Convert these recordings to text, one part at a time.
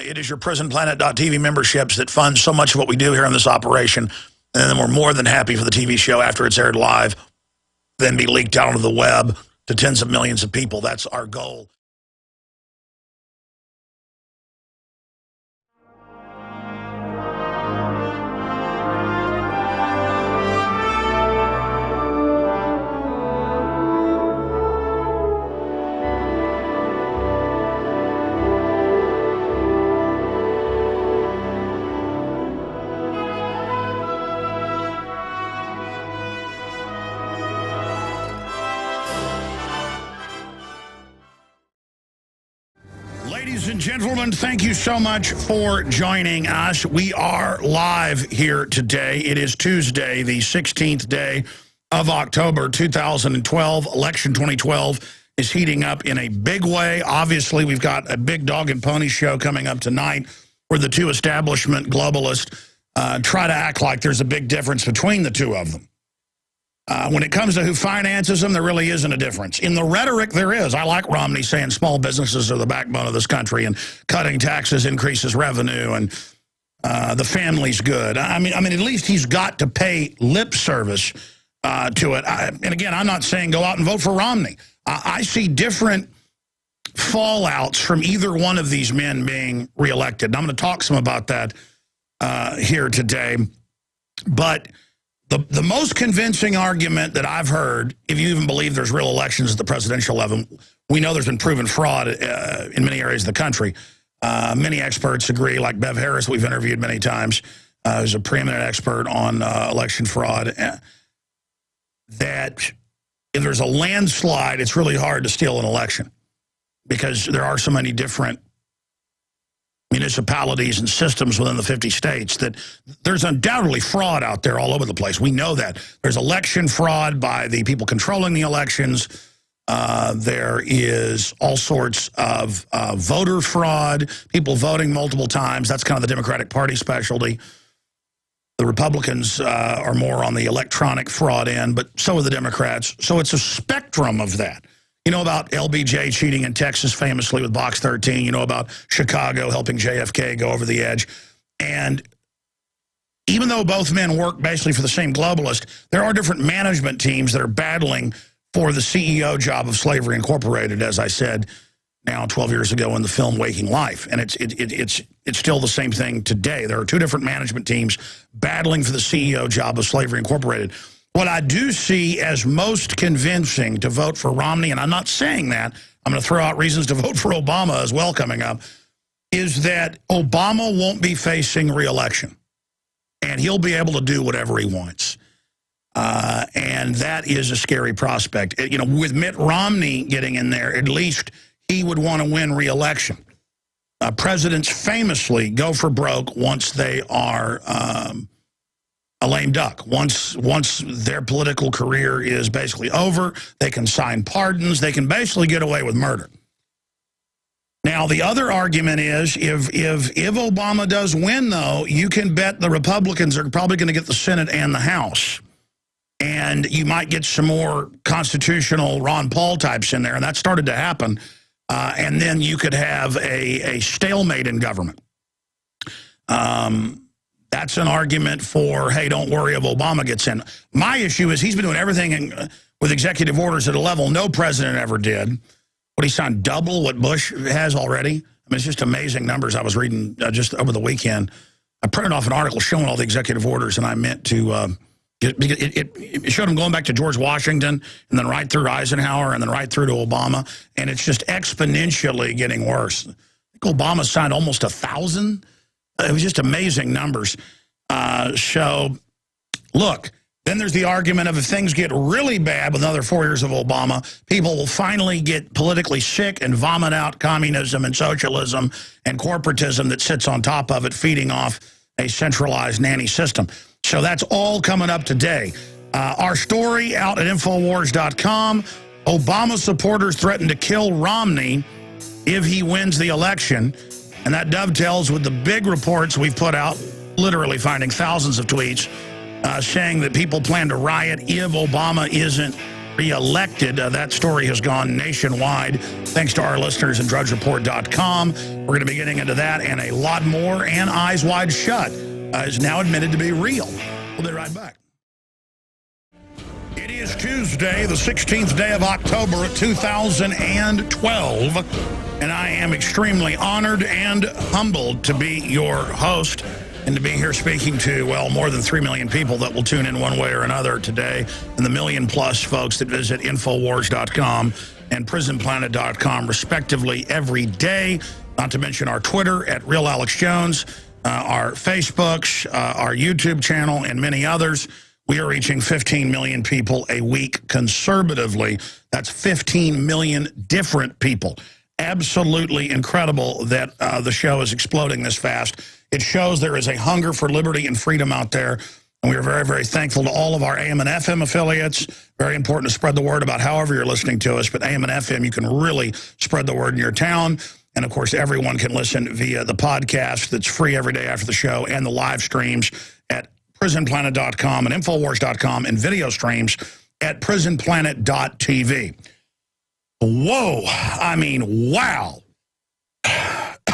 It is your PrisonPlanet.tv memberships that fund so much of what we do here on this operation. And then we're more than happy for the TV show after it's aired live, then be leaked out onto the web to tens of millions of people. That's our goal. Ladies and gentlemen, thank you so much for joining us. We are live here today. It is Tuesday, the 16th day of October 2012. Election 2012 is heating up in a big way. Obviously, we've got a big dog and pony show coming up tonight where the two establishment globalists try to act like there's a big difference between the two of them. When it comes to who finances them, there really isn't a difference. In the rhetoric, there is. I like Romney saying small businesses are the backbone of this country and cutting taxes increases revenue and the family's good. I mean, at least he's got to pay lip service to it. And again, I'm not saying go out and vote for Romney. I see different fallouts from either one of these men being reelected. And I'm going to talk some about that here today. But the most convincing argument that I've heard, if you even believe there's real elections at the presidential level, we know there's been proven fraud in many areas of the country. Many experts agree, like Bev Harris, we've interviewed many times, who's a preeminent expert on election fraud, that if there's a landslide, it's really hard to steal an election because there are so many different municipalities and systems within the 50 states that there's undoubtedly fraud out there all over the place. We know that. There's election fraud by the people controlling the elections. There is all sorts of voter fraud, people voting multiple times. That's kind of the Democratic Party specialty. The Republicans are more on the electronic fraud end, but so are the Democrats. So it's a spectrum of that. You know about LBJ cheating in Texas famously with Box 13. You know about Chicago helping JFK go over the edge. And even though both men work basically for the same globalist, there are different management teams that are battling for the CEO job of Slavery Incorporated, as I said now 12 years ago in the film Waking Life. And it's still the same thing today. There are two different management teams battling for the CEO job of Slavery Incorporated. What I do see as most convincing to vote for Romney, and I'm not saying that, I'm going to throw out reasons to vote for Obama as well coming up, is that Obama won't be facing re-election. And he'll be able to do whatever he wants. And that is a scary prospect. You know, with Mitt Romney getting in there, at least he would want to win re-election. Presidents famously go for broke once they are a lame duck. Once their political career is basically over, they can sign pardons. They can basically get away with murder. Now, the other argument is if Obama does win, though, you can bet the Republicans are probably going to get the Senate and the House. And you might get some more constitutional Ron Paul types in there, and that started to happen. And then you could have a stalemate in government. That's an argument for, hey, don't worry if Obama gets in. My issue is he's been doing everything with executive orders at a level no president ever did. What, he signed double what Bush has already? I mean, it's just amazing numbers I was reading just over the weekend. I printed off an article showing all the executive orders, and I meant to it showed him going back to George Washington and then right through Eisenhower and then right through to Obama, and it's just exponentially getting worse. I think Obama signed almost 1,000. It was just amazing numbers. So, look, then there's the argument of if things get really bad with another 4 years of Obama, people will finally get politically sick and vomit out communism and socialism and corporatism that sits on top of it, feeding off a centralized nanny system. So that's all coming up today. Our story out at Infowars.com. Obama supporters threaten to kill Romney if he wins the election. And that dovetails with the big reports we've put out, literally finding thousands of tweets saying that people plan to riot if Obama isn't re-elected. That story has gone nationwide thanks to our listeners at drudgereport.com. We're going to be getting into that and a lot more. And Eyes Wide Shut is now admitted to be real. We'll be right back. It is Tuesday, the 16th day of October, 2012, and I am extremely honored and humbled to be your host and to be here speaking to, well, more than 3 million people that will tune in one way or another today, and the million-plus folks that visit Infowars.com and PrisonPlanet.com, respectively, every day, not to mention our Twitter at Real Alex Jones, our Facebooks, our YouTube channel, and many others. We are reaching 15 million people a week conservatively. That's 15 million different people. Absolutely incredible that the show is exploding this fast. It shows there is a hunger for liberty and freedom out there. And we are very, very thankful to all of our AM and FM affiliates. Very important to spread the word about however you're listening to us. But AM and FM, you can really spread the word in your town. And, of course, everyone can listen via the podcast that's free every day after the show and the live streams at PrisonPlanet.com and Infowars.com and video streams at PrisonPlanet.tv. Whoa. I mean, wow.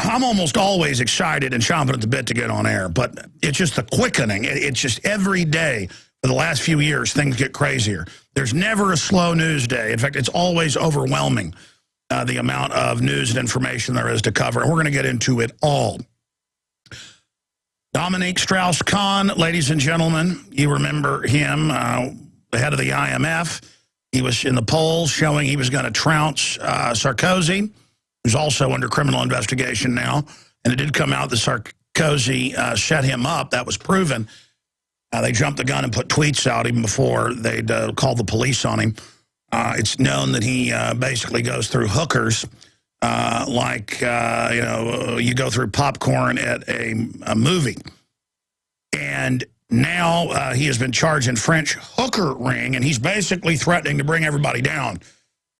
I'm almost always excited and chomping at the bit to get on air, but it's just the quickening. It's just every day for the last few years, things get crazier. There's never a slow news day. In fact, it's always overwhelming, the amount of news and information there is to cover. And we're going to get into it all. Dominique Strauss-Kahn, ladies and gentlemen, you remember him, the head of the IMF. He was in the polls showing he was going to trounce Sarkozy, who's also under criminal investigation now. And it did come out that Sarkozy set him up. That was proven. They jumped the gun and put tweets out even before they'd called the police on him. It's known that he basically goes through hookers like, you know, you go through popcorn at a movie. And now he has been charged in French hooker ring, and he's basically threatening to bring everybody down.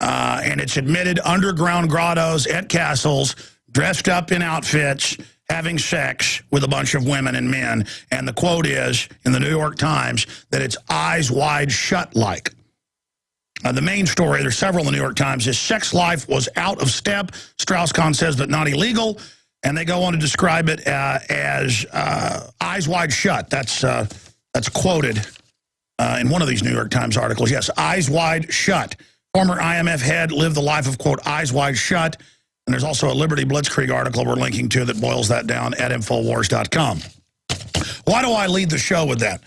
And it's admitted underground grottos at castles, dressed up in outfits, having sex with a bunch of women and men. And the quote is, in the New York Times, that it's eyes wide shut like. The main story, there's several in the New York Times, his sex life was out of step, Strauss-Kahn says, but not illegal. And they go on to describe it as eyes wide shut. That's quoted in one of these New York Times articles. Yes, eyes wide shut. Former IMF head lived the life of, quote, eyes wide shut. And there's also a Liberty Blitzkrieg article we're linking to that boils that down at Infowars.com. Why do I lead the show with that?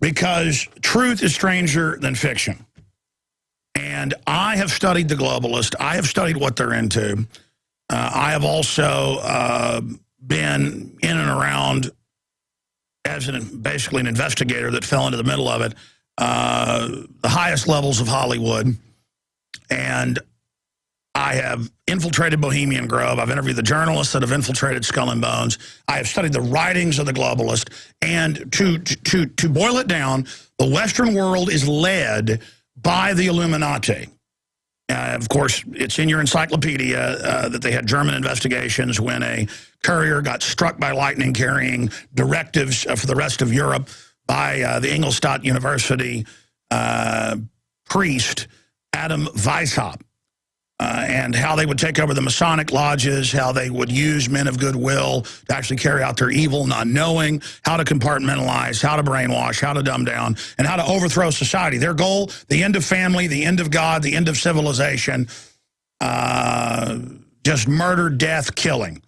Because truth is stranger than fiction. And I have studied the globalist. I have studied what they're into. I have also been in and around as basically an investigator that fell into the middle of it, the highest levels of Hollywood. And I have infiltrated Bohemian Grove. I've interviewed the journalists that have infiltrated Skull and Bones. I have studied the writings of the globalist. And to boil it down, the Western world is led by the Illuminati. Of course, it's in your encyclopedia that they had German investigations when a courier got struck by lightning carrying directives for the rest of Europe by the Ingolstadt University priest Adam Weishaupt, and how they would take over the Masonic lodges, how they would use men of goodwill to actually carry out their evil, not knowing how to compartmentalize, how to brainwash, how to dumb down, and how to overthrow society. Their goal, the end of family, the end of God, the end of civilization, just murder, death, killing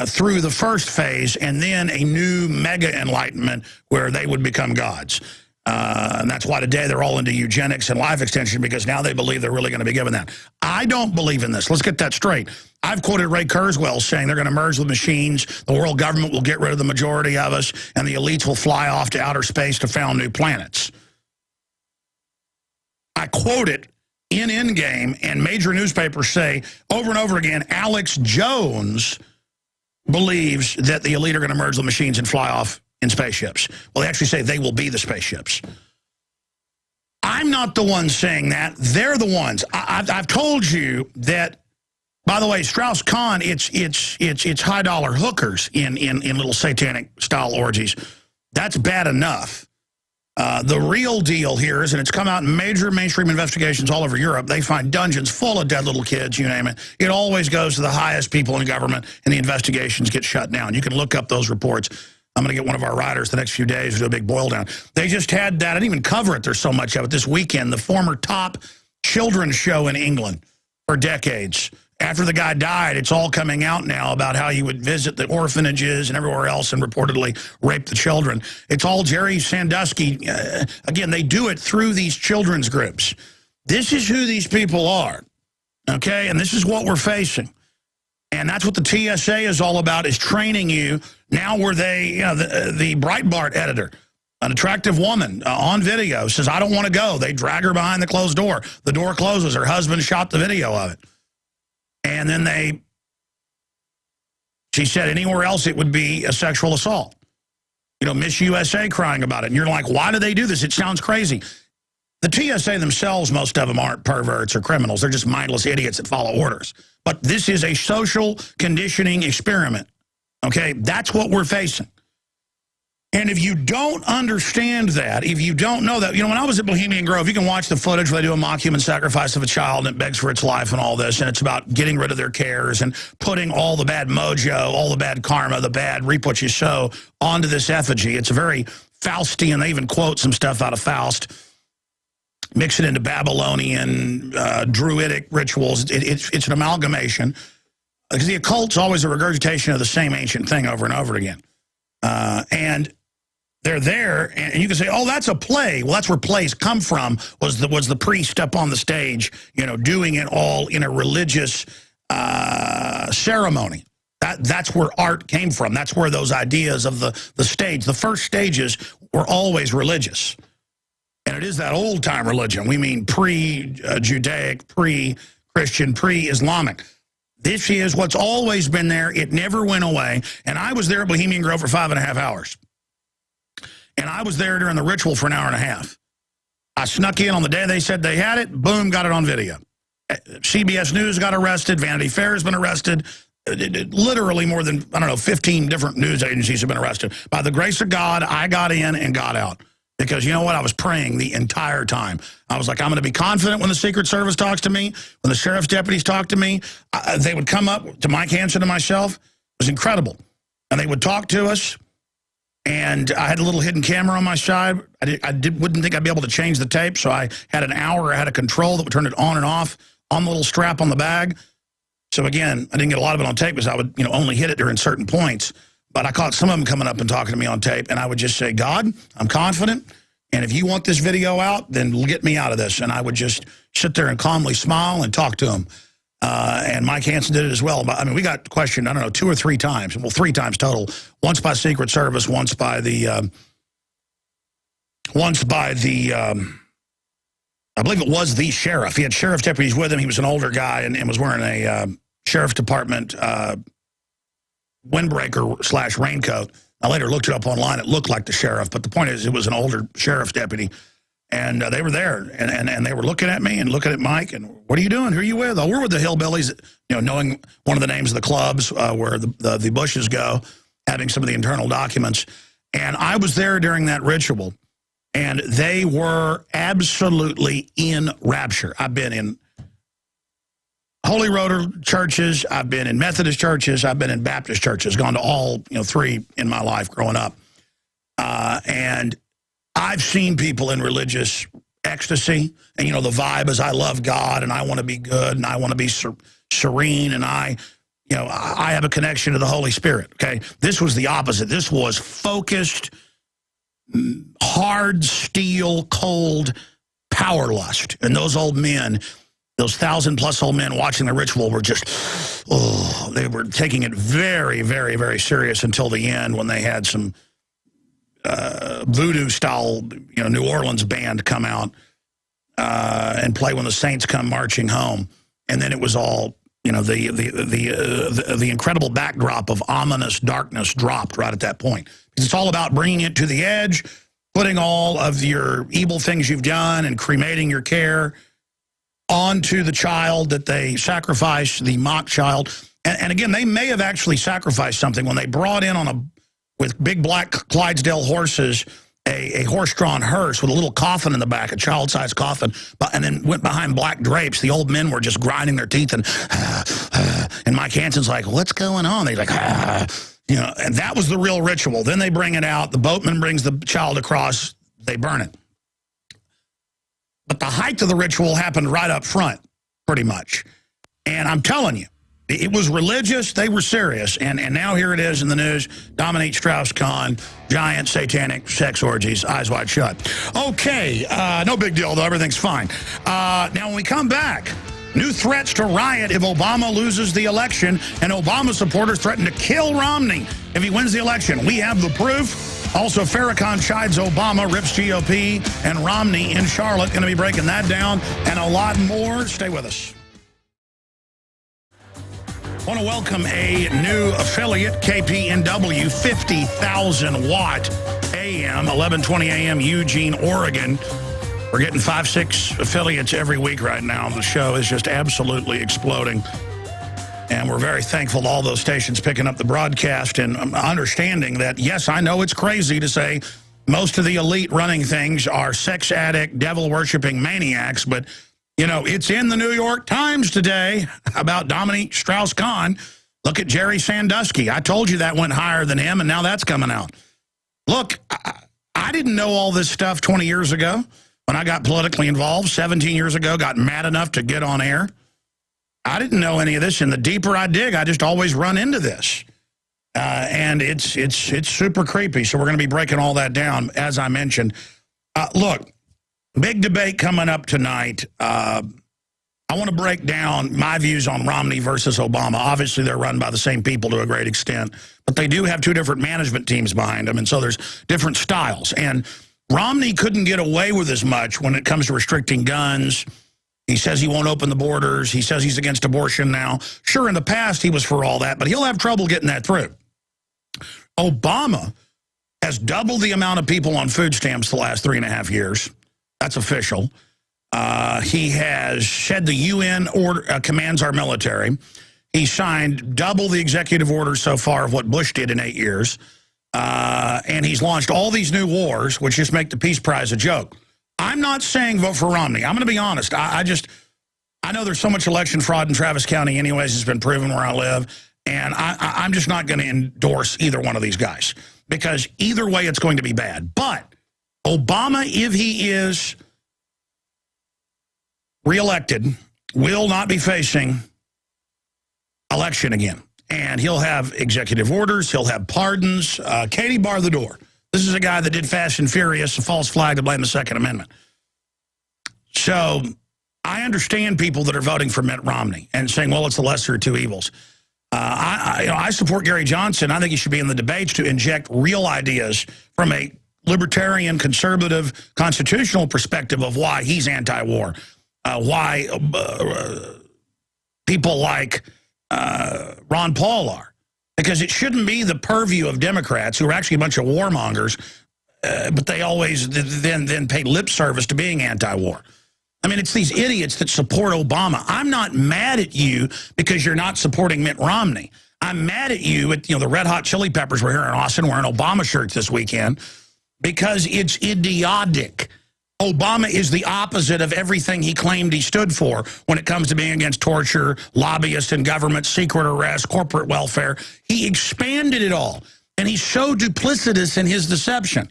through the first phase, and then a new mega enlightenment where they would become gods. And that's why today they're all into eugenics and life extension, because now they believe they're really going to be given that. I don't believe in this. Let's get that straight. I've quoted Ray Kurzweil saying they're going to merge with machines, the world government will get rid of the majority of us, and the elites will fly off to outer space to found new planets. I quote it in Endgame, and major newspapers say over and over again, Alex Jones believes that the elite are going to merge with machines and fly off in spaceships. Well, they actually say they will be the spaceships. I'm not the one saying that. They're the ones. I've told you that, by the way, Strauss-Kahn, it's high-dollar hookers in little satanic-style orgies. That's bad enough. The real deal here is, and it's come out in major mainstream investigations all over Europe, they find dungeons full of dead little kids, you name it. It always goes to the highest people in government, and the investigations get shut down. You can look up those reports. I'm going to get one of our writers the next few days to do a big boil down. They just had that. I didn't even cover it. There's so much of it this weekend. The former top children's show in England for decades. After the guy died, it's all coming out now about how he would visit the orphanages and everywhere else and reportedly rape the children. It's all Jerry Sandusky. Again, they do it through these children's groups. This is who these people are, okay? And this is what we're facing. And that's what the TSA is all about, is training you. Now where they, you know, the Breitbart editor, an attractive woman on video, says, I don't want to go. They drag her behind the closed door. The door closes. Her husband shot the video of it. And then she said anywhere else it would be a sexual assault. You know, Miss USA crying about it. And you're like, why do they do this? It sounds crazy. The TSA themselves, most of them aren't perverts or criminals. They're just mindless idiots that follow orders. But this is a social conditioning experiment. Okay, that's what we're facing. And if you don't understand that, if you don't know that, you know, when I was at Bohemian Grove, you can watch the footage where they do a mock human sacrifice of a child and it begs for its life and all this, and it's about getting rid of their cares and putting all the bad mojo, all the bad karma, the bad reap what you sow onto this effigy. It's a very Faustian. They even quote some stuff out of Faust, mix it into Babylonian, druidic rituals. It's an amalgamation, because the occult's always a regurgitation of the same ancient thing over and over again. And they're there, and you can say, oh, that's a play. Well, that's where plays come from, was the priest up on the stage, you know, doing it all in a religious ceremony. That's where art came from. That's where those ideas of the stage, the first stages were always religious. And it is that old-time religion. We mean pre-Judaic, pre-Christian, pre-Islamic. This is what's always been there. It never went away. And I was there at Bohemian Grove for 5.5 hours. And I was there during the ritual for an hour and a half. I snuck in on the day they said they had it. Boom, got it on video. CBS News got arrested. Vanity Fair has been arrested. Literally more than, 15 different news agencies have been arrested. By the grace of God, I got in and got out. Because you know what? I was praying the entire time. I was like, I'm going to be confident when the Secret Service talks to me, when the sheriff's deputies talk to me. They would come up to Mike Hansen and myself. It was incredible. And they would talk to us. And I had a little hidden camera on my side. Wouldn't think I'd be able to change the tape, so I had an hour. I had a control that would turn it on and off on the little strap on the bag. So again, I didn't get a lot of it on tape because I would, only hit it during certain points. But I caught some of them coming up and talking to me on tape, and I would just say, God, I'm confident, and if you want this video out, then get me out of this. And I would just sit there and calmly smile and talk to him. And Mike Hansen did it as well. But, we got questioned, 2 or 3 times. Well, 3 times total. Once by Secret Service, once by the I believe it was the sheriff. He had sheriff's deputies with him. He was an older guy and was wearing a sheriff's department windbreaker / raincoat. I later looked it up online. It looked like the sheriff, but the point is it was an older sheriff's deputy. And they were there, and they were looking at me and looking at Mike, and what are you doing? Who are you with? Oh, we're with the Hillbillies, knowing one of the names of the clubs where the Bushes go, having some of the internal documents. And I was there during that ritual, and they were absolutely in rapture. I've been in Holy Roller churches, I've been in Methodist churches, I've been in Baptist churches, gone to all 3 in my life growing up. And I've seen people in religious ecstasy, and the vibe is I love God and I want to be good and I want to be serene, and I have a connection to the Holy Spirit. Okay, this was the opposite. This was focused, hard steel, cold power lust, and those old men, those 1,000+ old men watching the ritual were just, they were taking it very, very, very serious until the end when they had some voodoo-style, New Orleans band come out and play When the Saints Come Marching Home. And then it was all, the incredible backdrop of ominous darkness dropped right at that point. It's all about bringing it to the edge, putting all of your evil things you've done and cremating your care onto the child that they sacrificed, the mock child. And again, they may have actually sacrificed something when they brought in with big black Clydesdale horses a horse-drawn hearse with a little coffin in the back, a child-sized coffin, and then went behind black drapes. The old men were just grinding their teeth, and Mike Hanson's like, what's going on? They're like, you know, and that was the real ritual. Then they bring it out. The boatman brings the child across. They burn it. But the height of the ritual happened right up front, pretty much. And I'm telling you, it was religious. They were serious. And now here it is in the news. Dominique Strauss-Kahn, giant satanic sex orgies, eyes wide shut. Okay, no big deal, though. Everything's fine. Now, when we come back, new threats to riot if Obama loses the election, and Obama supporters threaten to kill Romney if he wins the election. We have the proof. Also, Farrakhan chides Obama, rips GOP, and Romney in Charlotte. Going to be breaking that down and a lot more. Stay with us. I want to welcome a new affiliate, KPNW, 50,000 watt AM, 1120 AM, Eugene, Oregon. We're getting 5, 6 affiliates every week right now. The show is just absolutely exploding. And we're very thankful to all those stations picking up the broadcast and understanding that, yes, I know it's crazy to say most of the elite running things are sex addict, devil-worshipping maniacs, but you know, it's in the New York Times today about Dominique Strauss-Kahn. Look at Jerry Sandusky. I told you that went higher than him, and now that's coming out. Look, I didn't know all this stuff 20 years ago when I got politically involved. 17 years ago, got mad enough to get on air. I didn't know any of this, and the deeper I dig, I just always run into this. And it's super creepy, so we're going to be breaking all that down, as I mentioned. Look. Big debate coming up tonight. I want to break down my views on Romney versus Obama. Obviously, they're run by the same people to a great extent, but they do have 2 different management teams behind them, and so there's different styles. And Romney couldn't get away with as much when it comes to restricting guns. He says he won't open the borders. He says he's against abortion now. Sure, in the past, he was for all that, but he'll have trouble getting that through. Obama has doubled the amount of people on food stamps the last 3.5 years. That's official. He has said the UN commands our military. He signed double the executive orders so far of what Bush did in 8 years. And he's launched all these new wars, which just make the Peace Prize a joke. I'm not saying vote for Romney. I'm going to be honest. I know there's so much election fraud in Travis County anyways. It's been proven where I live. And I'm just not going to endorse either one of these guys. Because either way, it's going to be bad. But Obama, if he is reelected, will not be facing election again. And he'll have executive orders. He'll have pardons. Katie, bar the door. This is a guy that did Fast and Furious, a false flag to blame the Second Amendment. So I understand people that are voting for Mitt Romney and saying, well, it's the lesser of 2 evils. I support Gary Johnson. I think he should be in the debates to inject real ideas from a libertarian, conservative, constitutional perspective of why he's anti-war, why people like Ron Paul are. Because it shouldn't be the purview of Democrats, who are actually a bunch of warmongers, but they always then pay lip service to being anti-war. I mean, it's these idiots that support Obama. I'm not mad at you because you're not supporting Mitt Romney. I'm mad at you at, the Red Hot Chili Peppers were here in Austin wearing Obama shirts this weekend because it's idiotic. Obama is the opposite of everything he claimed he stood for when it comes to being against torture, lobbyists and government, secret arrest, corporate welfare. He expanded it all, and he's so duplicitous in his deception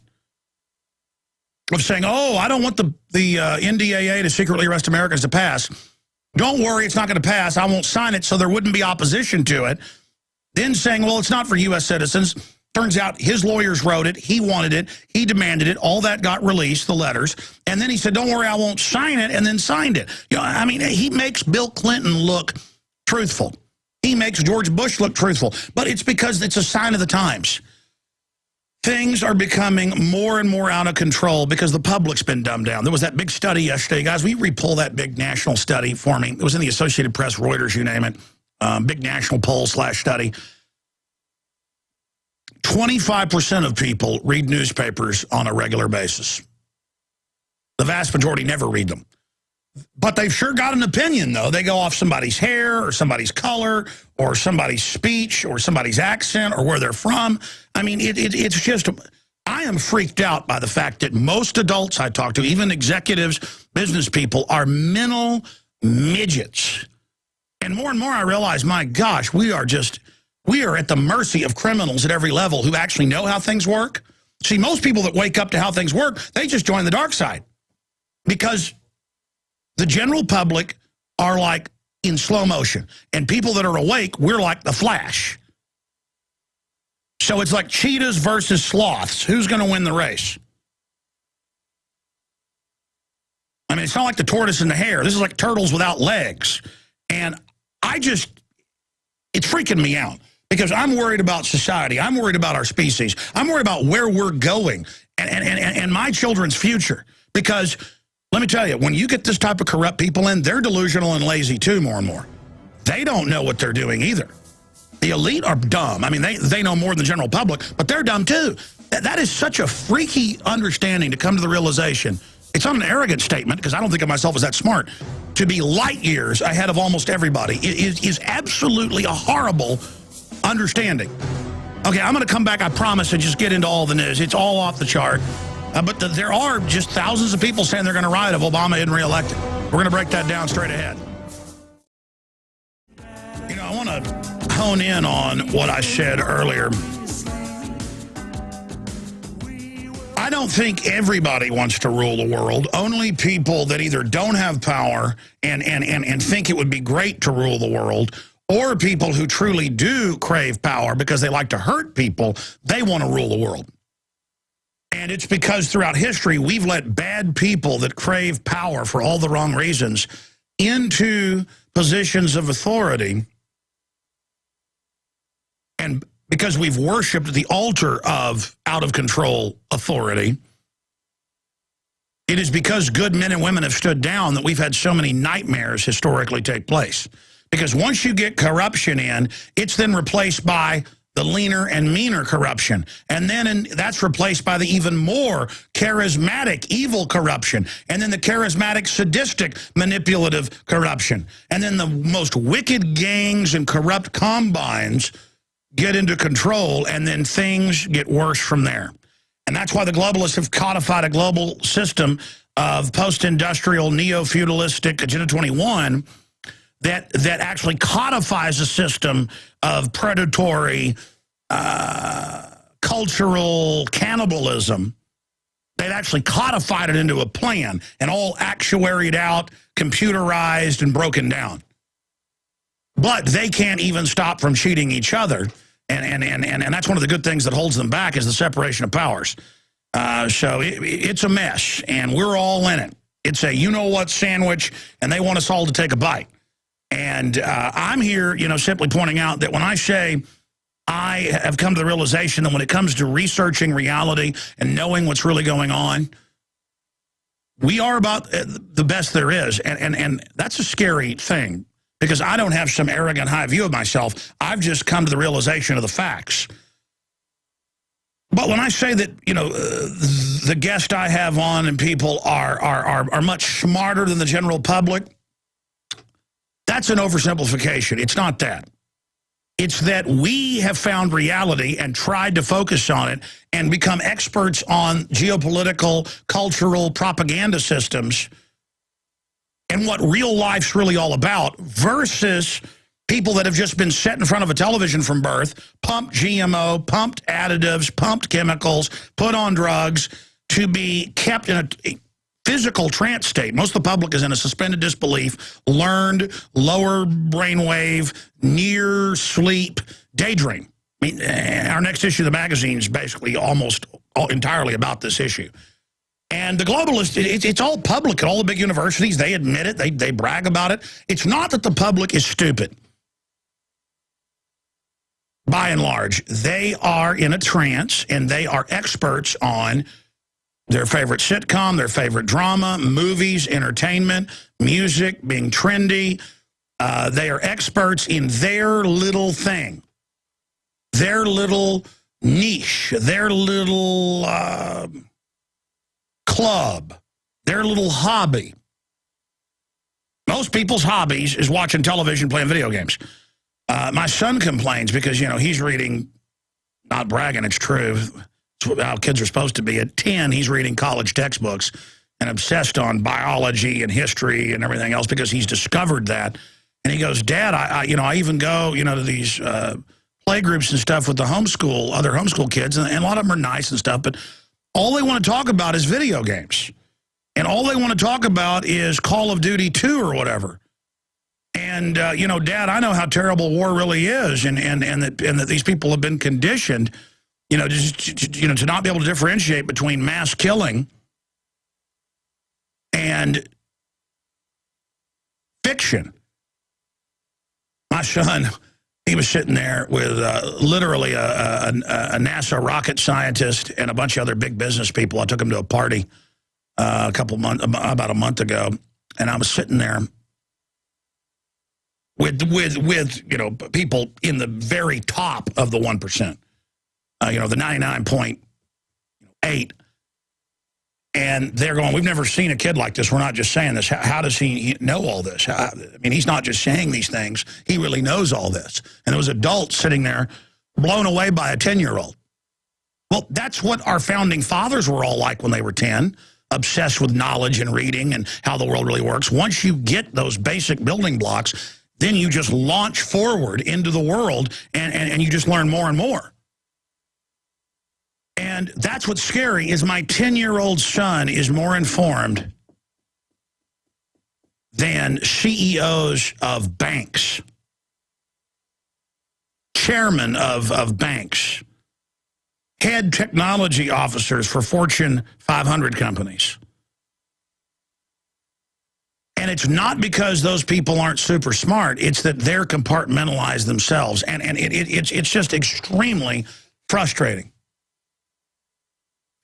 of saying, oh, I don't want the NDAA to secretly arrest Americans to pass. Don't worry, it's not going to pass. I won't sign it, so there wouldn't be opposition to it. Then saying, well, it's not for U.S. citizens. Turns out his lawyers wrote it. He wanted it. He demanded it. All that got released, the letters. And then he said, don't worry, I won't sign it, and then signed it. I mean, he makes Bill Clinton look truthful. He makes George Bush look truthful. But it's because it's a sign of the times. Things are becoming more and more out of control because the public's been dumbed down. There was that big study yesterday. Guys, will you repull that big national study for me? It was in the Associated Press, Reuters, you name it. Big national poll/study. 25% of people read newspapers on a regular basis. The vast majority never read them. But they've sure got an opinion, though. They go off somebody's hair or somebody's color or somebody's speech or somebody's accent or where they're from. I mean, it's just, I am freaked out by the fact that most adults I talk to, even executives, business people, are mental midgets. And more I realize, my gosh, we are at the mercy of criminals at every level who actually know how things work. See, most people that wake up to how things work, they just join the dark side. Because the general public are like in slow motion. And people that are awake, we're like the Flash. So it's like cheetahs versus sloths. Who's going to win the race? I mean, it's not like the tortoise and the hare. This is like turtles without legs. And it's freaking me out. Because I'm worried about society. I'm worried about our species. I'm worried about where we're going and my children's future. Because, let me tell you, when you get this type of corrupt people in, they're delusional and lazy too more and more. They don't know what they're doing either. The elite are dumb. I mean, they know more than the general public, but they're dumb too. That is such a freaky understanding to come to the realization. It's not an arrogant statement, because I don't think of myself as that smart. To be light years ahead of almost everybody is absolutely a horrible understanding. Okay, I'm going to come back, I promise, and just get into all the news. It's all off the chart. But there are just thousands of people saying they're going to riot if Obama isn't reelected. We're going to break that down straight ahead. You know, I want to hone in on what I said earlier. I don't think everybody wants to rule the world. Only people that either don't have power and think it would be great to rule the world, or people who truly do crave power because they like to hurt people, they want to rule the world. And it's because throughout history, we've let bad people that crave power for all the wrong reasons into positions of authority. And because we've worshipped the altar of out-of-control authority, it is because good men and women have stood down that we've had so many nightmares historically take place. Because once you get corruption in, it's then replaced by the leaner and meaner corruption. And then that's replaced by the even more charismatic, evil corruption. And then the charismatic, sadistic, manipulative corruption. And then the most wicked gangs and corrupt combines get into control, and then things get worse from there. And that's why the globalists have codified a global system of post-industrial, neo-feudalistic Agenda 21 that actually codifies a system of predatory, cultural cannibalism. They've actually codified it into a plan and all actuaried out, computerized, and broken down. But they can't even stop from cheating each other. And that's one of the good things that holds them back is the separation of powers. So it's a mess, and we're all in it. It's a you-know-what sandwich, and they want us all to take a bite. And I'm here, simply pointing out that when I say I have come to the realization that when it comes to researching reality and knowing what's really going on, we are about the best there is. And that's a scary thing, because I don't have some arrogant high view of myself. I've just come to the realization of the facts. But when I say that, the guest I have on and people are much smarter than the general public, that's an oversimplification. It's not that. It's that we have found reality and tried to focus on it and become experts on geopolitical, cultural propaganda systems and what real life's really all about, versus people that have just been set in front of a television from birth, pumped GMO, pumped additives, pumped chemicals, put on drugs to be kept in a physical trance state. Most of the public is in a suspended disbelief, learned, lower brainwave, near sleep, daydream. I mean, our next issue of the magazine is basically almost entirely about this issue. And the globalists, it's all public at all the big universities. They admit it. They brag about it. It's not that the public is stupid. By and large, they are in a trance, and they are experts on their favorite sitcom, their favorite drama, movies, entertainment, music, being trendy. They are experts in their little thing, their little niche, their little club, their little hobby. Most people's hobbies is watching television, playing video games. My son complains because, he's reading, not bragging, it's true, it's how kids are supposed to be. At 10, he's reading college textbooks and obsessed on biology and history and everything else because he's discovered that. And he goes, Dad, I even go, to these play groups and stuff with the other homeschool kids, and a lot of them are nice and stuff, but all they want to talk about is video games. And all they want to talk about is Call of Duty 2 or whatever. And, Dad, I know how terrible war really is, and that these people have been conditioned, to not be able to differentiate between mass killing and fiction. My son, he was sitting there with literally a NASA rocket scientist and a bunch of other big business people. I took him to a party about a month ago, and I was sitting there with people in the very top of the 1%, the 99.8, and they're going, we've never seen a kid like this. We're not just saying this. How does he know all this? I mean, he's not just saying these things. He really knows all this. And there was adults sitting there blown away by a 10-year-old. Well, that's what our founding fathers were all like when they were 10, obsessed with knowledge and reading and how the world really works. Once you get those basic building blocks, then you just launch forward into the world and you just learn more and more. And that's what's scary, is my 10-year-old son is more informed than CEOs of banks, chairmen of banks, head technology officers for Fortune 500 companies. And it's not because those people aren't super smart. It's that they're compartmentalized themselves. And it's just extremely frustrating.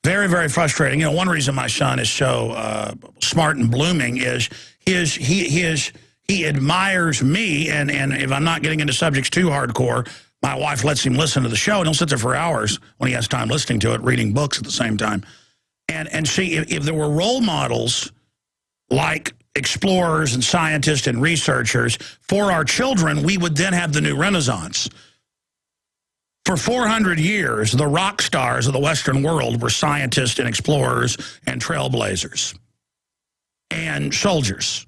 Very, very frustrating. One reason my son is so smart and blooming is he admires me. And if I'm not getting into subjects too hardcore, my wife lets him listen to the show, and he'll sit there for hours when he has time listening to it, reading books at the same time. And see, if there were role models like explorers and scientists and researchers for our children, we would then have the new Renaissance. For 400 years, the rock stars of the Western world were scientists and explorers and trailblazers and soldiers.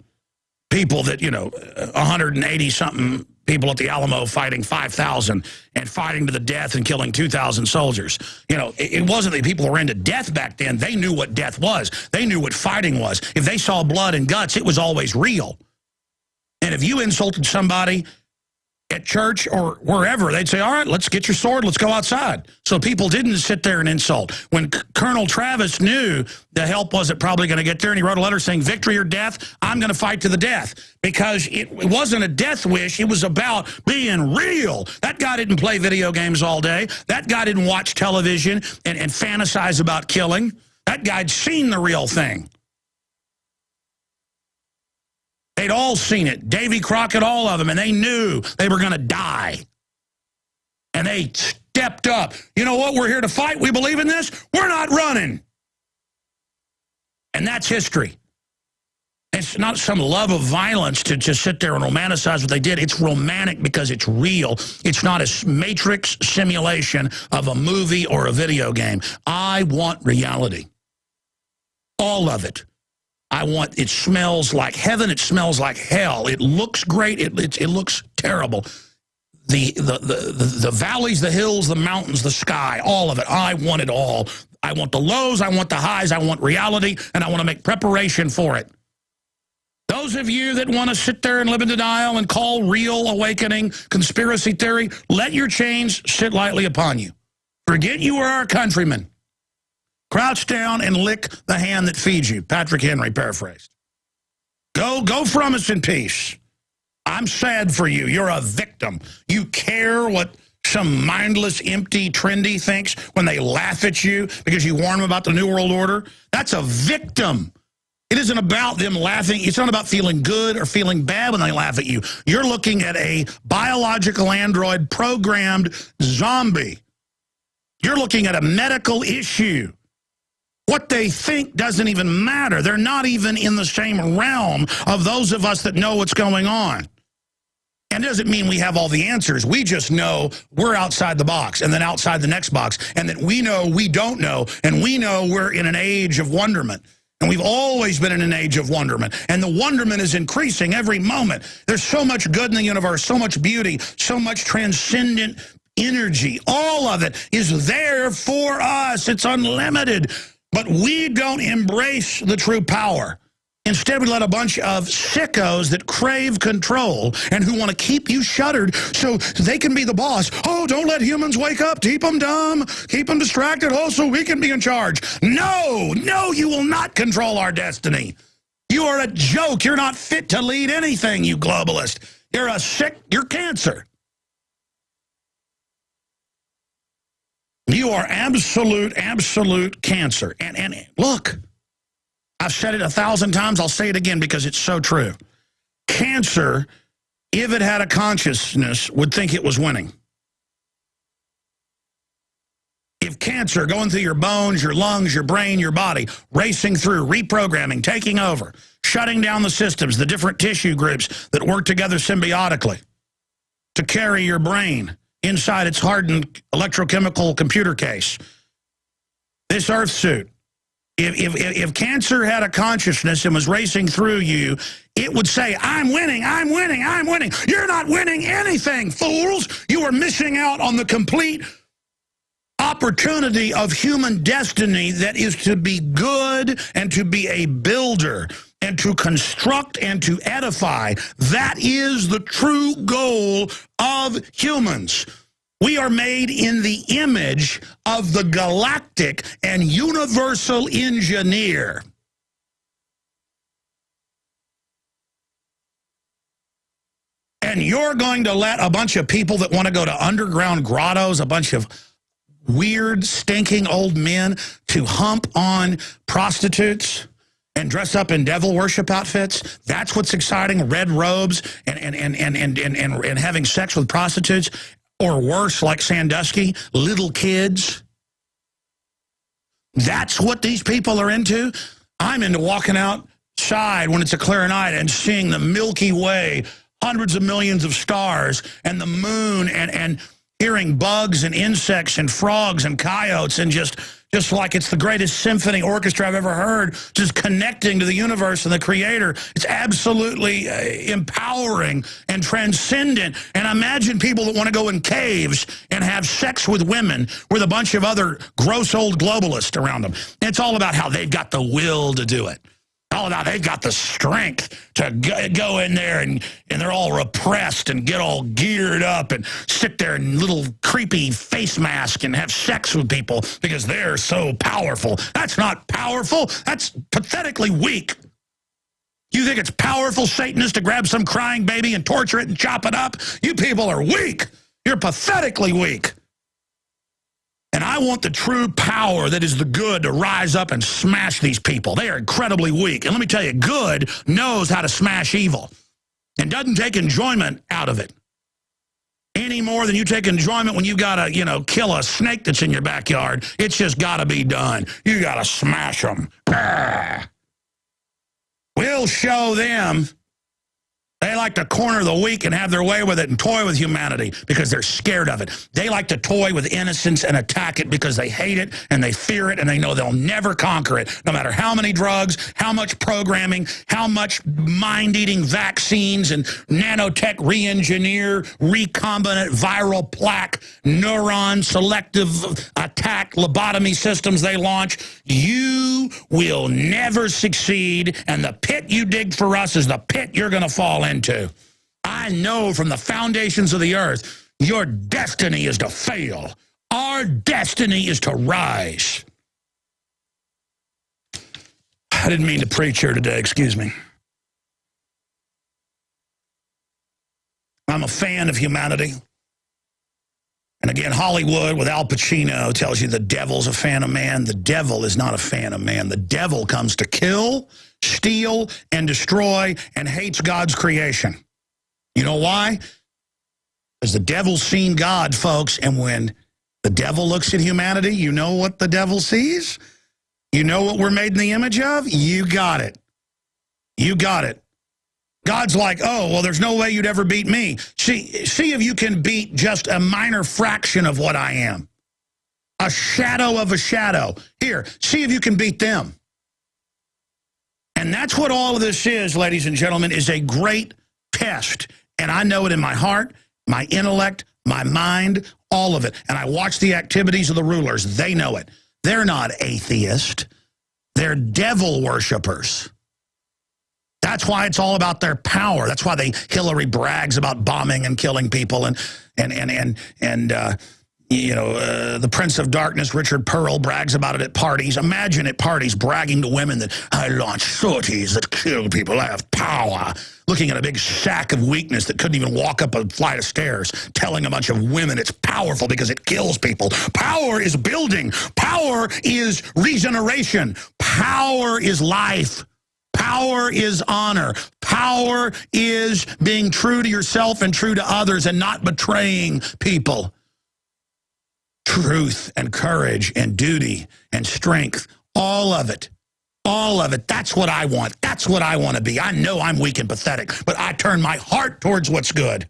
People that, 180-something people at the Alamo fighting 5,000 and fighting to the death and killing 2,000 soldiers. It wasn't that people were into death back then. They knew what death was. They knew what fighting was. If they saw blood and guts, it was always real. And if you insulted somebody at church or wherever, they'd say, all right, let's get your sword, let's go outside. So people didn't sit there and insult. When Colonel Travis knew the help wasn't probably going to get there, and he wrote a letter saying, victory or death, I'm going to fight to the death. Because it wasn't a death wish, it was about being real. That guy didn't play video games all day. That guy didn't watch television and fantasize about killing. That guy'd seen the real thing. They'd all seen it. Davy Crockett, all of them, and they knew they were going to die. And they stepped up. You know what? We're here to fight. We believe in this. We're not running. And that's history. It's not some love of violence to just sit there and romanticize what they did. It's romantic because it's real. It's not a matrix simulation of a movie or a video game. I want reality. All of it. It smells like heaven. It smells like hell. It looks great. It looks terrible. The valleys, the hills, the mountains, the sky, all of it. I want it all. I want the lows. I want the highs. I want reality, and I want to make preparation for it. Those of you that want to sit there and live in denial and call real awakening conspiracy theory, let your chains sit lightly upon you. Forget you are our countrymen. Crouch down and lick the hand that feeds you. Patrick Henry paraphrased. Go from us in peace. I'm sad for you. You're a victim. You care what some mindless, empty, trendy thinks when they laugh at you because you warn them about the New World Order? That's a victim. It isn't about them laughing. It's not about feeling good or feeling bad when they laugh at you. You're looking at a biological android programmed zombie. You're looking at a medical issue. What they think doesn't even matter. They're not even in the same realm of those of us that know what's going on. And it doesn't mean we have all the answers. We just know we're outside the box and then outside the next box. And that we know we don't know. And we know we're in an age of wonderment. And we've always been in an age of wonderment. And the wonderment is increasing every moment. There's so much good in the universe, so much beauty, so much transcendent energy. All of it is there for us. It's unlimited. But we don't embrace the true power. Instead, we let a bunch of sickos that crave control and who want to keep you shuttered so they can be the boss. Oh, don't let humans wake up. Keep them dumb. Keep them distracted. Oh, so we can be in charge. No, no, you will not control our destiny. You are a joke. You're not fit to lead anything, you globalist. You're cancer. You are absolute cancer. And look, I've said it 1,000 times. I'll say it again because it's so true. Cancer, if it had a consciousness, would think it was winning. If cancer going through your bones, your lungs, your brain, your body, racing through, reprogramming, taking over, shutting down the systems, the different tissue groups that work together symbiotically to carry your brain inside its hardened electrochemical computer case. This Earth suit. If cancer had a consciousness and was racing through you, it would say, I'm winning, I'm winning, I'm winning. You're not winning anything, fools. You are missing out on the complete opportunity of human destiny that is to be good and to be a builder and to construct and to edify. That is the true goal of humans. We are made in the image of the galactic and universal engineer. And you're going to let a bunch of people that want to go to underground grottos, a bunch of weird, stinking old men to hump on prostitutes and dress up in devil worship outfits. That's what's exciting, red robes and having sex with prostitutes. Or worse, like Sandusky, little kids. That's what these people are into. I'm into walking outside when it's a clear night and seeing the Milky Way, hundreds of millions of stars, and the moon, and hearing bugs and insects and frogs and coyotes, and just like it's the greatest symphony orchestra I've ever heard, just connecting to the universe and the creator. It's absolutely empowering and transcendent. And imagine people that want to go in caves and have sex with women with a bunch of other gross old globalists around them. And it's all about how they've got the will to do it. All about they've got the strength to go in there and they're all repressed and get all geared up and sit there in little creepy face mask and have sex with people because they're so powerful. That's not powerful. That's pathetically weak. You think it's powerful, Satanist, to grab some crying baby and torture it and chop it up? You people are weak. You're pathetically weak. And I want the true power that is the good to rise up and smash these people. They are incredibly weak. And let me tell you, good knows how to smash evil and doesn't take enjoyment out of it any more than you take enjoyment when you got to, kill a snake that's in your backyard. It's just got to be done. You got to smash them. We'll show them. They like to corner the weak and have their way with it and toy with humanity because they're scared of it. They like to toy with innocence and attack it because they hate it and they fear it and they know they'll never conquer it. No matter how many drugs, how much programming, how much mind-eating vaccines and nanotech re-engineer, recombinant viral plaque, neuron selective attack lobotomy systems they launch, you will never succeed, and the pit you dig for us is the pit you're going to fall into. I know from the foundations of the earth, your destiny is to fail. Our destiny is to rise. I didn't mean to preach here today, excuse me. I'm a fan of humanity. And again, Hollywood with Al Pacino tells you the devil's a fan of man. The devil is not a fan of man. The devil comes to kill, steal, and destroy, and hates God's creation. You know why? Because the devil's seen God, folks, and when the devil looks at humanity, you know what the devil sees? You know what we're made in the image of? You got it. You got it. God's like, oh, well, there's no way you'd ever beat me. See if you can beat just a minor fraction of what I am. A shadow of a shadow. Here, see if you can beat them. And that's what all of this is, ladies and gentlemen, is a great test. And I know it in my heart, my intellect, my mind, all of it. And I watch the activities of the rulers. They know it. They're not atheists. They're devil worshipers. That's why it's all about their power. That's why Hillary brags about bombing and killing people, and the Prince of Darkness, Richard Pearl, brags about it at parties. Imagine at parties bragging to women that I launch sorties that kill people. I have power. Looking at a big sack of weakness that couldn't even walk up a flight of stairs, telling a bunch of women it's powerful because it kills people. Power is building. Power is regeneration. Power is life. Power is honor. Power is being true to yourself and true to others and not betraying people. Truth and courage and duty and strength, all of it. All of it. That's what I want. That's what I want to be. I know I'm weak and pathetic, but I turn my heart towards what's good.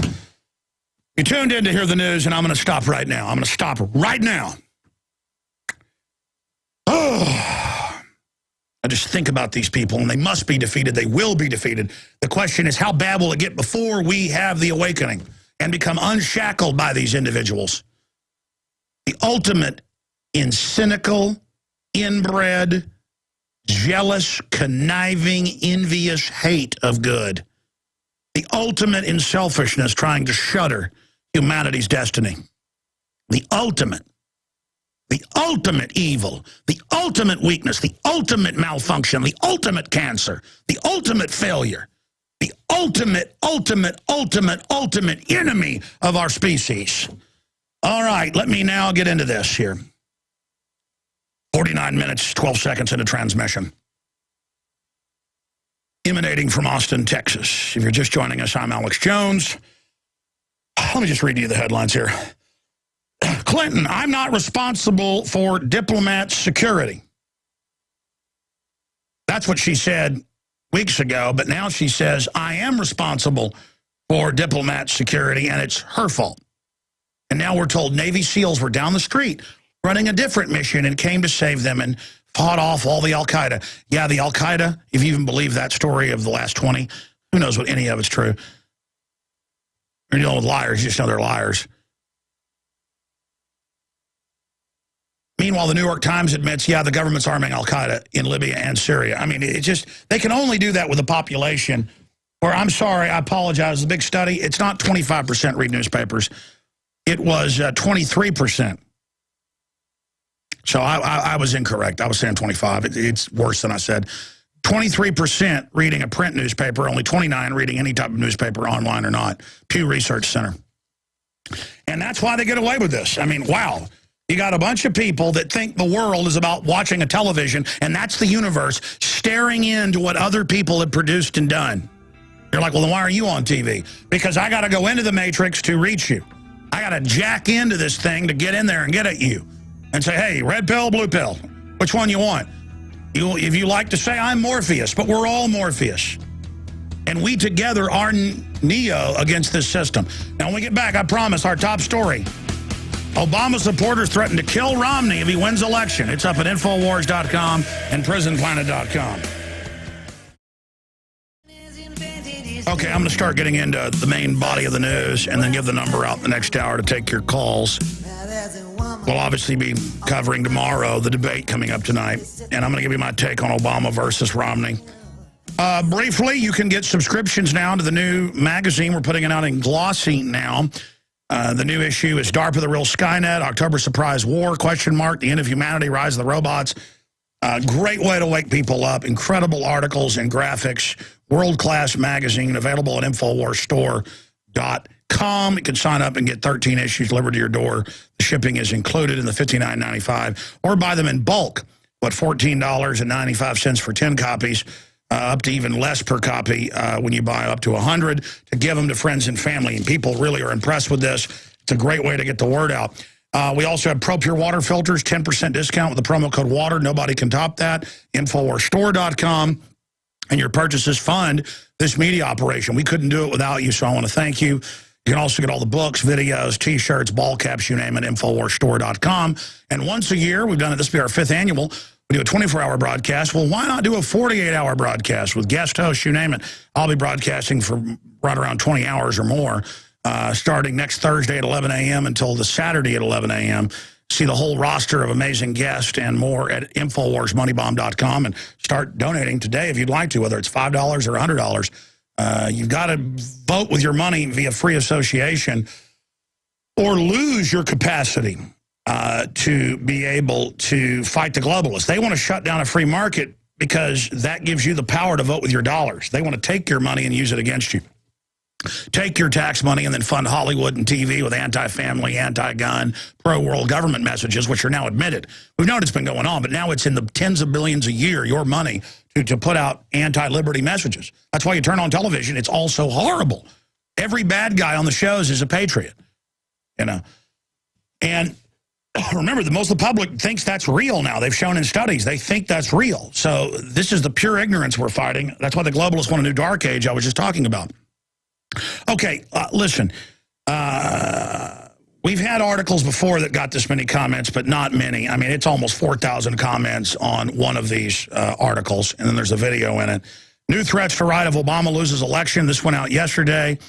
You tuned in to hear the news, and I'm going to stop right now. I'm going to stop right now. Oh, I just think about these people, and they must be defeated. They will be defeated. The question is, how bad will it get before we have the awakening and become unshackled by these individuals? The ultimate in cynical, inbred, jealous, conniving, envious hate of good. The ultimate in selfishness, trying to shutter humanity's destiny. The ultimate evil, the ultimate weakness, the ultimate malfunction, the ultimate cancer, the ultimate failure, the ultimate enemy of our species. All right, let me now get into this here. 49 minutes, 12 seconds into transmission. Emanating from Austin, Texas. If you're just joining us, I'm Alex Jones. Let me just read you the headlines here. Clinton, I'm not responsible for diplomat security. That's what she said weeks ago, but now she says, I am responsible for diplomat security, and it's her fault. And now we're told Navy SEALs were down the street running a different mission and came to save them and fought off all the Al-Qaeda. Yeah, the Al-Qaeda, if you even believe that story of the last 20, who knows what any of it's true. You're dealing with liars, you just know they're liars. Meanwhile, the New York Times admits, yeah, the government's arming Al-Qaeda in Libya and Syria. I mean, it just, they can only do that with a population where, I'm sorry, I apologize, the big study, it's not 25% read newspapers. It was 23%. So I was incorrect. I was saying 25. It's worse than I said. 23% reading a print newspaper, only 29% reading any type of newspaper, online or not. Pew Research Center. And that's why they get away with this. I mean, wow. You got a bunch of people that think the world is about watching a television, and that's the universe, staring into what other people have produced and done. You're like, well, then why are you on TV? Because I got to go into the Matrix to reach you. I got to jack into this thing to get in there and get at you and say, hey, red pill, blue pill, which one you want? If you like to say I'm Morpheus, but we're all Morpheus. And we together are Neo against this system. Now, when we get back, I promise, our top story. Obama supporters threaten to kill Romney if he wins election. It's up at Infowars.com and PrisonPlanet.com. Okay, I'm going to start getting into the main body of the news and then give the number out the next hour to take your calls. We'll obviously be covering tomorrow the debate coming up tonight, and I'm going to give you my take on Obama versus Romney. Briefly, you can get subscriptions now to the new magazine. We're putting it out in glossy now. The new issue is DARPA, the Real Skynet, October Surprise War, question mark, the end of humanity, rise of the robots. Great way to wake people up. Incredible articles and graphics. World-class magazine available at InfoWarsStore.com. You can sign up and get 13 issues delivered to your door. The shipping is included in the $59.95. Or buy them in bulk. $14.95 for 10 copies. Up to even less per copy when you buy up to 100 to give them to friends and family. And people really are impressed with this. It's a great way to get the word out. We also have Pro Pure water filters, 10% discount with the promo code WATER. Nobody can top that. InfoWarsStore.com. and your purchases fund this media operation. We couldn't do it without you, so I want to thank you. You can also get all the books, videos, T-shirts, ball caps, you name it, InfoWarsStore.com. And once a year, we've done it, this will be our 5th annual, we do a 24-hour broadcast. Well, why not do a 48-hour broadcast with guest hosts, you name it? I'll be broadcasting for right around 20 hours or more, starting next Thursday at 11 a.m. until the Saturday at 11 a.m. See the whole roster of amazing guests and more at InfoWarsMoneyBomb.com, and start donating today if you'd like to, whether it's $5 or $100. You've got to vote with your money via free association or lose your capacity to be able to fight the globalists. They want to shut down a free market because that gives you the power to vote with your dollars. They want to take your money and use it against you. Take your tax money and then fund Hollywood and TV with anti-family, anti-gun, pro-world government messages, which are now admitted. We've known it's been going on, but now it's in the tens of billions a year, your money, to put out anti-liberty messages. That's why you turn on television. It's all so horrible. Every bad guy on the shows is a patriot, you know. And remember, most of the public thinks that's real now. They've shown in studies. They think that's real. So this is the pure ignorance we're fighting. That's why the globalists want a new dark age I was just talking about. Okay, listen, we've had articles before that got this many comments, but not many. I mean, it's almost 4,000 comments on one of these articles, and then there's a video in it. New threats to riot if Obama loses election. This went out yesterday,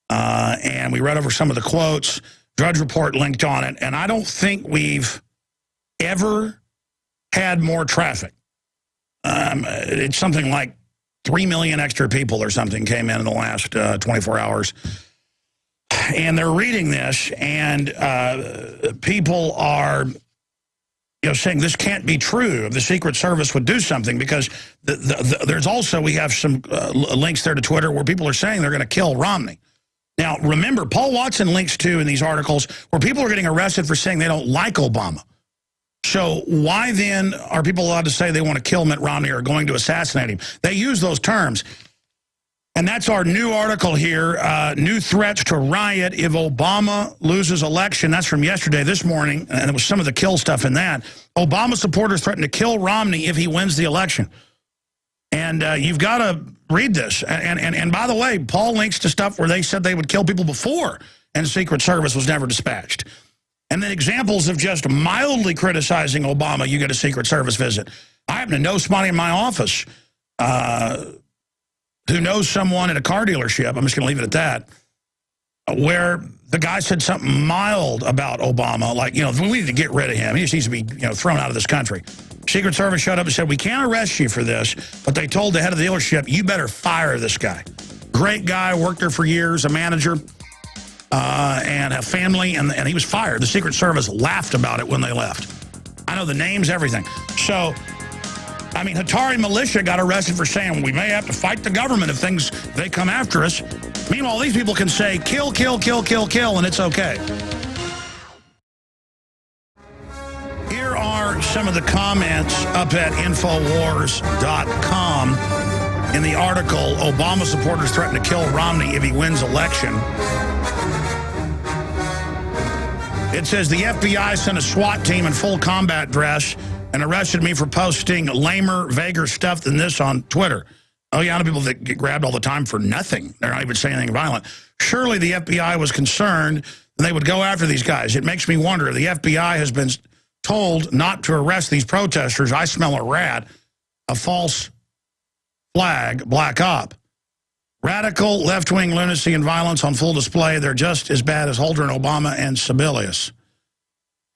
and we read over some of the quotes. Drudge Report linked on it, and I don't think we've ever had more traffic. It's something like 3 million extra people or something came in the last 24 hours. And they're reading this, and people are saying this can't be true. The Secret Service would do something, because there's also, we have some links there to Twitter where people are saying they're going to kill Romney. Now, remember, Paul Watson links to in these articles where people are getting arrested for saying they don't like Obama. So why then are people allowed to say they want to kill Mitt Romney or going to assassinate him? They use those terms. And that's our new article here, new threats to riot if Obama loses election. That's from yesterday, this morning, and it was some of the kill stuff in that. Obama supporters threaten to kill Romney if he wins the election. And you've got to read this. And by the way, Paul links to stuff where they said they would kill people before, and the Secret Service was never dispatched. And then examples of just mildly criticizing Obama, you get a Secret Service visit. I happen to know somebody in my office who knows someone at a car dealership, I'm just going to leave it at that, where the guy said something mild about Obama, like, we need to get rid of him. He just needs to be, thrown out of this country. Secret Service showed up and said, we can't arrest you for this, but they told the head of the dealership, you better fire this guy. Great guy, worked there for years, a manager, and a family, and he was fired. The Secret Service laughed about it when they left. I know the names, everything. So, I mean, Hatari militia got arrested for saying we may have to fight the government if they come after us. Meanwhile, these people can say, kill, kill, kill, kill, kill, and it's okay. Here are some of the comments up at InfoWars.com in the article, Obama supporters threaten to kill Romney if he wins election. It says the FBI sent a SWAT team in full combat dress and arrested me for posting lamer, vaguer stuff than this on Twitter. Oh, yeah, I know people that get grabbed all the time for nothing. They're not even saying anything violent. Surely the FBI was concerned and they would go after these guys. It makes me wonder if the FBI has been told not to arrest these protesters. I smell a rat, a false flag, black op. Radical left-wing lunacy and violence on full display. They're just as bad as Holder and Obama and Sebelius.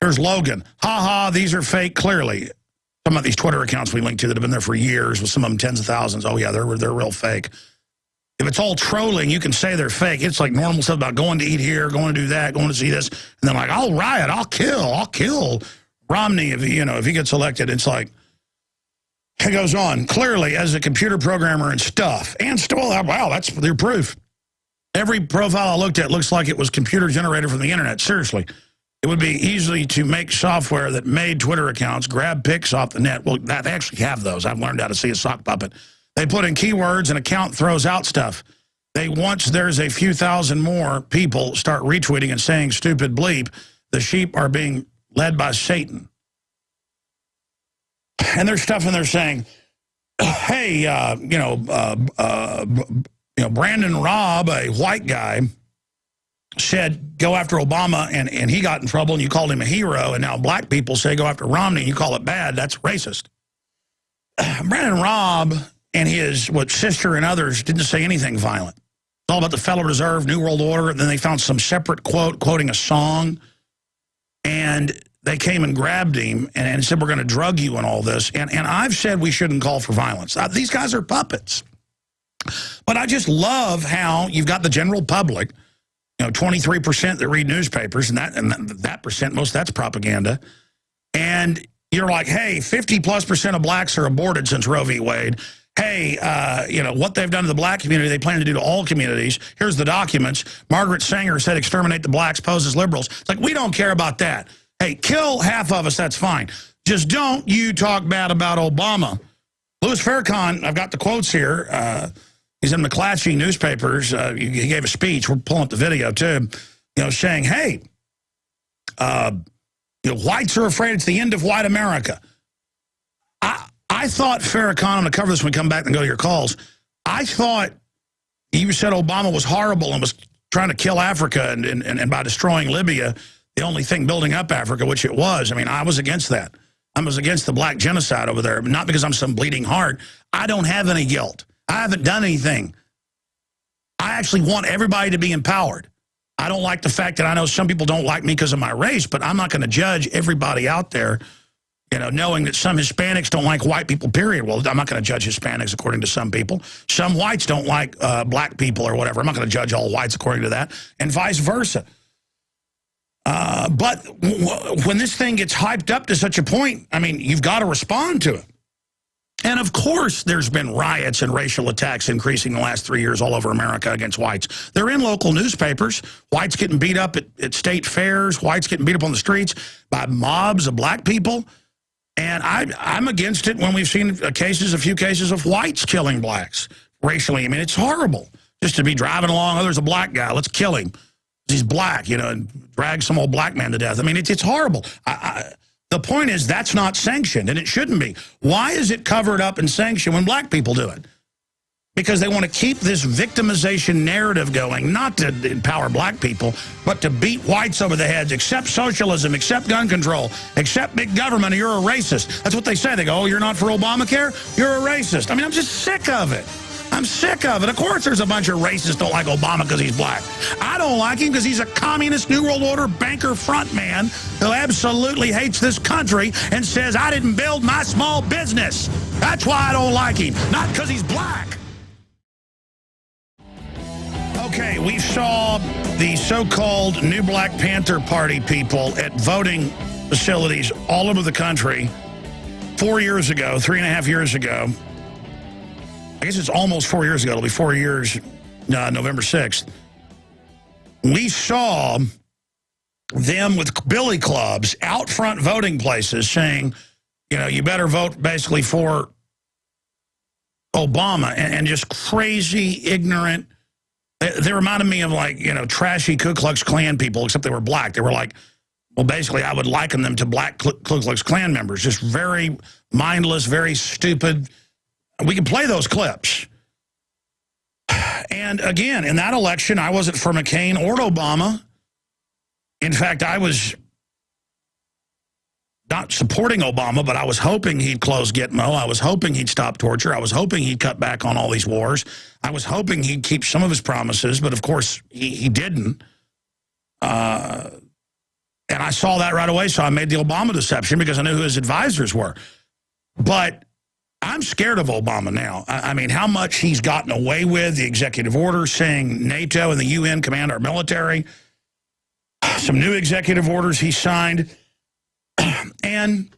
Here's Logan. Ha ha, these are fake, clearly. Some of these Twitter accounts we linked to that have been there for years, with some of them tens of thousands. Oh, yeah, they're real fake. If it's all trolling, you can say they're fake. It's like normal stuff about going to eat here, going to do that, going to see this. And then like, I'll riot, I'll kill Romney if he gets elected. It's like, it goes on. Clearly, as a computer programmer and stuff, wow, that's your proof. Every profile I looked at looks like it was computer generated from the internet. Seriously. It would be easy to make software that made Twitter accounts, grab pics off the net. Well, they actually have those. I've learned how to see a sock puppet. They put in keywords, and account throws out stuff. Once there's a few thousand more people start retweeting and saying stupid bleep, the sheep are being led by Satan. And there's stuff in there saying, hey, Brandon Robb, a white guy, said go after Obama, and he got in trouble, and you called him a hero, and now black people say go after Romney, and you call it bad. That's racist. Brandon Robb and his sister and others didn't say anything violent. It's all about the Federal Reserve, New World Order, and then they found some separate quote quoting a song, and they came and grabbed him and said, we're going to drug you and all this. And I've said we shouldn't call for violence. These guys are puppets. But I just love how you've got the general public, 23% that read newspapers, and that percent, that's propaganda. And you're like, hey, 50+% of blacks are aborted since Roe v. Wade. Hey, what they've done to the black community, they plan to do to all communities. Here's the documents. Margaret Sanger said exterminate the blacks, pose as liberals. It's like, we don't care about that. Hey, kill half of us, that's fine. Just don't you talk bad about Obama. Louis Farrakhan, I've got the quotes here. He's in McClatchy newspapers. He gave a speech. We're pulling up the video, too, saying, hey, whites are afraid it's the end of white America. I thought Farrakhan, I'm going to cover this when we come back and go to your calls. I thought you said Obama was horrible and was trying to kill Africa and by destroying Libya, the only thing building up Africa, which it was. I mean, I was against that. I was against the black genocide over there, not because I'm some bleeding heart. I don't have any guilt. I haven't done anything. I actually want everybody to be empowered. I don't like the fact that I know some people don't like me because of my race, but I'm not going to judge everybody out there, knowing that some Hispanics don't like white people, period. Well, I'm not going to judge Hispanics according to some people. Some whites don't like black people or whatever. I'm not going to judge all whites according to that, and vice versa. But when this thing gets hyped up to such a point, I mean, you've got to respond to it. And, of course, there's been riots and racial attacks increasing the last 3 years all over America against whites. They're in local newspapers. Whites getting beat up at state fairs. Whites getting beat up on the streets by mobs of black people. And I'm against it when we've seen a few cases of whites killing blacks racially. I mean, it's horrible just to be driving along. Oh, there's a black guy. Let's kill him. He's black, and drag some old black man to death. I mean, it's horrible. The point is that's not sanctioned, and it shouldn't be. Why is it covered up and sanctioned when black people do it? Because they want to keep this victimization narrative going, not to empower black people, but to beat whites over the heads, accept socialism, accept gun control, accept big government, or you're a racist. That's what they say. They go, oh, you're not for Obamacare? You're a racist. I mean, I'm just sick of it. I'm sick of it. Of course there's a bunch of racists don't like Obama because he's black. I don't like him because he's a communist New World Order banker front man who absolutely hates this country and says, I didn't build my small business. That's why I don't like him, not because he's black. Okay, we saw the so-called New Black Panther Party people at voting facilities all over the country 4 years ago, 3.5 years ago. I guess it's almost 4 years ago. It'll be 4 years, November 6th. We saw them with billy clubs out front voting places saying, you better vote basically for Obama, and just crazy, ignorant. They reminded me of trashy Ku Klux Klan people, except they were black. They were like, well, basically I would liken them to black Ku Klux Klan members, just very mindless, very stupid. We can play those clips. And again, in that election, I wasn't for McCain or Obama. In fact, I was not supporting Obama, but I was hoping he'd close Gitmo. I was hoping he'd stop torture. I was hoping he'd cut back on all these wars. I was hoping he'd keep some of his promises, but of course he didn't. And I saw that right away, so I made the Obama deception because I knew who his advisors were. But I'm scared of Obama now. I mean, how much he's gotten away with, the executive order saying NATO and the UN command our military, some new executive orders he signed. And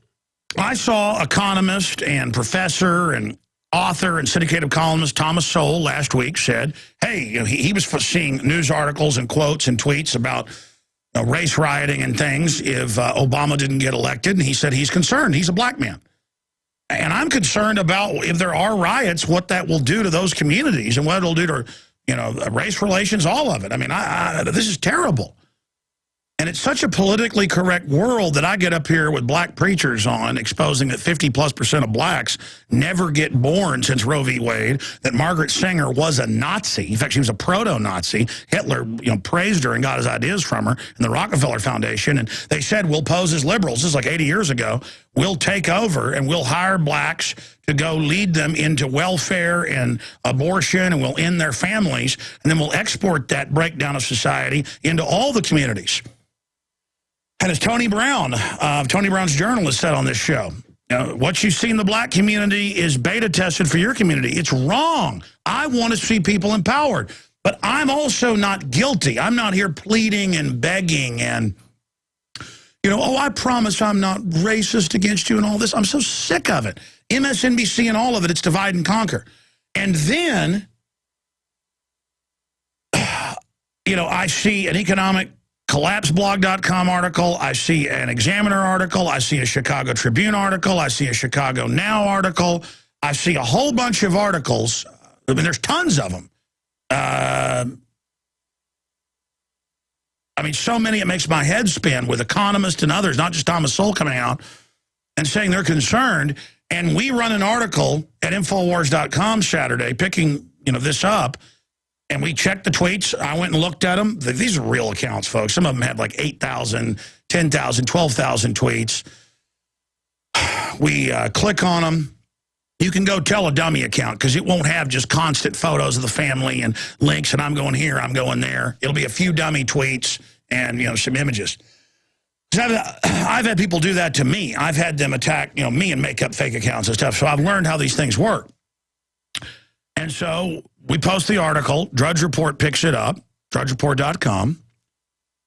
I saw economist and professor and author and syndicated columnist Thomas Sowell last week said, hey, he was seeing news articles and quotes and tweets about race rioting and things if Obama didn't get elected. And he said he's concerned. He's a black man. And I'm concerned about if there are riots, what that will do to those communities and what it'll do to, race relations, all of it. I mean, this is terrible. And it's such a politically correct world that I get up here with black preachers on exposing that 50+% of blacks never get born since Roe v. Wade, that Margaret Sanger was a Nazi. In fact, she was a proto-Nazi. Hitler, praised her and got his ideas from her in the Rockefeller Foundation. And they said, we'll pose as liberals. This is like 80 years ago. We'll take over and we'll hire blacks to go lead them into welfare and abortion, and we'll end their families. And then we'll export that breakdown of society into all the communities. And as Tony Brown, Tony Brown's journalist, said on this show, what you see in the black community is beta tested for your community. It's wrong. I want to see people empowered. But I'm also not guilty. I'm not here pleading and begging and, oh, I promise I'm not racist against you and all this. I'm so sick of it. MSNBC and all of it, it's divide and conquer. And then, I see an economic collapseblog.com article, I see an Examiner article, I see a Chicago Tribune article, I see a Chicago Now article, I see a whole bunch of articles. I mean, there's tons of them. So many it makes my head spin, with economists and others, not just Thomas Sowell, coming out and saying they're concerned. And we run an article at Infowars.com Saturday picking this up. And we checked the tweets. I went and looked at them. These are real accounts, folks. Some of them had like 8,000, 10,000, 12,000 tweets. We click on them. You can go tell a dummy account, because it won't have just constant photos of the family and links and I'm going here, I'm going there. It'll be a few dummy tweets and, some images. I've had people do that to me. I've had them attack, me and make up fake accounts and stuff. So I've learned how these things work. And so we post the article, Drudge Report picks it up, drudgereport.com,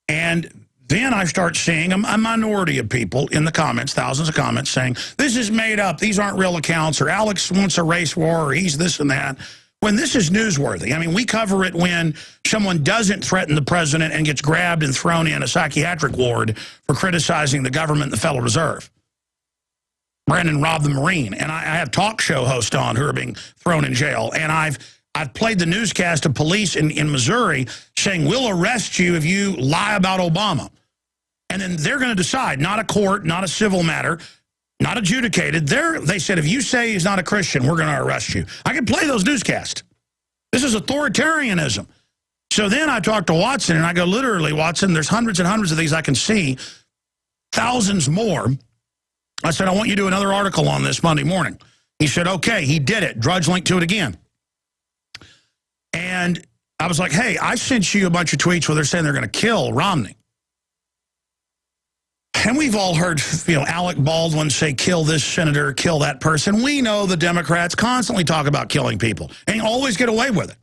and then I start seeing a minority of people in the comments, thousands of comments, saying, this is made up, these aren't real accounts, or Alex wants a race war, or he's this and that, when this is newsworthy. I mean, we cover it when someone doesn't threaten the president and gets grabbed and thrown in a psychiatric ward for criticizing the government and the Federal Reserve. Brandon robbed the Marine, and I have talk show hosts on who are being thrown in jail, and I've played the newscast of police in Missouri saying, we'll arrest you if you lie about Obama. And then they're going to decide, not a court, not a civil matter, not adjudicated. They said, if you say he's not a Christian, we're going to arrest you. I can play those newscasts. This is authoritarianism. So then I talked to Watson, and I go, literally, Watson, there's hundreds and hundreds of these I can see, thousands more. I said, I want you to do another article on this Monday morning. He said, okay. He did it. Drudge linked to it again. And I was like, hey, I sent you a bunch of tweets where they're saying they're going to kill Romney. And we've all heard, Alec Baldwin say, kill this senator, kill that person. We know the Democrats constantly talk about killing people and always get away with it.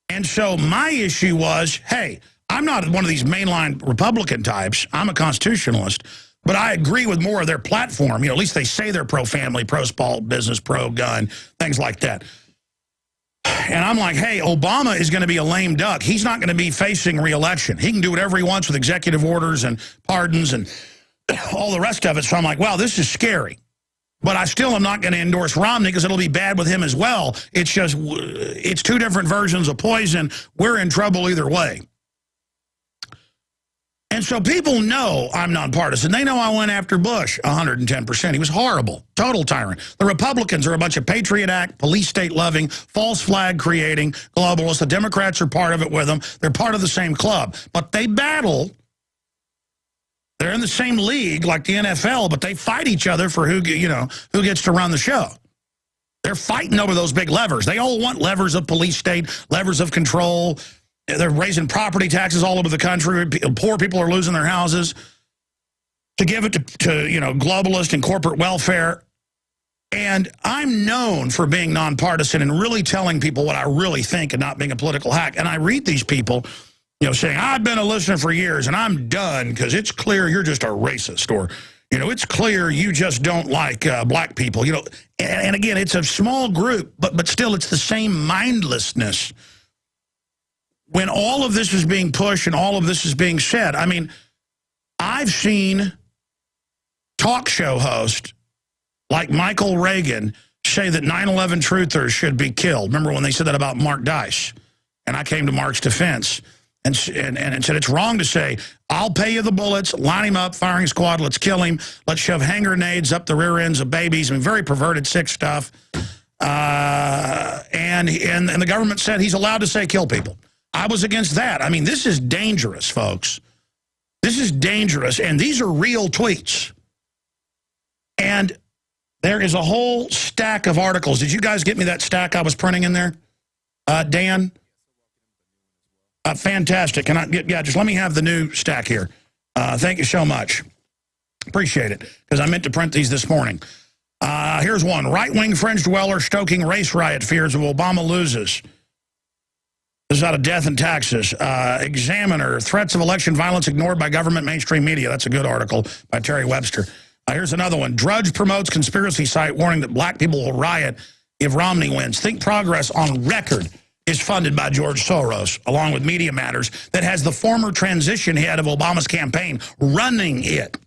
And so my issue was, hey, I'm not one of these mainline Republican types. I'm a constitutionalist. But I agree with more of their platform. At least they say they're pro-family, pro-small business, pro-gun, things like that. And I'm like, hey, Obama is going to be a lame duck. He's not going to be facing re-election. He can do whatever he wants with executive orders and pardons and all the rest of it. So I'm like, wow, this is scary. But I still am not going to endorse Romney because it'll be bad with him as well. It's just, it's two different versions of poison. We're in trouble either way. And so people know I'm nonpartisan. They know I went after Bush 110%. He was horrible, total tyrant. The Republicans are a bunch of Patriot Act, police state loving, false flag creating globalists. The Democrats are part of it with them. They're part of the same club. But they battle. They're in the same league like the NFL, but they fight each other for who gets to run the show. They're fighting over those big levers. They all want levers of police state, levers of control. They're raising property taxes all over the country. Poor people are losing their houses to give it to globalist and corporate welfare. And I'm known for being nonpartisan and really telling people what I really think and not being a political hack. And I read these people, saying, I've been a listener for years and I'm done because it's clear you're just a racist, or, it's clear you just don't like black people. And again, it's a small group, but still it's the same mindlessness. When all of this is being pushed and all of this is being said, I mean, I've seen talk show hosts like Michael Reagan say that 9/11 truthers should be killed. Remember when they said that about Mark Dice? And I came to Mark's defense. and said it's wrong to say, I'll pay you the bullets, line him up, firing squad, let's kill him, let's shove hand grenades up the rear ends of babies. I mean, very perverted, sick stuff. And the government said he's allowed to say kill people. I was against that. I mean, this is dangerous, folks. This is dangerous, and these are real tweets. And there is a whole stack of articles. Did you guys get me that stack I was printing in there, Dan? Fantastic. Can I get, yeah, just let me have the new stack here. Thank you so much. Appreciate it, because I meant to print these this morning. Here's one. Right-wing fringe dweller stoking race riot fears if Obama loses. This is out of Death and Taxes. Examiner, threats of election violence ignored by government mainstream media. That's a good article by Terry Webster. Here's another one. Drudge promotes conspiracy site warning that black people will riot if Romney wins. Think Progress on record is funded by George Soros, along with Media Matters, that has the former transition head of Obama's campaign running it.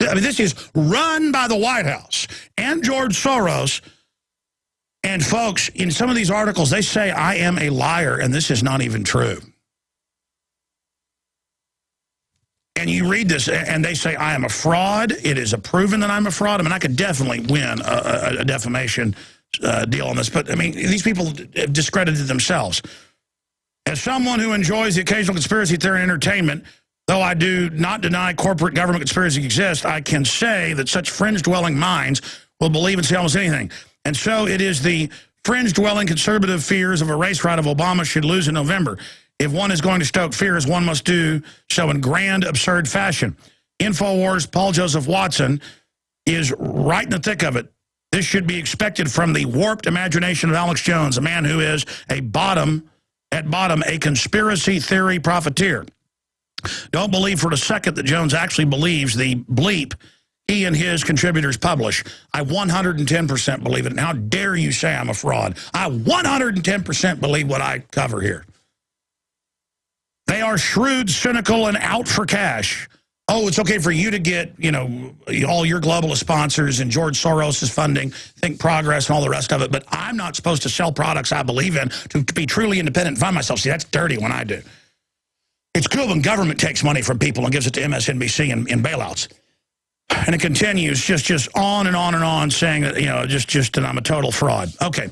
I mean, this is run by the White House and George Soros. And folks, in some of these articles, they say I am a liar, and this is not even true. And you read this, and they say I am a fraud. It is proven that I'm a fraud. I mean, I could definitely win a defamation deal on this. But, I mean, these people have discredited themselves. As someone who enjoys the occasional conspiracy theory and entertainment, though I do not deny corporate government conspiracy exists, I can say that such fringe-dwelling minds will believe and say almost anything. And so it is the fringe-dwelling conservative fears of a race riot of Obama should lose in November. If one is going to stoke fears, one must do so in grand, absurd fashion. InfoWars' Paul Joseph Watson is right in the thick of it. This should be expected from the warped imagination of Alex Jones, a man who is at bottom, a conspiracy theory profiteer. Don't believe for a second that Jones actually believes the bleep he and his contributors publish. I 110% believe it. And how dare you say I'm a fraud? I 110% believe what I cover here. They are shrewd, cynical, and out for cash. Oh, it's okay for you to get, you know, all your globalist sponsors and George Soros' funding, Think Progress, and all the rest of it, but I'm not supposed to sell products I believe in to be truly independent and find myself. See, that's dirty when I do. It's good when government takes money from people and gives it to MSNBC in bailouts. And it continues just on and on and on, saying that, you know, just that I'm a total fraud. Okay,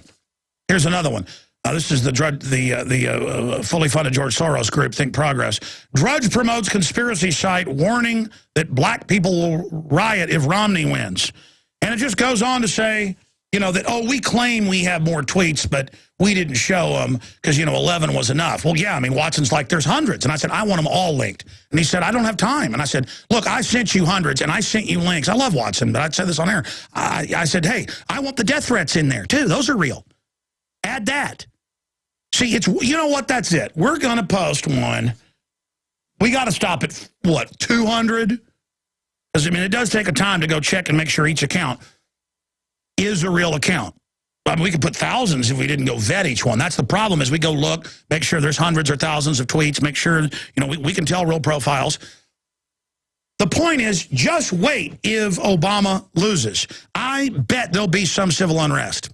here's another one. This is the fully funded George Soros group, Think Progress. Drudge promotes conspiracy site warning that black people will riot if Romney wins. And it just goes on to say, you know, that, oh, we claim we have more tweets, but we didn't show them because, you know, 11 was enough. Well, yeah, I mean, Watson's like, there's hundreds. And I said, I want them all linked. And he said, I don't have time. And I said, look, I sent you hundreds, and I sent you links. I love Watson, but I'd said this on air. I said, hey, I want the death threats in there, too. Those are real. Add that. See, it's, you know what, that's it. We're going to post one. We got to stop at, what, 200? Because, I mean, it does take a time to go check and make sure each account is a real account. I mean, we could put thousands if we didn't go vet each one. That's the problem, is we go look, make sure there's hundreds or thousands of tweets, make sure, you know, we can tell real profiles. The point is, just wait if Obama loses. I bet there'll be some civil unrest.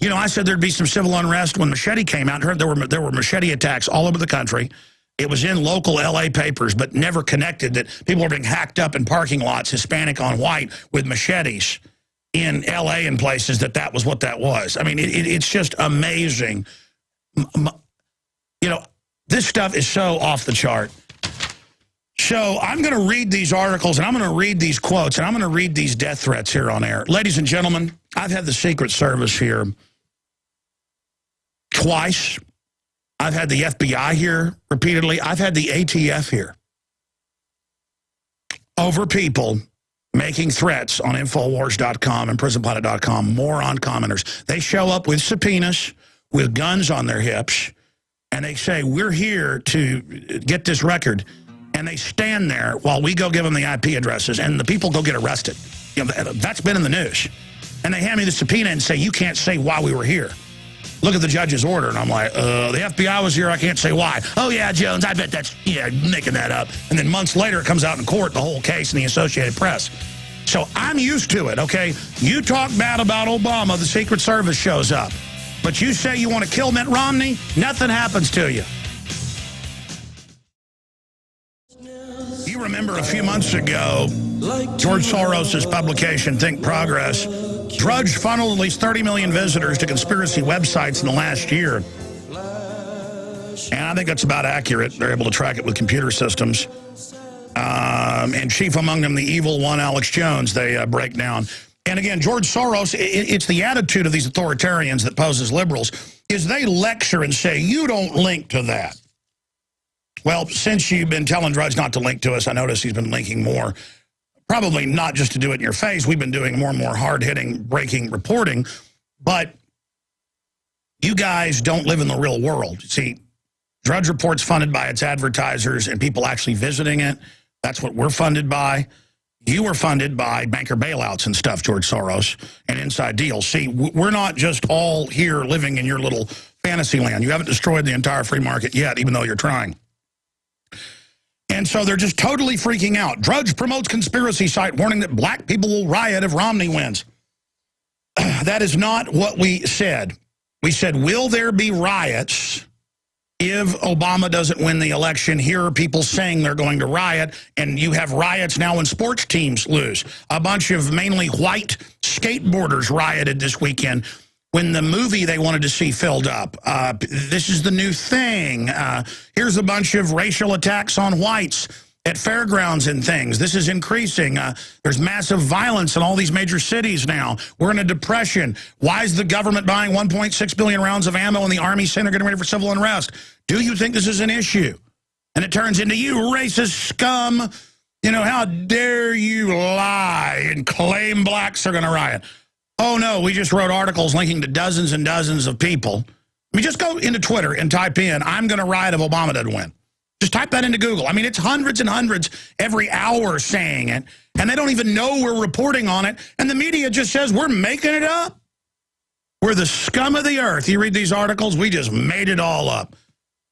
You know, I said there'd be some civil unrest when Machete came out. There were machete attacks all over the country. It was in local L.A. papers, but never connected that people are being hacked up in parking lots, Hispanic on white, with machetes in L.A. and places that was what that was. I mean, it's just amazing. You know, this stuff is so off the chart. So I'm going to read these articles, and I'm going to read these quotes, and I'm going to read these death threats here on air. Ladies and gentlemen, I've had the Secret Service here twice. I've had the FBI here repeatedly. I've had the ATF here over people making threats on Infowars.com and PrisonPlanet.com, moron commenters. They show up with subpoenas, with guns on their hips, and they say, we're here to get this record. And they stand there while we go give them the IP addresses, and the people go get arrested. You know, that's been in the news. And they hand me the subpoena and say, you can't say why we were here. Look at the judge's order, and I'm like, the FBI was here, I can't say why. Oh, yeah, Jones, I bet that's, yeah, making that up. And then months later, it comes out in court, the whole case in the Associated Press. So I'm used to it, okay? You talk bad about Obama, the Secret Service shows up. But you say you want to kill Mitt Romney, nothing happens to you. remember a few months ago, George Soros' publication, Think Progress, Drudge funneled at least 30 million visitors to conspiracy websites in the last year. And I think that's about accurate. They're able to track it with computer systems. And chief among them, the evil one, Alex Jones, they break down. And again, George Soros, it's the attitude of these authoritarians that pose as liberals, is they lecture and say, you don't link to that. Well, since you've been telling Drudge not to link to us, I notice he's been linking more. Probably not just to do it in your face. We've been doing more and more hard-hitting, breaking reporting. But you guys don't live in the real world. See, Drudge Report's funded by its advertisers and people actually visiting it. That's what we're funded by. You were funded by banker bailouts and stuff, George Soros, and inside deals. See, we're not just all here living in your little fantasy land. You haven't destroyed the entire free market yet, even though you're trying. And so they're just totally freaking out. Drudge promotes conspiracy site warning that black people will riot if Romney wins. That is not what we said. We said, will there be riots if Obama doesn't win the election? Here are people saying they're going to riot, and you have riots now when sports teams lose. A bunch of mainly white skateboarders rioted this weekend when the movie they wanted to see filled up. This is the new thing. Here's a bunch of racial attacks on whites at fairgrounds and things. This is increasing. There's massive violence in all these major cities now. We're in a depression. Why is the government buying 1.6 billion rounds of ammo in the Army Center getting ready for civil unrest? Do you think this is an issue? And it turns into, you racist scum, you know, how dare you lie and claim blacks are going to riot? Oh, no, we just wrote articles linking to dozens and dozens of people. I mean, just go into Twitter and type in, I'm going to riot if Obama doesn't win. Just type that into Google. I mean, it's hundreds and hundreds every hour saying it, and they don't even know we're reporting on it, and the media just says we're making it up. We're the scum of the earth. You read these articles, we just made it all up.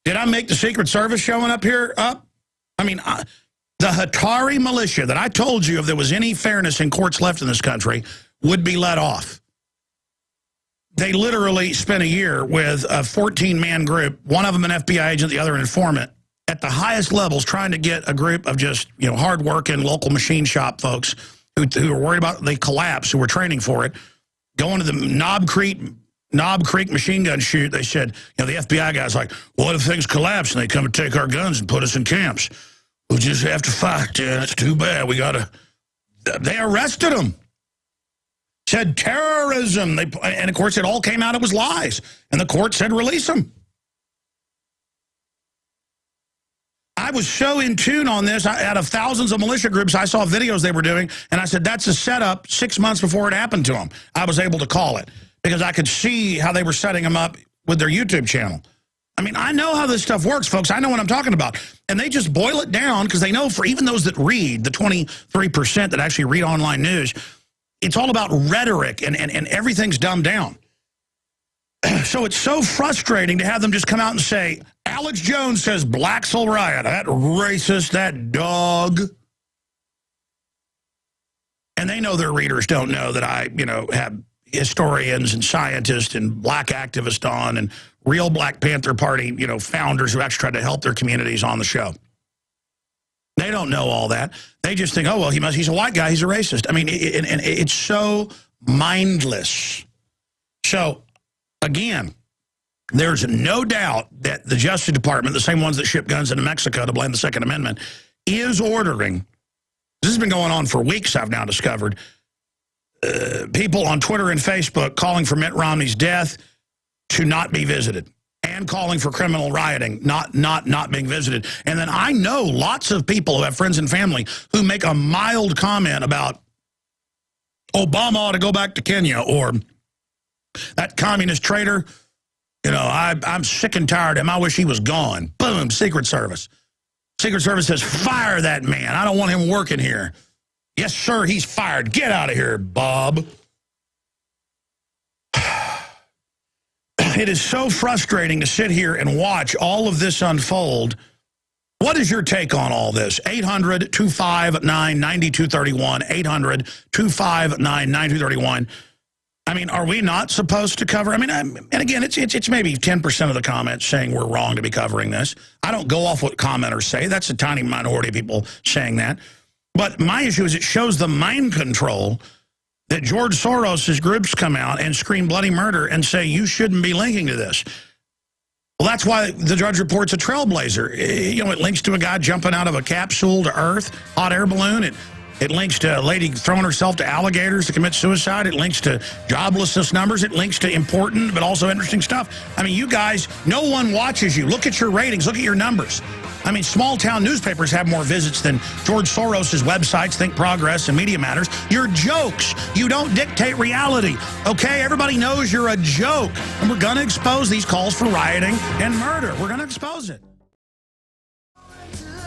Did I make the Secret Service showing up here up? I mean, the Hatari militia that I told you if there was any fairness in courts left in this country would be let off. They literally spent a year with a 14-man group, one of them an FBI agent, the other an informant, at the highest levels trying to get a group of just, you know, hard-working local machine shop folks who were worried about they collapse, who were training for it, going to the Knob Creek machine gun shoot. They said, you know, the FBI guy's like, what if things collapse and they come and take our guns and put us in camps? We'll just have to fight, and it's too bad. We got to... They arrested them. Said terrorism. And, of course, it all came out it was lies. And the court said release them. I was so in tune on this. Out of thousands of militia groups, I saw videos they were doing, and I said, that's a setup 6 months before it happened to them. I was able to call it because I could see how they were setting them up with their YouTube channel. I mean, I know how this stuff works, folks. I know what I'm talking about. And they just boil it down because they know for even those that read, the 23% that actually read online news, it's all about rhetoric, and everything's dumbed down. So it's so frustrating to have them just come out and say, Alex Jones says blacks will riot. That racist, that dog. And they know their readers don't know that I, you know, have historians and scientists and black activists on and real Black Panther Party, you know, founders who actually tried to help their communities on the show. They don't know all that. They just think, oh, well, he's a white guy, he's a racist. I mean, and it's so mindless. So, again, there's no doubt that the Justice Department, the same ones that ship guns into Mexico to blame the Second Amendment, is ordering, this has been going on for weeks, I've now discovered, people on Twitter and Facebook calling for Mitt Romney's death to not be visited, and calling for criminal rioting, not being visited. And then I know lots of people who have friends and family who make a mild comment about Obama ought to go back to Kenya, or that communist traitor, you know, I'm sick and tired of him. I wish he was gone. Boom, Secret Service. Secret Service says, fire that man. I don't want him working here. Yes, sir, he's fired. Get out of here, Bob. It is so frustrating to sit here and watch all of this unfold. What is your take on all this? 800-259-9231, 800-259-9231. I mean, are we not supposed to cover? I mean, and again, it's maybe 10% of the comments saying we're wrong to be covering this. I don't go off what commenters say. That's a tiny minority of people saying that. But my issue is it shows the mind control that George Soros' groups come out and scream bloody murder and say you shouldn't be linking to this. Well, that's why the Drudge Report's a trailblazer. You know, it links to a guy jumping out of a capsule to Earth, hot air balloon. It links to a lady throwing herself to alligators to commit suicide. It links to joblessness numbers. It links to important but also interesting stuff. I mean, you guys, no one watches you. Look at your ratings. Look at your numbers. I mean, small-town newspapers have more visits than George Soros' websites, Think Progress, and Media Matters. You're jokes. You don't dictate reality, okay? Everybody knows you're a joke. And we're going to expose these calls for rioting and murder. We're going to expose it.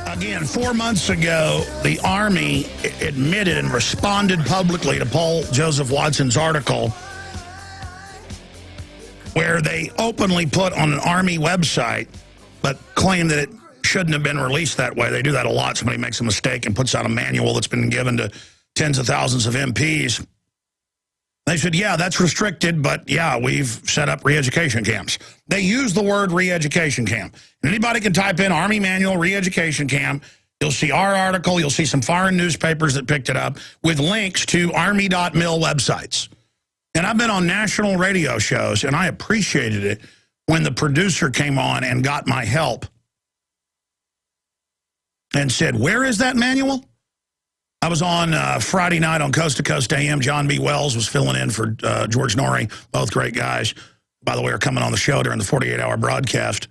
Again, 4 months ago, the Army admitted and responded publicly to Paul Joseph Watson's article where they openly put on an Army website but claim that it shouldn't have been released that way. They do that a lot. Somebody makes a mistake and puts out a manual that's been given to tens of thousands of MPs. They said, yeah, that's restricted, but yeah, we've set up re-education camps. They use the word re-education camp. And anybody can type in Army Manual re-education camp. You'll see our article. You'll see some foreign newspapers that picked it up with links to army.mil websites. And I've been on national radio shows, and I appreciated it when the producer came on and got my help and said, where is that manual? I was on Friday night on Coast to Coast AM. John B. Wells was filling in for George Norrie, both great guys. By the way, are coming on the show during the 48-hour broadcast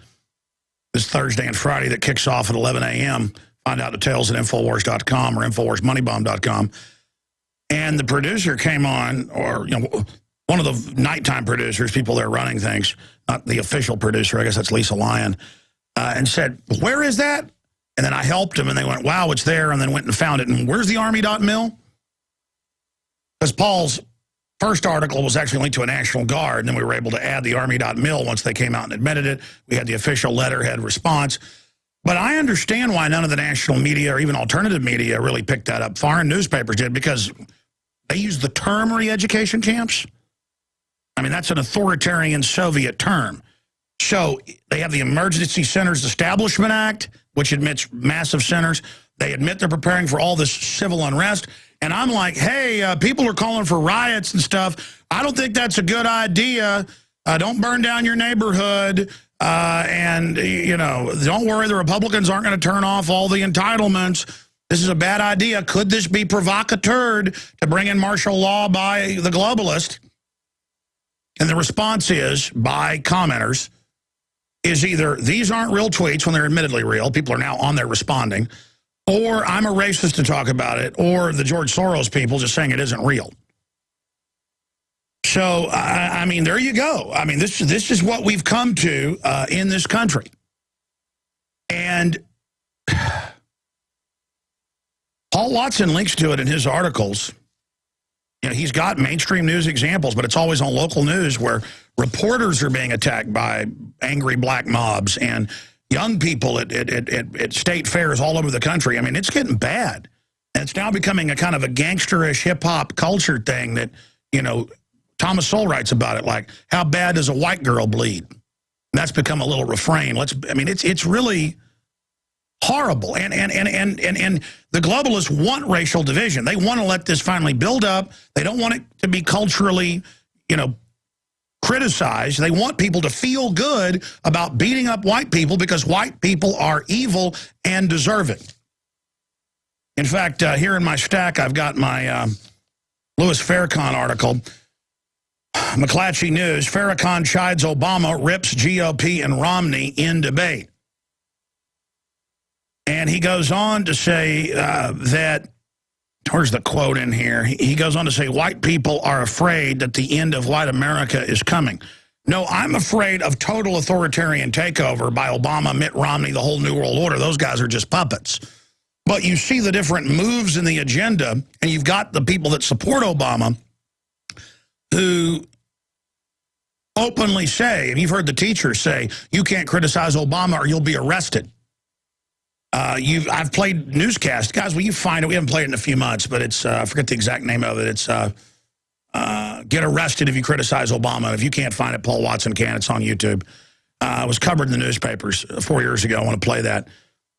this Thursday and Friday that kicks off at 11 a.m. Find out details at Infowars.com or InfoWarsMoneyBomb.com. And the producer came on, or one of the nighttime producers, people that are running things, not the official producer, I guess that's Lisa Lyon, and said, where is that? And then I helped them, and they went, wow, it's there, and then went and found it. And where's the Army.mil? Because Paul's first article was actually linked to a National Guard, and then we were able to add the Army.mil once they came out and admitted it. We had the official letterhead response. But I understand why none of the national media or even alternative media really picked that up. Foreign newspapers did, because they use the term re-education camps. I mean, that's an authoritarian Soviet term. So they have the Emergency Centers Establishment Act, which admits massive centers. They admit they're preparing for all this civil unrest. And I'm like, hey, people are calling for riots and stuff. I don't think that's a good idea. Don't burn down your neighborhood. And, don't worry, the Republicans aren't going to turn off all the entitlements. This is a bad idea. Could this be provocateur to bring in martial law by the globalists? And the response is, by commenters, is either these aren't real tweets when they're admittedly real, people are now on there responding, or I'm a racist to talk about it, or the George Soros people just saying it isn't real. So, I mean, there you go. I mean, this is what we've come to in this country. And Paul Watson links to it in his articles. He's got mainstream news examples, but it's always on local news where reporters are being attacked by angry black mobs and young people at state fairs all over the country. I mean, it's getting bad. And it's now becoming a kind of a gangsterish hip-hop culture thing that, Thomas Sowell writes about it, like, how bad does a white girl bleed? And that's become a little refrain. It's really horrible. And the globalists want racial division. They want to let this finally build up. They don't want it to be culturally, criticized. They want people to feel good about beating up white people because white people are evil and deserving. In fact, here in my stack, I've got my Louis Farrakhan article. McClatchy News, Farrakhan chides Obama, rips GOP and Romney in debate. And he goes on to say that, where's the quote in here? He goes on to say, white people are afraid that the end of white America is coming. No, I'm afraid of total authoritarian takeover by Obama, Mitt Romney, the whole New World Order. Those guys are just puppets. But you see the different moves in the agenda, and you've got the people that support Obama who openly say, and you've heard the teachers say, you can't criticize Obama or you'll be arrested. I've played newscast. Guys, will you find it? We haven't played it in a few months, but it's, I forget the exact name of it. It's get arrested if you criticize Obama. And if you can't find it, Paul Watson can. It's on YouTube. It was covered in the newspapers 4 years ago. I want to play that.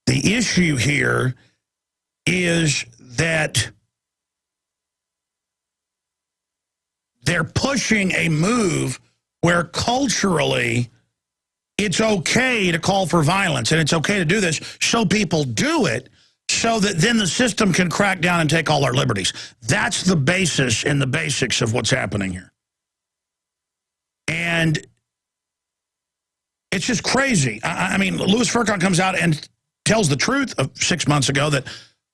The issue here is that they're pushing a move where culturally it's okay to call for violence and it's okay to do this, so people do it so that then the system can crack down and take all our liberties. That's the basis and the basics of what's happening here. And it's just crazy. I mean, Louis Farrakhan comes out and tells the truth of 6 months ago that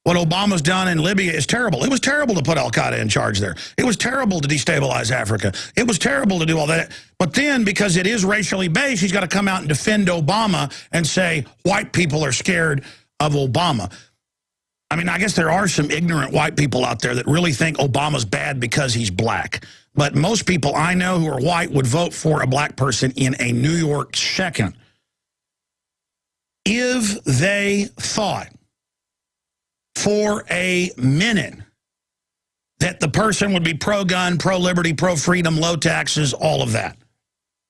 what Obama's done in Libya is terrible. It was terrible to put al-Qaeda in charge there. It was terrible to destabilize Africa. It was terrible to do all that. But then, because it is racially based, he's got to come out and defend Obama and say white people are scared of Obama. I mean, I guess there are some ignorant white people out there that really think Obama's bad because he's black. But most people I know who are white would vote for a black person in a New York second if they thought for a minute that the person would be pro-gun, pro-liberty, pro-freedom, low taxes, all of that.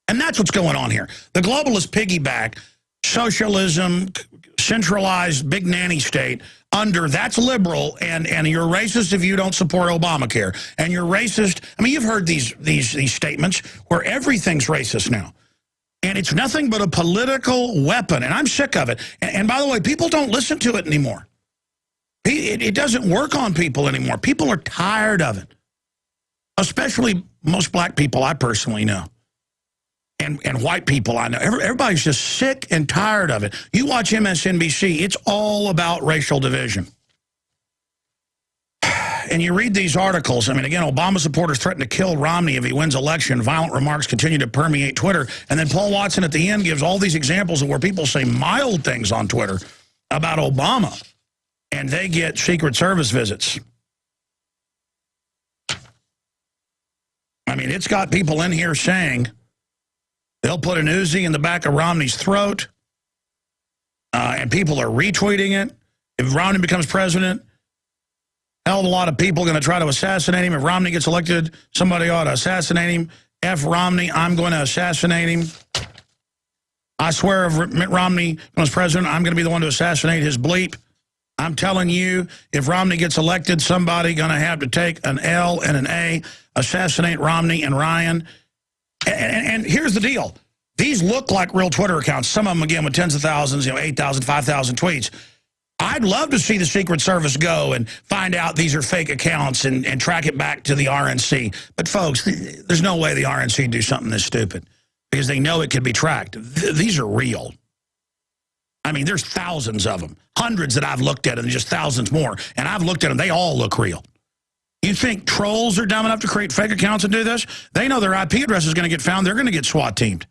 And that's what's going on here. The globalists piggyback socialism, centralized big nanny state under that's liberal, and you're racist if you don't support Obamacare. And you're racist. I mean, you've heard these statements where everything's racist now. And it's nothing but a political weapon. And I'm sick of it. And by the way, people don't listen to it anymore. It doesn't work on people anymore. People are tired of it, especially most black people I personally know, and white people I know. Everybody's just sick and tired of it. You watch MSNBC, it's all about racial division. And you read these articles. I mean, again, Obama supporters threaten to kill Romney if he wins election. Violent remarks continue to permeate Twitter. And then Paul Watson at the end gives all these examples of where people say mild things on Twitter about Obama, and they get Secret Service visits. I mean, it's got people in here saying they'll put an Uzi in the back of Romney's throat, and people are retweeting it. If Romney becomes president, hell of a lot of people are going to try to assassinate him. If Romney gets elected, somebody ought to assassinate him. F. Romney, I'm going to assassinate him. I swear if Mitt Romney becomes president, I'm going to be the one to assassinate his bleep. I'm telling you, if Romney gets elected, somebody going to have to take an L and an A, assassinate Romney and Ryan. And here's the deal. These look like real Twitter accounts. Some of them, again, with tens of thousands, 8,000, 5,000 tweets. I'd love to see the Secret Service go and find out these are fake accounts and track it back to the RNC. But, folks, there's no way the RNC would do something this stupid because they know it could be tracked. These are real. I mean, there's thousands of them, hundreds that I've looked at, and just thousands more. And I've looked at them. They all look real. You think trolls are dumb enough to create fake accounts and do this? They know their IP address is going to get found. They're going to get SWAT teamed.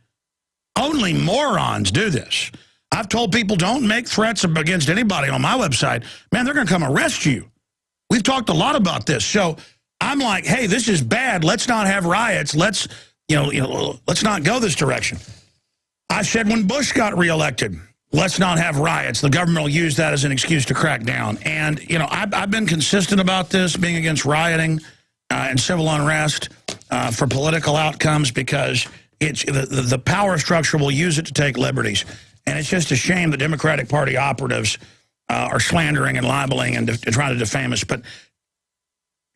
Only morons do this. I've told people don't make threats against anybody on my website. Man, they're going to come arrest you. We've talked a lot about this. So I'm like, hey, this is bad. Let's not have riots. Let's, let's not go this direction. I said when Bush got reelected, let's not have riots. The government will use that as an excuse to crack down. And, I've been consistent about this, being against rioting and civil unrest for political outcomes, because it's the power structure will use it to take liberties. And it's just a shame the Democratic Party operatives are slandering and libeling and trying to defame us. But,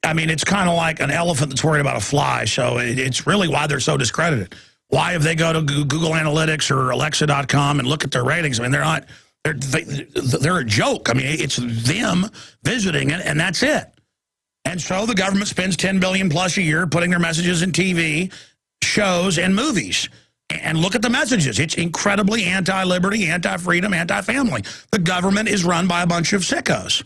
I mean, it's kind of like an elephant that's worried about a fly. So it's really why they're so discredited. Why, if they go to Google Analytics or Alexa.com and look at their ratings, I mean, they're a joke. I mean, it's them visiting it, and that's it. And so the government spends $10 billion plus a year putting their messages in TV, shows, and movies. And look at the messages. It's incredibly anti-liberty, anti-freedom, anti-family. The government is run by a bunch of sickos.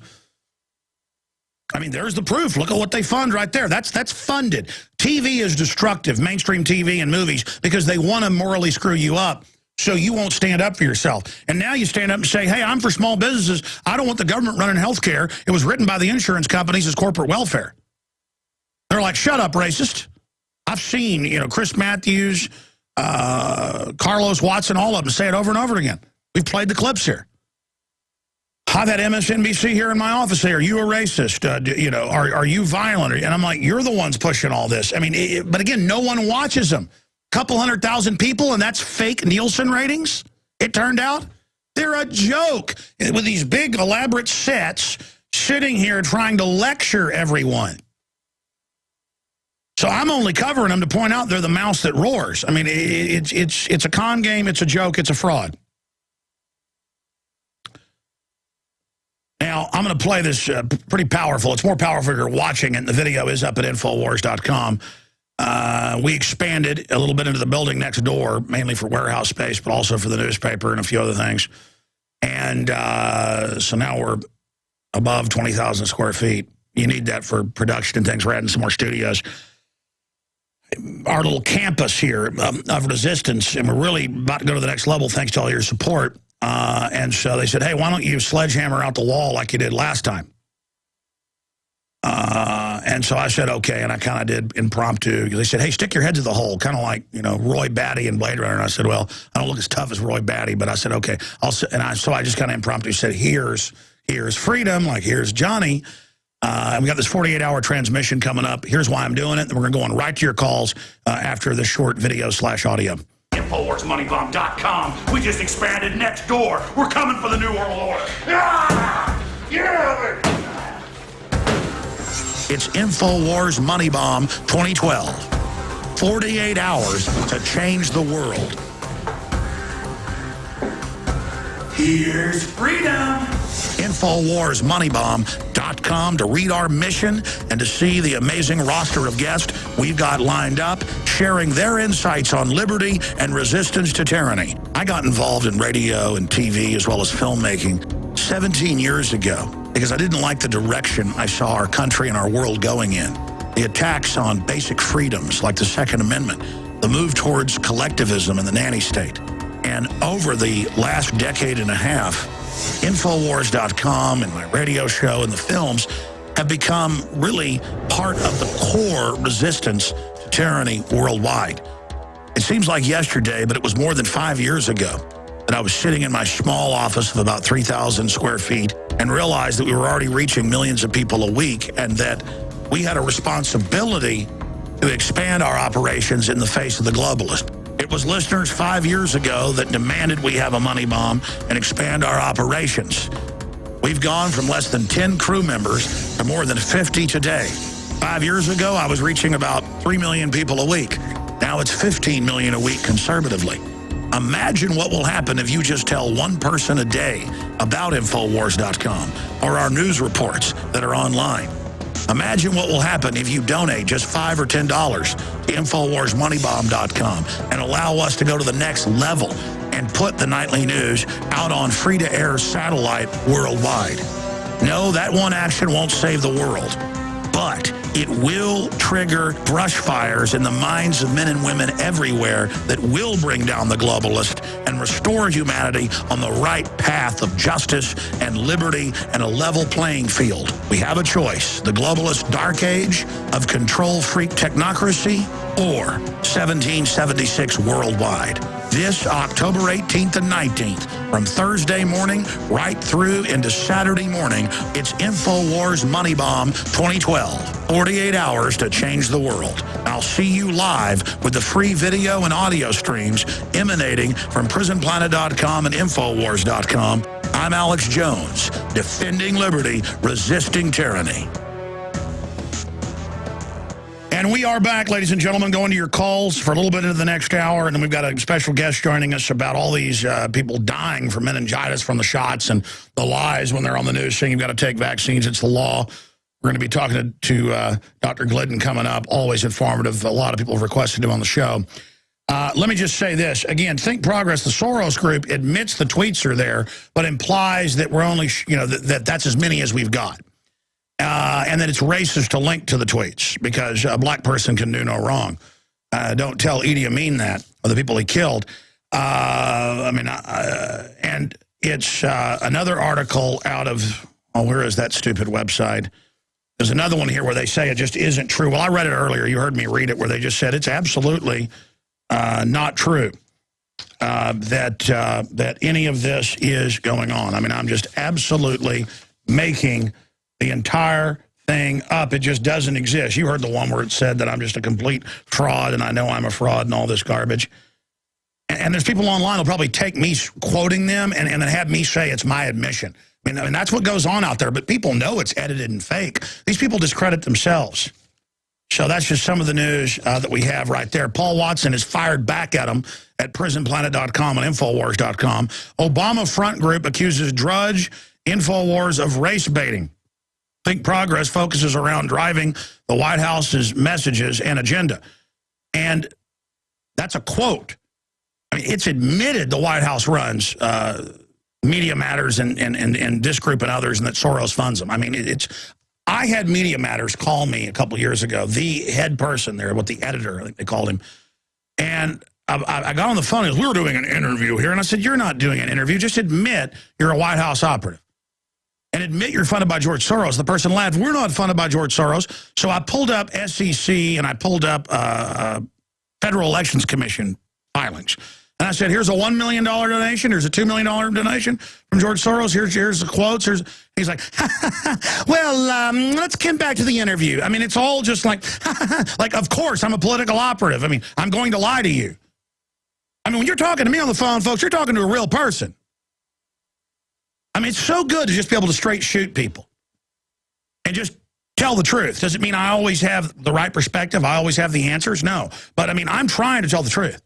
I mean, there's the proof. Look at what they fund right there. That's funded. TV is destructive, mainstream TV and movies, because they want to morally screw you up so you won't stand up for yourself. And now you stand up and say, hey, I'm for small businesses. I don't want the government running health care. It was written by the insurance companies as corporate welfare. They're like, shut up, racist. I've seen, Chris Matthews, Carlos Watson, all of them say it over and over again. We've played the clips here. I've had MSNBC here in my office say, are you a racist? You know, are you violent? And I'm like, you're the ones pushing all this. I mean, but again, no one watches them. Couple 100,000 people, and that's fake Nielsen ratings, it turned out. They're a joke with these big, elaborate sets sitting here trying to lecture everyone. So I'm only covering them to point out they're the mouse that roars. I mean, it's a con game, it's a joke, it's a fraud. Now, I'm going to play this pretty powerful. It's more powerful if you're watching it. The video is up at Infowars.com. We expanded a little bit into the building next door, mainly for warehouse space, but also for the newspaper and a few other things. And so now we're above 20,000 square feet. You need that for production and things. We're adding some more studios. Our little campus here of resistance, and we're really about to go to the next level thanks to all your support. And so they said, hey, why don't you sledgehammer out the wall like you did last time? And so I said, okay, and I kind of did impromptu. They said, hey, stick your head to the hole, kind of like, you know, Roy Batty in Blade Runner. And I said, well, I don't look as tough as Roy Batty, but I said, okay. So I just kind of impromptu said, here's freedom, like here's Johnny. And we got this 48-hour transmission coming up. Here's why I'm doing it. And we're going to go on right to your calls after the short video/audio. InfoWarsMoneyBomb.com. We just expanded next door. We're coming for the New World Order. Ah! Yeah! It's InfoWars Money Bomb 2012. 48 hours to change the world. Here's freedom. InfoWarsMoneyBomb.com to read our mission and to see the amazing roster of guests we've got lined up, sharing their insights on liberty and resistance to tyranny. I got involved in radio and TV as well as filmmaking 17 years ago because I didn't like the direction I saw our country and our world going in. The attacks on basic freedoms like the Second Amendment, the move towards collectivism and the nanny state. And over the last decade and a half, Infowars.com and my radio show and the films have become really part of the core resistance to tyranny worldwide. It seems like yesterday, but it was more than 5 years ago that I was sitting in my small office of about 3,000 square feet and realized that we were already reaching millions of people a week and that we had a responsibility to expand our operations in the face of the globalist. It was listeners 5 years ago that demanded we have a money bomb and expand our operations. We've gone from less than 10 crew members to more than 50 today. 5 years ago, I was reaching about 3 million people a week. Now it's 15 million a week conservatively. Imagine what will happen if you just tell one person a day about Infowars.com or our news reports that are online. Imagine what will happen if you donate just $5 or $10 to InfoWarsMoneyBomb.com and allow us to go to the next level and put the nightly news out on free-to-air satellite worldwide. No, that one action won't save the world, but it will trigger brush fires in the minds of men and women everywhere that will bring down the globalist and restore humanity on the right path of justice and liberty and a level playing field. We have a choice: the globalist dark age of control freak technocracy or 1776 worldwide. This October 18th and 19th, from Thursday morning right through into Saturday morning, it's InfoWars Money Bomb 2012. 48 hours to change the world. I'll see you live with the free video and audio streams emanating from PrisonPlanet.com and Infowars.com. I'm Alex Jones, defending liberty, resisting tyranny. And we are back, ladies and gentlemen, going to your calls for a little bit into the next hour. And then we've got a special guest joining us about all these people dying from meningitis from the shots and the lies when they're on the news saying you've got to take vaccines. It's the law. We're going to be talking to Dr. Glidden coming up. Always informative. A lot of people have requested him on the show. Let me just say this. Again, Think Progress, the Soros group, admits the tweets are there, but implies that we're only, that's as many as we've got. And that it's racist to link to the tweets because a black person can do no wrong. Don't tell Idi Amin that, or the people he killed. And it's another article out of, where is that stupid website? There's another one here where they say it just isn't true. Well, I read it earlier. You heard me read it where they just said it's absolutely not true. that any of this is going on. I mean, I'm just absolutely making the entire thing up. It just doesn't exist. You heard the one where it said that I'm just a complete fraud and I know I'm a fraud and all this garbage. And there's people online who'll probably take me quoting them and then have me say it's my admission. I mean, that's what goes on out there, but people know it's edited and fake. These people discredit themselves. So that's just some of the news that we have right there. Paul Watson is fired back at him at prisonplanet.com and Infowars.com. Obama front group accuses Drudge, Infowars of race baiting. Think Progress focuses around driving the White House's messages and agenda. And that's a quote. I mean, it's admitted the White House runs Media Matters and this group and others, and that Soros funds them. I mean, I had Media Matters call me a couple of years ago, the head person there, the editor, I think they called him. And I got on the phone and we were doing an interview here. And I said, you're not doing an interview. Just admit you're a White House operative. And admit you're funded by George Soros. The person laughed, we're not funded by George Soros. So I pulled up SEC and I pulled up Federal Elections Commission filings. And I said, here's a $1 million donation. Here's a $2 million donation from George Soros. Here's the quotes. He's like, well, let's get back to the interview. I mean, it's all just like, like, of course, I'm a political operative. I mean, I'm going to lie to you. I mean, when you're talking to me on the phone, folks, you're talking to a real person. I mean, it's so good to just be able to straight shoot people and just tell the truth. Does it mean I always have the right perspective? I always have the answers? No. But, I mean, I'm trying to tell the truth.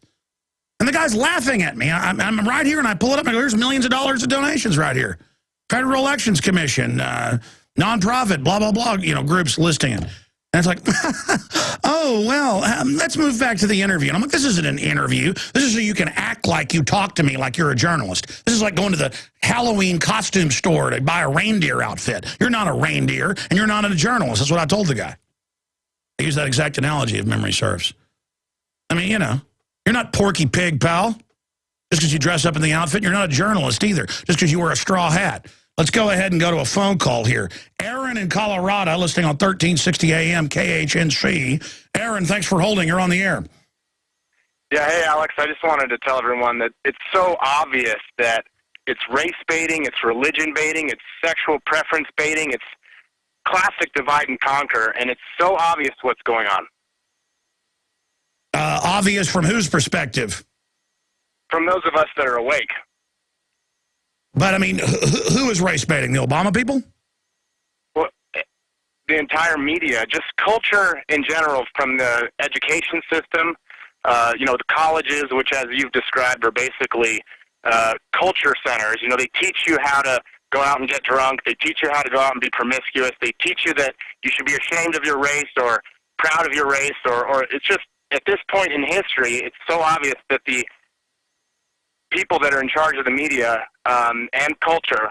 And the guy's laughing at me. I'm right here, and I pull it up, and I go, there's millions of dollars of donations right here. Federal Elections Commission, nonprofit, blah, blah, blah, groups listing it. And it's like, oh, well, let's move back to the interview. And I'm like, this isn't an interview. This is so you can act like you talk to me like you're a journalist. This is like going to the Halloween costume store to buy a reindeer outfit. You're not a reindeer, and you're not a journalist. That's what I told the guy. I use that exact analogy if memory serves. I mean, you're not Porky Pig, pal. Just because you dress up in the outfit, you're not a journalist either. Just because you wear a straw hat. Let's go ahead and go to a phone call here. Aaron in Colorado, listening on 1360 AM KHNC. Aaron, thanks for holding. You're on the air. Yeah, hey, Alex, I just wanted to tell everyone that it's so obvious that it's race baiting, it's religion baiting, it's sexual preference baiting, it's classic divide and conquer, and it's so obvious what's going on. Obvious from whose perspective? From those of us that are awake. But, I mean, who is race baiting? The Obama people? Well, the entire media, just culture in general, from the education system, the colleges, which, as you've described, are basically culture centers. They teach you how to go out and get drunk. They teach you how to go out and be promiscuous. They teach you that you should be ashamed of your race or proud of your race, or it's just, at this point in history, it's so obvious that the people that are in charge of the media and culture,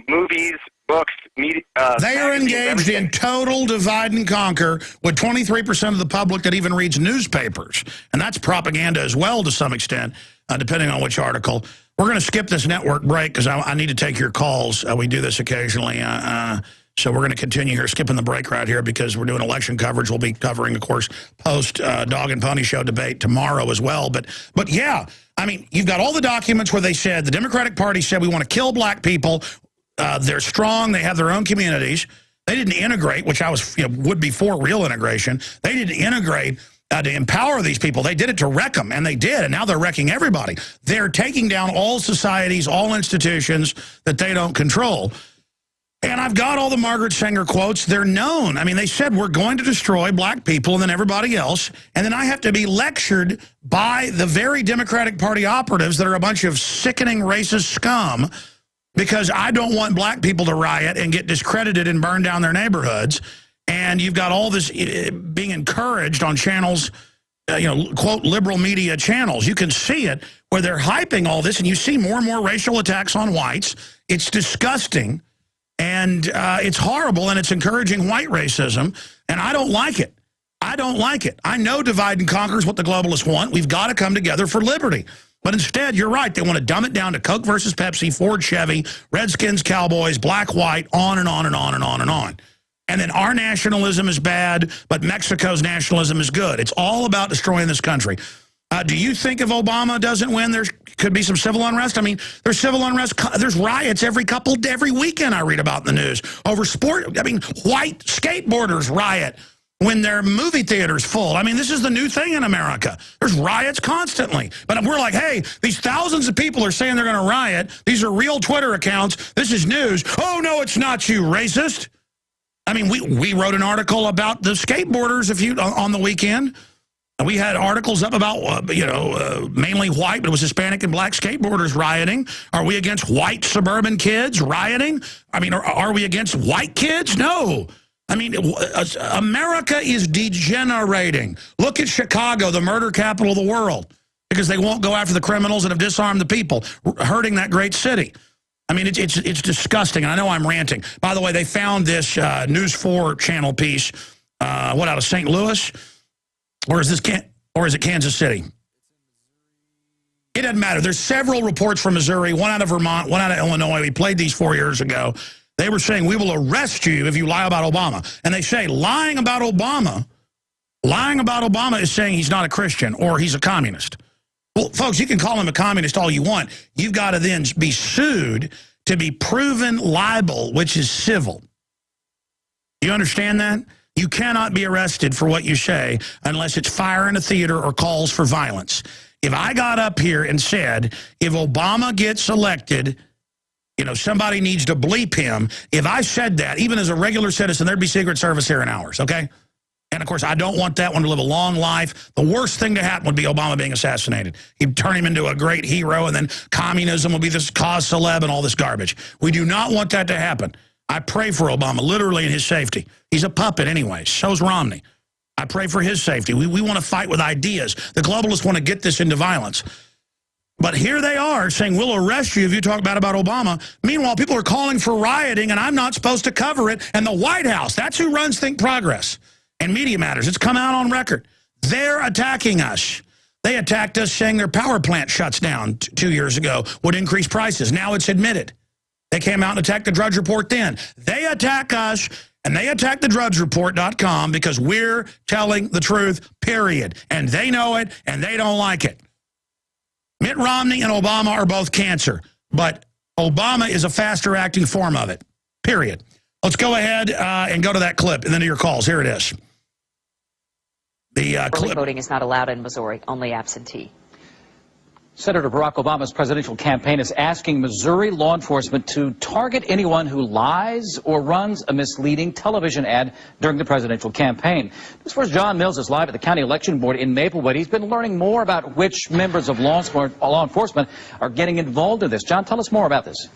movies, books, media. They are engaged in total divide and conquer with 23% of the public that even reads newspapers. And that's propaganda as well to some extent, depending on which article. We're going to skip this network break because I need to take your calls. We do this occasionally. So we're going to continue here, skipping the break right here because we're doing election coverage. We'll be covering, of course, post-Dog and Pony Show debate tomorrow as well. But yeah, I mean, you've got all the documents where they said, the Democratic Party said we want to kill black people. They're strong. They have their own communities. They didn't integrate, which I was would be for real integration. They didn't integrate to empower these people. They did it to wreck them, and they did, and now they're wrecking everybody. They're taking down all societies, all institutions that they don't control. And I've got all the Margaret Sanger quotes. They're known. I mean, they said we're going to destroy black people and then everybody else. And then I have to be lectured by the very Democratic Party operatives that are a bunch of sickening racist scum because I don't want black people to riot and get discredited and burn down their neighborhoods. And you've got all this being encouraged on channels, quote, liberal media channels. You can see it where they're hyping all this, and you see more and more racial attacks on whites. It's disgusting. And it's horrible, and it's encouraging white racism, and I don't like it. I don't like it. I know divide and conquer is what the globalists want. We've got to come together for liberty. But instead, you're right, they want to dumb it down to Coke versus Pepsi, Ford, Chevy, Redskins, Cowboys, black, white, on and on and on and on and on. And then our nationalism is bad, but Mexico's nationalism is good. It's all about destroying this country. Do you think if Obama doesn't win, there could be some civil unrest? I mean, there's civil unrest. There's riots every weekend I read about in the news over sport. I mean, white skateboarders riot when their movie theater's full. I mean, this is the new thing in America. There's riots constantly. But we're like, hey, these thousands of people are saying they're going to riot. These are real Twitter accounts. This is news. Oh, no, it's not, you racist. I mean, we wrote an article about the skateboarders on the weekend. We had articles up about, mainly white, but it was Hispanic and black skateboarders rioting. Are we against white suburban kids rioting? I mean, are we against white kids? No. I mean, America is degenerating. Look at Chicago, the murder capital of the world, because they won't go after the criminals and have disarmed the people, hurting that great city. I mean, it's disgusting, and I know I'm ranting. By the way, they found this News 4 channel piece, out of St. Louis? Or is it Kansas City? It doesn't matter. There's several reports from Missouri, one out of Vermont, one out of Illinois. We played these 4 years ago. They were saying, we will arrest you if you lie about Obama. And they say lying about Obama is saying he's not a Christian or he's a communist. Well, folks, you can call him a communist all you want. You've got to then be sued to be proven liable, which is civil. You understand that? You cannot be arrested for what you say unless it's fire in a theater or calls for violence. If I got up here and said, if Obama gets elected, somebody needs to bleep him. If I said that, even as a regular citizen, there'd be Secret Service here in hours, okay? And, of course, I don't want that one to live a long life. The worst thing to happen would be Obama being assassinated. He'd turn him into a great hero, and then communism will be this cause celeb and all this garbage. We do not want that to happen. I pray for Obama, literally in his safety. He's a puppet anyway. So's Romney. I pray for his safety. We want to fight with ideas. The globalists want to get this into violence. But here they are saying, we'll arrest you if you talk bad about Obama. Meanwhile, people are calling for rioting, and I'm not supposed to cover it. And the White House, that's who runs Think Progress and Media Matters. It's come out on record. They're attacking us. They attacked us saying their power plant shuts down 2 years ago would increase prices. Now it's admitted. They came out and attacked the Drudge Report then. They attack us, and they attack the drudgereport.com because we're telling the truth, period. And they know it, and they don't like it. Mitt Romney and Obama are both cancer, but Obama is a faster-acting form of it, period. Let's go ahead and go to that clip and then to your calls. Here it is. The clip. Voting is not allowed in Missouri, only absentee. Senator Barack Obama's presidential campaign is asking Missouri law enforcement to target anyone who lies or runs a misleading television ad during the presidential campaign. This first John Mills is live at the county election board in Maplewood. He's been learning more about which members of law enforcement are getting involved in this. John, tell us more about this.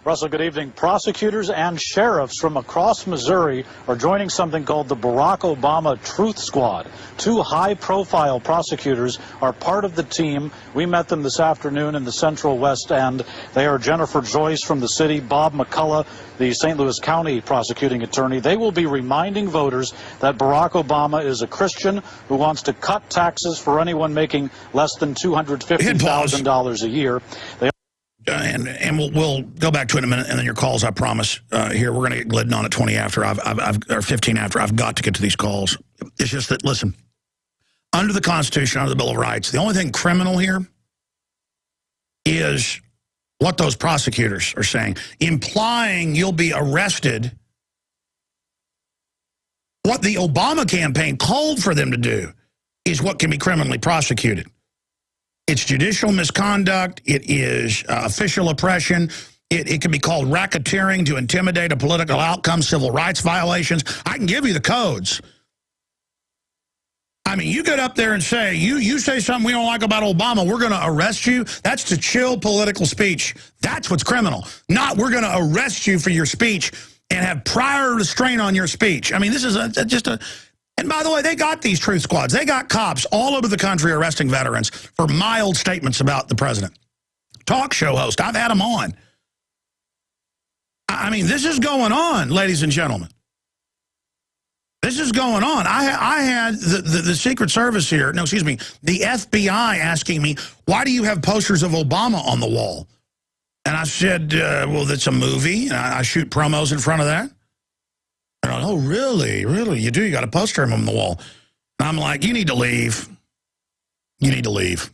Russell, good evening. Prosecutors and sheriffs from across Missouri are joining something called the Barack Obama Truth Squad. 2 high-profile prosecutors are part of the team. We met them this afternoon in the Central West End. They are Jennifer Joyce from the city, Bob McCullough, the St. Louis County prosecuting attorney. They will be reminding voters that Barack Obama is a Christian who wants to cut taxes for anyone making less than $250,000 a year. And we'll go back to it in a minute, and then your calls, I promise. Here, we're going to get Glidden on at 20 after, or 15 after. I've got to get to these calls. It's just that, listen, under the Constitution, under the Bill of Rights, the only thing criminal here is what those prosecutors are saying, implying you'll be arrested. What the Obama campaign called for them to do is what can be criminally prosecuted. It's judicial misconduct. It is official oppression. It can be called racketeering to intimidate a political outcome, civil rights violations. I can give you the codes. I mean, you get up there and say, you say something we don't like about Obama, we're going to arrest you. That's to chill political speech. That's what's criminal. Not we're going to arrest you for your speech and have prior restraint on your speech. I mean, this is just a... And by the way, they got these truth squads. They got cops all over the country arresting veterans for mild statements about the president. Talk show host, I've had them on. I mean, this is going on, ladies and gentlemen. This is going on. I had the Secret Service here, no, excuse me, the FBI asking me, why do you have posters of Obama on the wall? And I said, well, that's a movie. And I shoot promos in front of that. And I'm like, oh, really? Really? You do? You got a poster of him on the wall. And I'm like, you need to leave. you need to leave.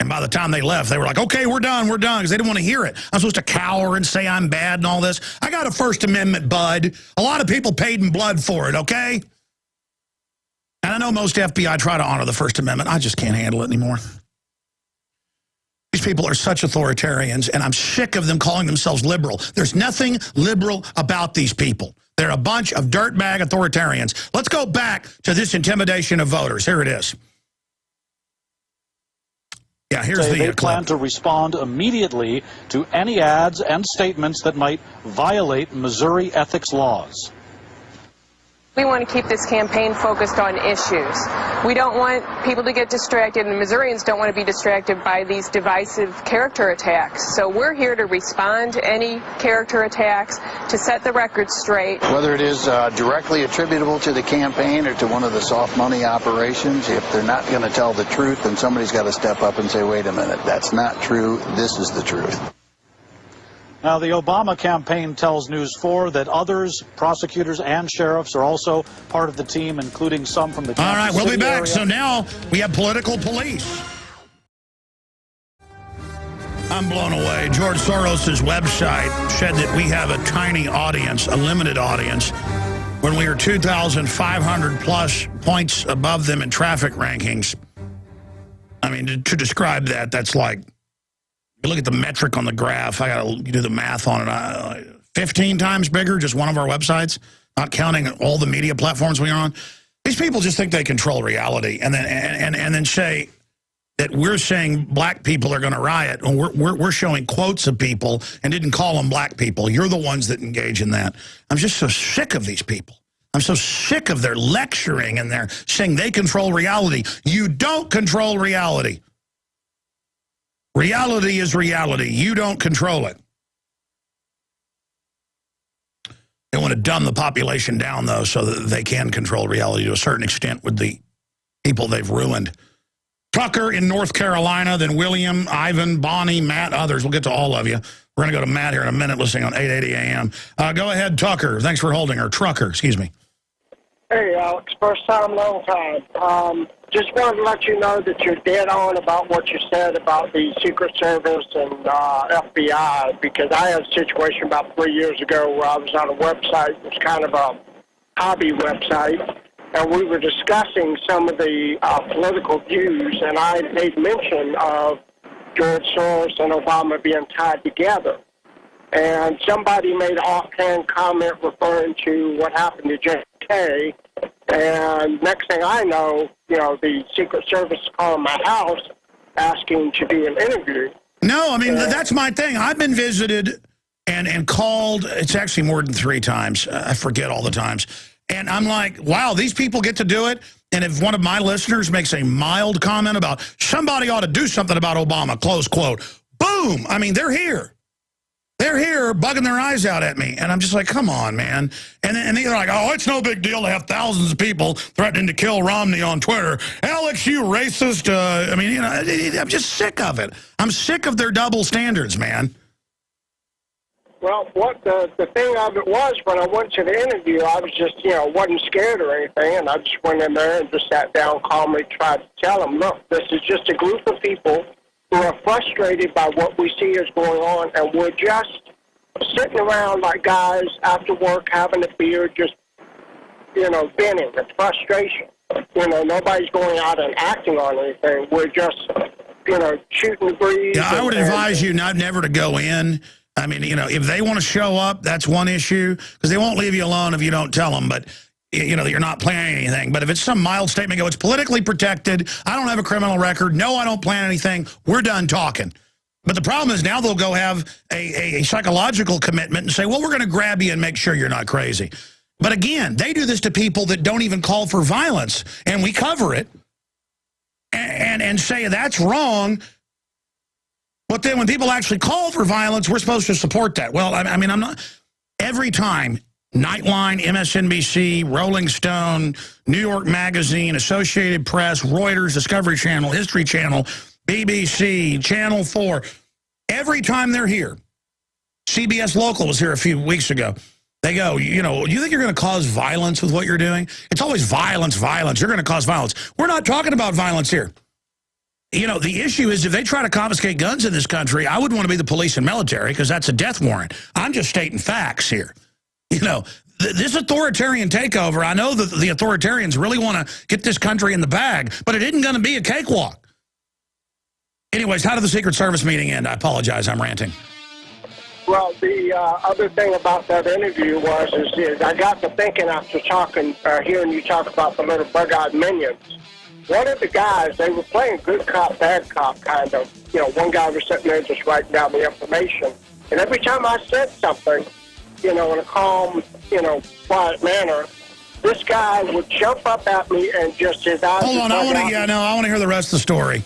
And by the time they left, they were like, okay, we're done, because they didn't want to hear it. I'm supposed to cower and say I'm bad and all this. I got a First Amendment, bud. A lot of people paid in blood for it, okay? And I know most FBI try to honor the First Amendment. I just can't handle it anymore. These people are such authoritarians, and I'm sick of them calling themselves liberal. There's nothing liberal about these people. They're a bunch of dirtbag authoritarians. Let's go back to this intimidation of voters. Here it is. Yeah, here's the They clip. plan to respond immediately to any ads and statements that might violate Missouri ethics laws. We want to keep this campaign focused on issues. We don't want people to get distracted, and Missourians don't want to be distracted by these divisive character attacks. So we're here to respond to any character attacks, to set the record straight. Whether it is directly attributable to the campaign or to one of the soft money operations, if they're not going to tell the truth, then somebody's got to step up and say, wait a minute, that's not true, this is the truth. Now, the Obama campaign tells News 4 that others, prosecutors and sheriffs, are also part of the team, including some from the All right, we'll be back. Area. So now we have political police. I'm blown away. George Soros' website said that we have a tiny audience, a limited audience, when we are 2,500 plus points above them in traffic rankings. I mean, to describe that, that's like, you look at the metric on the graph, I got to do the math on it. 15 times bigger, just one of our websites, not counting all the media platforms we are on. These people just think they control reality, and then say that we're saying black people are going to riot, and we're showing quotes of people and didn't call them black people. You're the ones that engage in that. I'm just so sick of these people. I'm so sick of their lecturing and their saying they control reality. You don't control reality. Reality is reality. You don't control it. They want to dumb the population down, though, so that they can control reality to a certain extent with the people they've ruined. Tucker in North Carolina, then William, Ivan, Bonnie, Matt, others. We'll get to all of you. We're going to go to Matt here in a minute, listening on 880 AM. Go ahead, Tucker. Thanks for holding, or Trucker, excuse me. Hey, Alex. First time, long time. Just wanted to let you know that you're dead on about what you said about the Secret Service and FBI, because I had a situation about 3 years ago where I was on a website. It was kind of a hobby website, and we were discussing some of the political views, and I made mention of George Soros and Obama being tied together. And somebody made an offhand comment referring to what happened to JFK. And next thing I know, the Secret Service called my house asking to do an interview. No, I mean, that's my thing. I've been visited and called. It's actually more than 3 times. I forget all the times. And I'm like, wow, these people get to do it. And if one of my listeners makes a mild comment about somebody ought to do something about Obama, close quote, boom. I mean, they're here. They're here bugging their eyes out at me. And I'm just like, come on, man. And they're like, oh, it's no big deal to have thousands of people threatening to kill Romney on Twitter. Alex, you racist. I mean, I'm just sick of it. I'm sick of their double standards, man. Well, what the thing of it was, when I went to the interview, I was just, wasn't scared or anything. And I just went in there and just sat down calmly, tried to tell them, look, this is just a group of people who are frustrated by what we see is going on, and we're just sitting around like guys after work having a beer, just, venting. It's frustration. Nobody's going out and acting on anything. We're just, shooting the breeze. Yeah, I would advise you never to go in. I mean, if they want to show up, that's one issue, because they won't leave you alone if you don't tell them. But that you're not planning anything. But if it's some mild statement, it's politically protected, I don't have a criminal record, no, I don't plan anything, we're done talking. But the problem is now they'll go have a psychological commitment and say, well, we're going to grab you and make sure you're not crazy. But again, they do this to people that don't even call for violence, and we cover it and say that's wrong. But then when people actually call for violence, we're supposed to support that. Well, I mean, I'm not. Every time Nightline, MSNBC, Rolling Stone, New York Magazine, Associated Press, Reuters, Discovery Channel, History Channel, BBC, Channel 4, every time they're here, CBS Local was here a few weeks ago, They go, you know, you think you're going to cause violence with what you're doing? It's always violence, violence. You're going to cause violence. We're not talking about violence here. You know, the issue is if they try to confiscate guns in this country, I wouldn't want to be the police and military because that's a death warrant. I'm just stating facts here. You know, this authoritarian takeover, I know that the authoritarians really want to get this country in the bag, but it isn't going to be a cakewalk. Anyways, how did the Secret Service meeting end? I apologize, I'm ranting. Well, the other thing about that interview is I got to thinking after hearing you talk about the little bug-eyed minions. One of the guys, they were playing good cop, bad cop kind of. You know, one guy was sitting there just writing down the information. And every time I said something, you know, in a calm, you know, quiet manner, this guy would jump up at me and just his eyes... Hold on, I want to hear the rest of the story.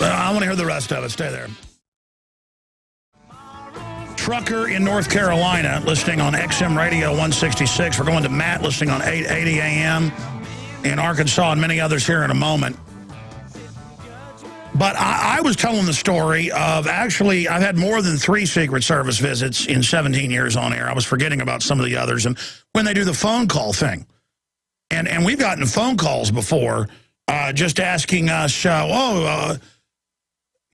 I want to hear the rest of it. Stay there. Trucker in North Carolina listening on XM Radio 166. We're going to Matt listening on 880 AM in Arkansas and many others here in a moment. But I was telling the story of actually I've had more than 3 Secret Service visits in 17 years on air. I was forgetting about some of the others. And when they do the phone call thing. And we've gotten phone calls before just asking us,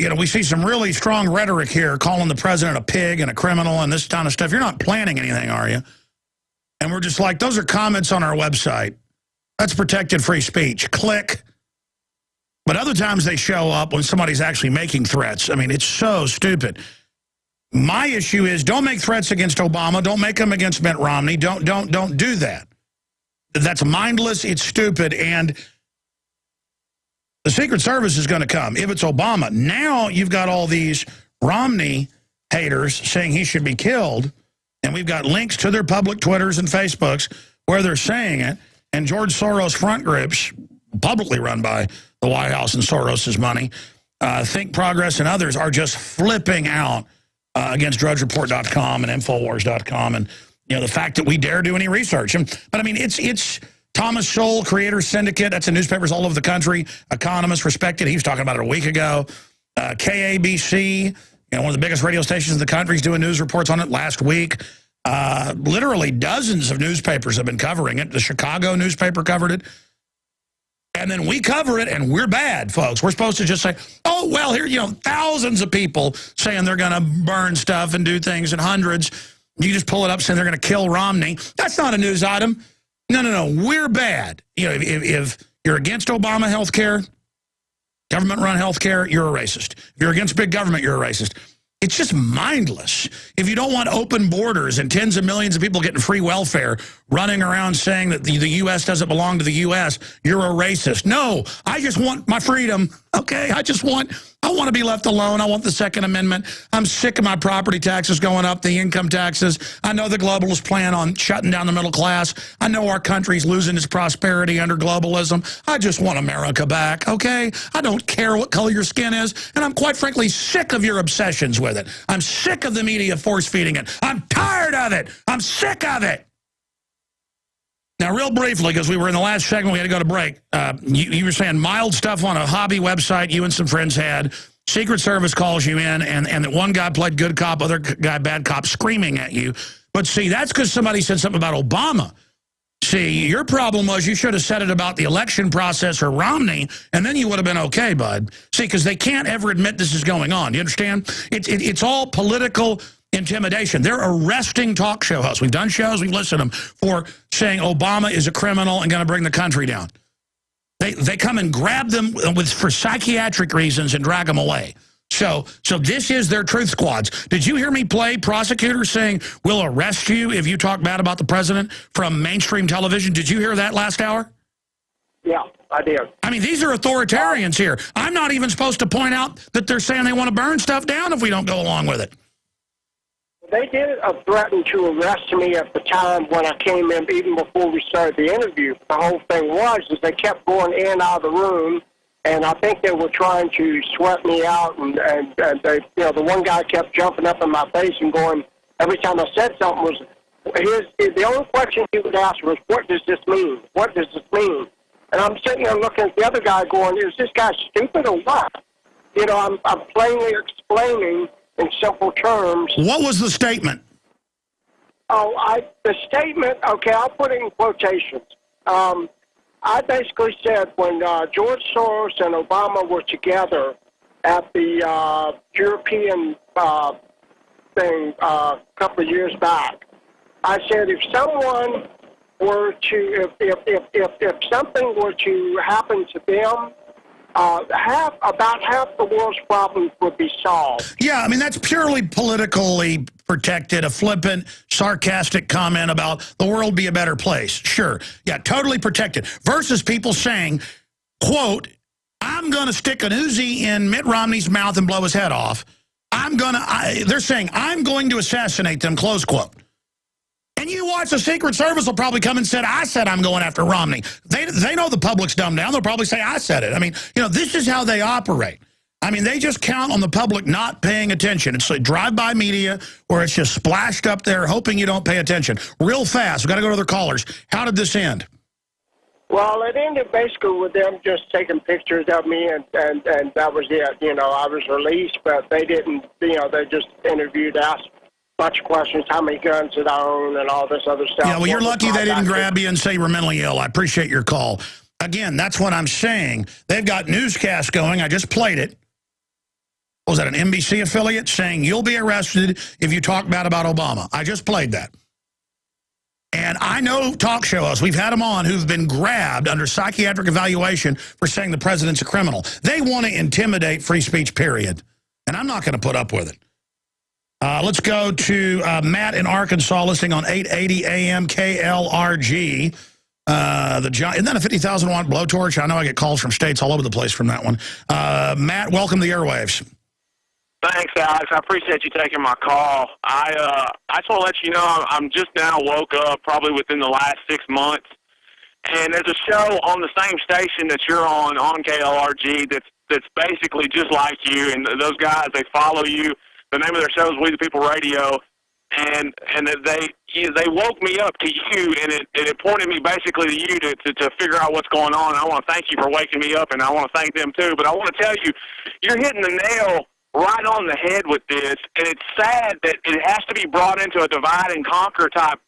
you know, we see some really strong rhetoric here, calling the president a pig and a criminal and this kind of stuff. You're not planning anything, are you? And we're just like, those are comments on our website. That's protected free speech. Click. But other times they show up when somebody's actually making threats. I mean, it's so stupid. My issue is don't make threats against Obama. Don't make them against Mitt Romney. Don't do that. That's mindless. It's stupid. And the Secret Service is going to come if it's Obama. Now you've got all these Romney haters saying he should be killed, and we've got links to their public Twitters and Facebooks where they're saying it, and George Soros front groups, publicly run by the White House and Soros's money, Think Progress and others are just flipping out against DrudgeReport.com and Infowars.com, and you know the fact that we dare do any research. But I mean, it's Thomas Sowell, Creators Syndicate, that's in newspapers all over the country, economist, respected. He was talking about it a week ago. KABC, you know, one of the biggest radio stations in the country, is doing news reports on it last week. Literally dozens of newspapers have been covering it. The Chicago newspaper covered it. And then we cover it, and we're bad, folks. We're supposed to just say, oh, well, here, you know, thousands of people saying they're going to burn stuff and do things, and hundreds. You just pull it up saying they're going to kill Romney. That's not a news item. No, we're bad. You know, if you're against Obama health care, government-run health care, you're a racist. If you're against big government, you're a racist. It's just mindless. If you don't want open borders and tens of millions of people getting free welfare, running around saying that the U.S. doesn't belong to the U.S., you're a racist. No, I just want my freedom, okay? I want to be left alone. I want the Second Amendment. I'm sick of my property taxes going up, the income taxes. I know the globalists plan on shutting down the middle class. I know our country's losing its prosperity under globalism. I just want America back, okay? I don't care what color your skin is, and I'm quite frankly sick of your obsessions with it. I'm sick of the media force-feeding it. I'm tired of it. I'm sick of it. Now, real briefly, because we were in the last segment, we had to go to break. You were saying mild stuff on a hobby website you and some friends had. Secret Service calls you in, and that one guy played good cop, other guy bad cop, screaming at you. But see, that's because somebody said something about Obama. See, your problem was you should have said it about the election process or Romney, and then you would have been okay, bud. See, because they can't ever admit this is going on. You understand? It's all political intimidation. They're arresting talk show hosts. We've done shows, we've listened to them, for saying Obama is a criminal and going to bring the country down. They come and grab them for psychiatric reasons and drag them away. So this is their truth squads. Did you hear me play prosecutors saying, we'll arrest you if you talk bad about the president from mainstream television? Did you hear that last hour? Yeah, I did. I mean, these are authoritarians here. I'm not even supposed to point out that they're saying they want to burn stuff down if we don't go along with it. They did threaten to arrest me at the time when I came in, even before we started the interview. The whole thing was they kept going in and out of the room, and I think they were trying to sweat me out. And they, you know, the one guy kept jumping up in my face and going, every time I said something was, the only question he would ask was, what does this mean? What does this mean? And I'm sitting there looking at the other guy going, is this guy stupid or what? You know, I'm plainly explaining in simple terms. What was the statement? The statement, okay, I'll put it in quotations. I basically said when George Soros and Obama were together at the European thing a couple of years back, I said if someone were to, if something were to happen to them, about half the world's problems would be solved. Yeah, I mean, that's purely politically protected, a flippant, sarcastic comment about the world be a better place. Sure. Yeah, totally protected. Versus people saying, quote, I'm going to stick an Uzi in Mitt Romney's mouth and blow his head off. They're saying, I'm going to assassinate them, close quote. And you watch the Secret Service will probably come and say, I said I'm going after Romney. They know the public's dumbed down. They'll probably say, I said it. I mean, you know, this is how they operate. I mean, they just count on the public not paying attention. It's like drive-by media where it's just splashed up there hoping you don't pay attention. Real fast. We've got to go to their callers. How did this end? Well, it ended basically with them just taking pictures of me, and that was it. You know, I was released, but they didn't, you know, they just interviewed, asked a bunch of questions, how many guns did I own, and all this other stuff. Yeah, well, you're lucky they didn't grab you and say you were mentally ill. I appreciate your call. Again, that's what I'm saying. They've got newscasts going. I just played it. Was that an NBC affiliate saying you'll be arrested if you talk bad about Obama? I just played that. And I know talk show hosts, we've had them on, who've been grabbed under psychiatric evaluation for saying the president's a criminal. They want to intimidate free speech, period. And I'm not going to put up with it. Let's go to Matt in Arkansas, listening on 880 AM KLRG. Isn't that a 50,000-watt blowtorch? I know I get calls from states all over the place from that one. Matt, welcome to the airwaves. Thanks, Alex. I appreciate you taking my call. I just want to let you know I'm just now woke up, probably within the last 6 months, and there's a show on the same station that you're on KLRG that's basically just like you, and those guys, they follow you. The name of their show is We the People Radio, and they woke me up to you, and it pointed me basically to you to figure out what's going on. I want to thank you for waking me up, and I want to thank them too. But I want to tell you, you're hitting the nail right on the head with this, and it's sad that it has to be brought into a divide and conquer type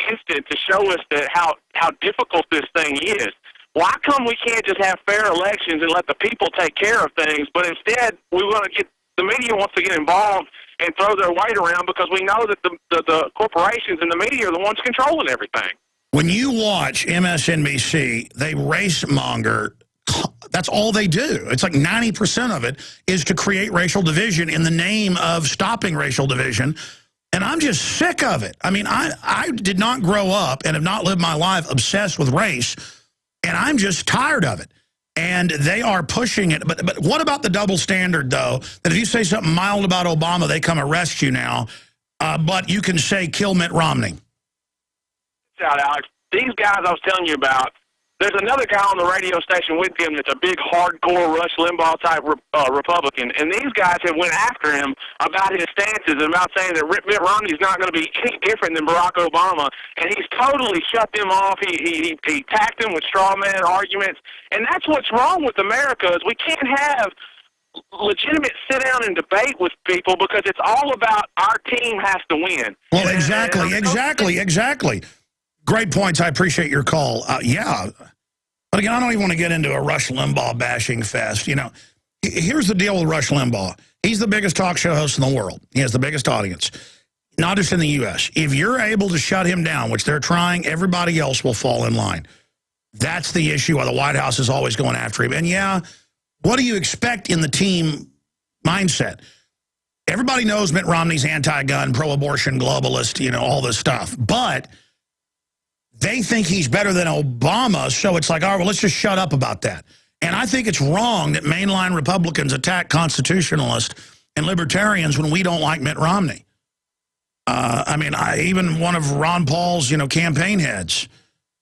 instant to show us that how difficult this thing is. Why come we can't just have fair elections and let the people take care of things, but instead we want to get the media wants to get involved and throw their weight around because we know that the corporations and the media are the ones controlling everything. When you watch MSNBC, they race monger. That's all they do. It's like 90% of it is to create racial division in the name of stopping racial division. And I'm just sick of it. I mean, I did not grow up and have not lived my life obsessed with race. And I'm just tired of it. And they are pushing it. But what about the double standard, though, that if you say something mild about Obama, they come arrest you now, but you can say kill Mitt Romney? Out, Alex. These guys I was telling you about, there's another guy on the radio station with him that's a big, hardcore Rush Limbaugh-type Republican, and these guys have went after him about his stances and about saying that Mitt Romney's not going to be any different than Barack Obama, and he's totally shut them off. He attacked them with straw man arguments, and that's what's wrong with America is we can't have legitimate sit down and debate with people because it's all about our team has to win. Well, exactly. Great points. I appreciate your call. Yeah. But again, I don't even want to get into a Rush Limbaugh bashing fest. You know, here's the deal with Rush Limbaugh. He's the biggest talk show host in the world. He has the biggest audience, not just in the U.S. If you're able to shut him down, which they're trying, everybody else will fall in line. That's the issue why the White House is always going after him. And yeah, what do you expect in the team mindset? Everybody knows Mitt Romney's anti-gun, pro-abortion, globalist, you know, all this stuff. But they think he's better than Obama, so it's like, all right, well, let's just shut up about that. And I think it's wrong that mainline Republicans attack constitutionalists and libertarians when we don't like Mitt Romney. I mean, even one of Ron Paul's, you know, campaign heads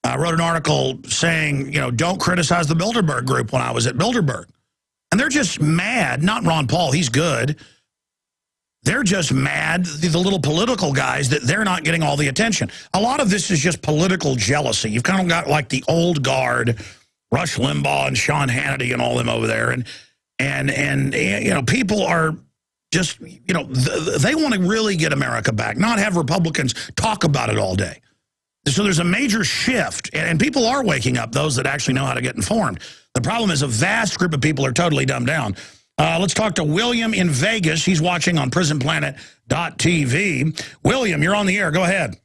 wrote an article saying, you know, don't criticize the Bilderberg group when I was at Bilderberg. And they're just mad. Not Ron Paul, he's good. They're just mad, the little political guys, that they're not getting all the attention. A lot of this is just political jealousy. You've kind of got like the old guard, Rush Limbaugh and Sean Hannity and all them over there. And you know, people are just, you know, they want to really get America back, not have Republicans talk about it all day. So there's a major shift, and people are waking up, those that actually know how to get informed. The problem is a vast group of people are totally dumbed down. Let's talk to William in Vegas. He's watching on prisonplanet.tv. William, you're on the air. Go ahead.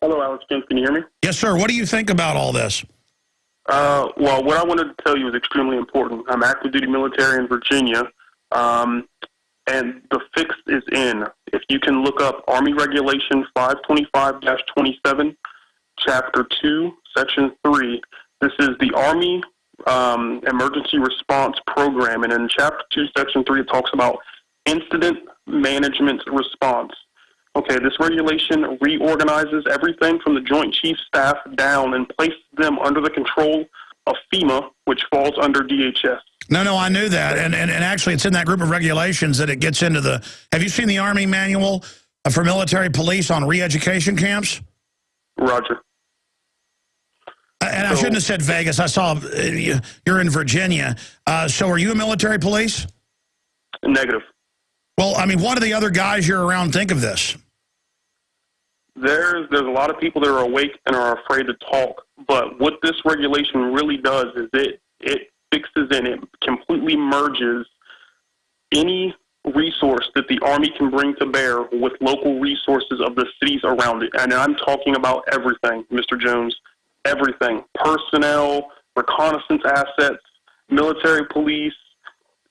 Hello, Alex James. Can you hear me? Yes, sir. What do you think about all this? Well, what I wanted to tell you is extremely important. I'm active duty military in Virginia, and the fix is in. If you can look up Army Regulation 525-27, Chapter 2, Section 3, this is the Army Emergency Response Program, and in Chapter 2, Section 3, it talks about incident management response. Okay, this regulation reorganizes everything from the Joint Chiefs staff down and places them under the control of FEMA, which falls under DHS. No, I knew that. And actually, it's in that group of regulations that it gets into the... Have you seen the Army manual for military police on re-education camps? Roger. And I shouldn't have said Vegas. I saw you're in Virginia. So are you a military police? Negative. Well, I mean, what do the other guys you're around think of this? There's a lot of people that are awake and are afraid to talk. But what this regulation really does is it fixes and it completely merges any resource that the Army can bring to bear with local resources of the cities around it. And I'm talking about everything, Mr. Jones, everything. Personnel, reconnaissance assets, military police,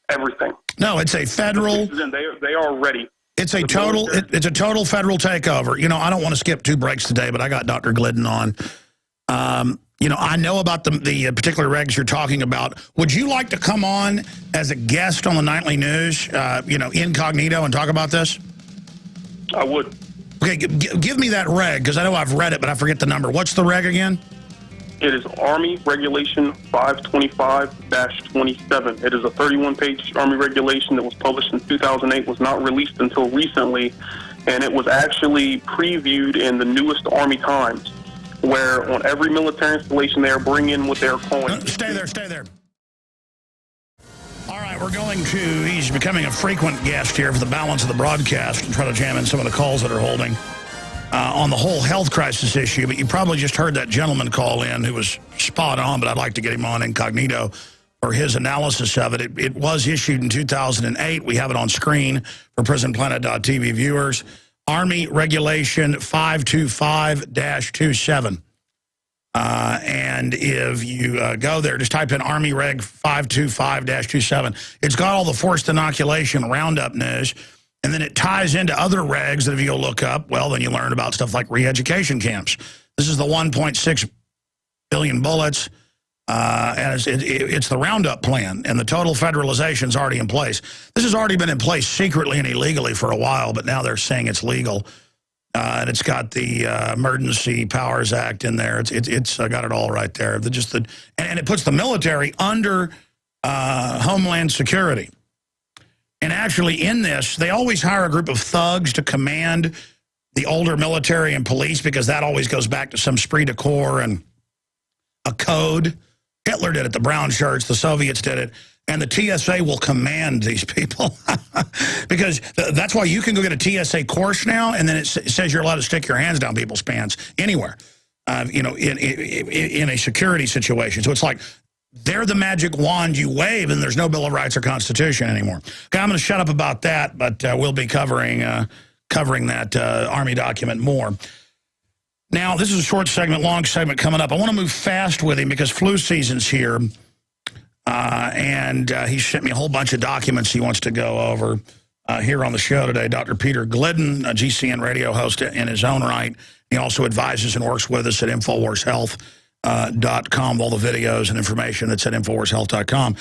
everything. No, it's a federal... They are ready. It's a total federal takeover. You know, I don't want to skip 2 breaks today, but I got Dr. Glidden on. You know, I know about the particular regs you're talking about. Would you like to come on as a guest on the Nightly News, you know, incognito and talk about this? I would. Okay, give me that reg, because I know I've read it, but I forget the number. What's the reg again? It is Army Regulation 525-27. It is a 31-page Army regulation that was published in 2008, was not released until recently, and it was actually previewed in the newest Army Times, where on every military installation they are bringing what they're calling... Stay there. All right, we're going to... He's becoming a frequent guest here for the balance of the broadcast and try to jam in some of the calls that are holding. On the whole health crisis issue, but you probably just heard that gentleman call in who was spot on, but I'd like to get him on incognito for his analysis of it. It was issued in 2008. We have it on screen for prisonplanet.tv viewers. Army Regulation 525-27. And if you go there, just type in Army Reg 525-27. It's got all the forced inoculation roundup news. And then it ties into other regs that if you go look up, well, then you learn about stuff like re-education camps. This is the 1.6 billion bullets, and it's the roundup plan, and the total federalization is already in place. This has already been in place secretly and illegally for a while, but now they're saying it's legal. And it's got the Emergency Powers Act in there. It's got it all right there. And it puts the military under Homeland Security. And actually in this, they always hire a group of thugs to command the older military and police because that always goes back to some esprit de corps and a code. Hitler did it, the brown shirts, the Soviets did it, and the TSA will command these people. Because that's why you can go get a TSA course now, and then it says you're allowed to stick your hands down people's pants anywhere, you know, in a security situation. So it's like... They're the magic wand you wave, and there's no Bill of Rights or Constitution anymore. Okay, I'm going to shut up about that, but we'll be covering that Army document more. Now, this is a short segment, long segment coming up. I want to move fast with him because flu season's here, and he sent me a whole bunch of documents he wants to go over here on the show today. Dr. Peter Glidden, a GCN radio host in his own right. He also advises and works with us at InfoWarsHealth.com, all the videos and information that's at InfoWarsHealth.com.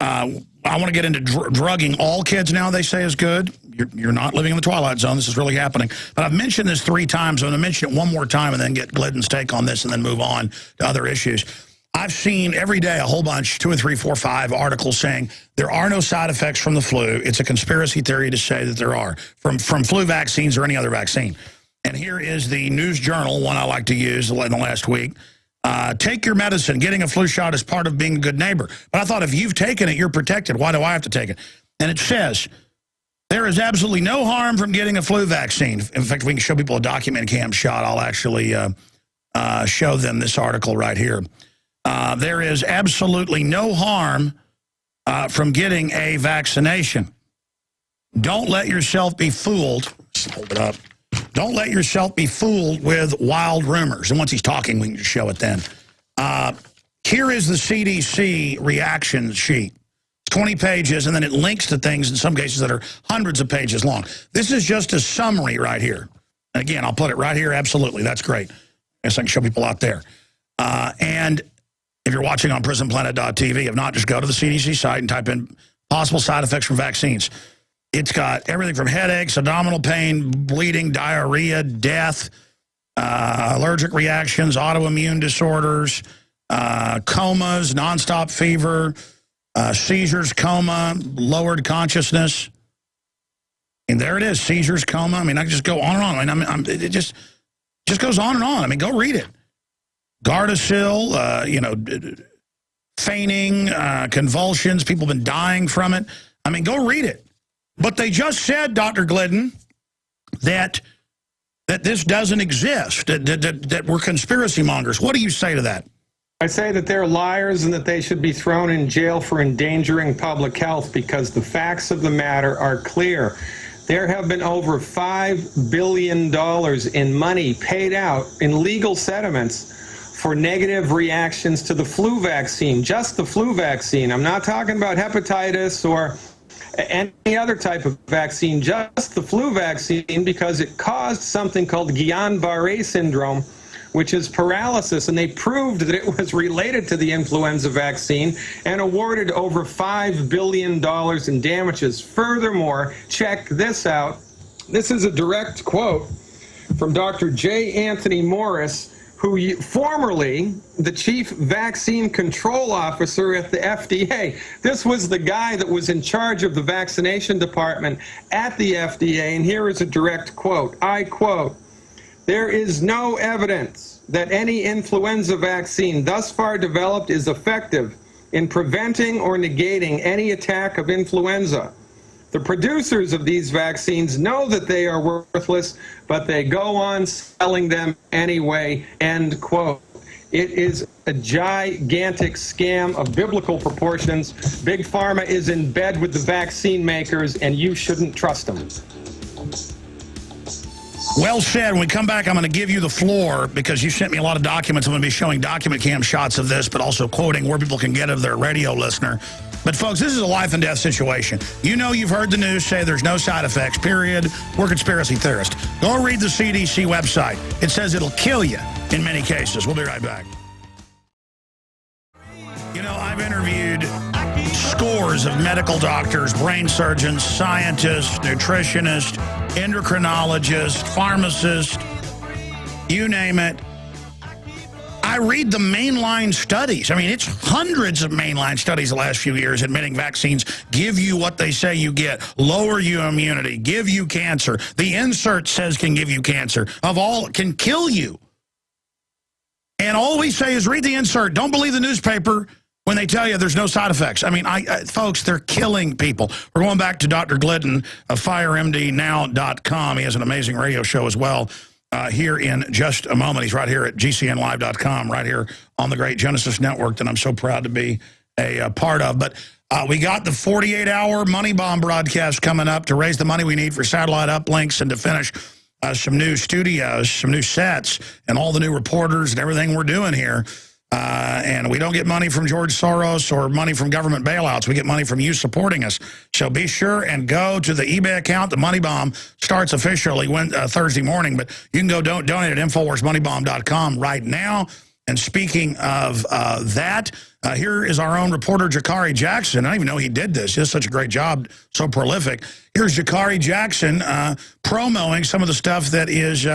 I want to get into drugging all kids now, they say is good. You're not living in the Twilight Zone. This is really happening. But I've mentioned this 3 times. I'm going to mention it one more time and then get Glidden's take on this and then move on to other issues. I've seen every day a whole bunch, 2 or 3, 4, 5 articles saying there are no side effects from the flu. It's a conspiracy theory to say that there are from flu vaccines or any other vaccine. And here is the News Journal, one I like to use in the last week. Take your medicine. Getting a flu shot is part of being a good neighbor. But I thought if you've taken it, you're protected. Why do I have to take it? And it says, There is absolutely no harm from getting a flu vaccine. In fact, we can show people a document cam shot. I'll actually show them this article right here. There is absolutely no harm from getting a vaccination. Don't let yourself be fooled. Just hold it up. Don't let yourself be fooled with wild rumors. And once he's talking, we can just show it then. Here is the CDC reaction sheet. 20 pages, and then it links to things in some cases that are hundreds of pages long. This is just a summary right here. Again, I'll put it right here. Absolutely. That's great. I guess I can show people out there. And if you're watching on prisonplanet.tv, if not, just go to the CDC site and type in possible side effects from vaccines. It's got everything from headaches, abdominal pain, bleeding, diarrhea, death, allergic reactions, autoimmune disorders, comas, nonstop fever, seizures, coma, lowered consciousness. And there it is, seizures, coma. I mean, I can just go on and on. I mean, it just goes on and on. I mean, go read it. Gardasil, fainting, convulsions, people have been dying from it. I mean, go read it. But they just said, Dr. Glidden, that this doesn't exist, that we're conspiracy mongers. What do you say to that? I say that they're liars and that they should be thrown in jail for endangering public health, because the facts of the matter are clear. There have been over $5 billion in money paid out in legal settlements for negative reactions to the flu vaccine, just the flu vaccine. I'm not talking about hepatitis or any other type of vaccine, just the flu vaccine, because it caused something called Guillain-Barré syndrome, which is paralysis, and they proved that it was related to the influenza vaccine and awarded over $5 billion in damages. Furthermore, check this out. This is a direct quote from Dr. J. Anthony Morris, who formerly the chief vaccine control officer at the FDA. This was the guy that was in charge of the vaccination department at the FDA, and here is a direct quote. I quote, "There is no evidence that any influenza vaccine thus far developed is effective in preventing or negating any attack of influenza. The producers of these vaccines know that they are worthless, but they go on selling them anyway," end quote. It is a gigantic scam of biblical proportions. Big Pharma is in bed with the vaccine makers, and you shouldn't trust them. Well said. When we come back, I'm going to give you the floor because you sent me a lot of documents. I'm going to be showing document cam shots of this, but also quoting where people can get it of their radio listener. But, folks, this is a life and death situation. You know, you've heard the news say there's no side effects, period. We're conspiracy theorists. Go read the CDC website. It says it'll kill you in many cases. We'll be right back. You know, I've interviewed scores of medical doctors, brain surgeons, scientists, nutritionists, endocrinologists, pharmacists, you name it. I read the mainline studies. I mean, it's hundreds of mainline studies the last few years admitting vaccines give you what they say you get, lower your immunity, give you cancer. The insert says can give you cancer. Of all, can kill you. And all we say is read the insert. Don't believe the newspaper when they tell you there's no side effects. I mean, folks, they're killing people. We're going back to Dr. Glidden of FireMDNow.com. He has an amazing radio show as well here in just a moment. He's right here at GCNlive.com, right here on the great Genesis Network that I'm so proud to be a part of. But we got the 48-hour Money Bomb broadcast coming up to raise the money we need for satellite uplinks and to finish some new studios, some new sets, and all the new reporters and everything we're doing here. And we don't get money from George Soros or money from government bailouts. We get money from you supporting us. So be sure and go to the eBay account. The Money Bomb starts officially Thursday morning, but you can go donate at InfoWarsMoneyBomb.com right now. And speaking of that, here is our own reporter, Jakari Jackson. I don't even know he did this. He does such a great job, so prolific. Here's Jakari Jackson promoting some of the stuff that is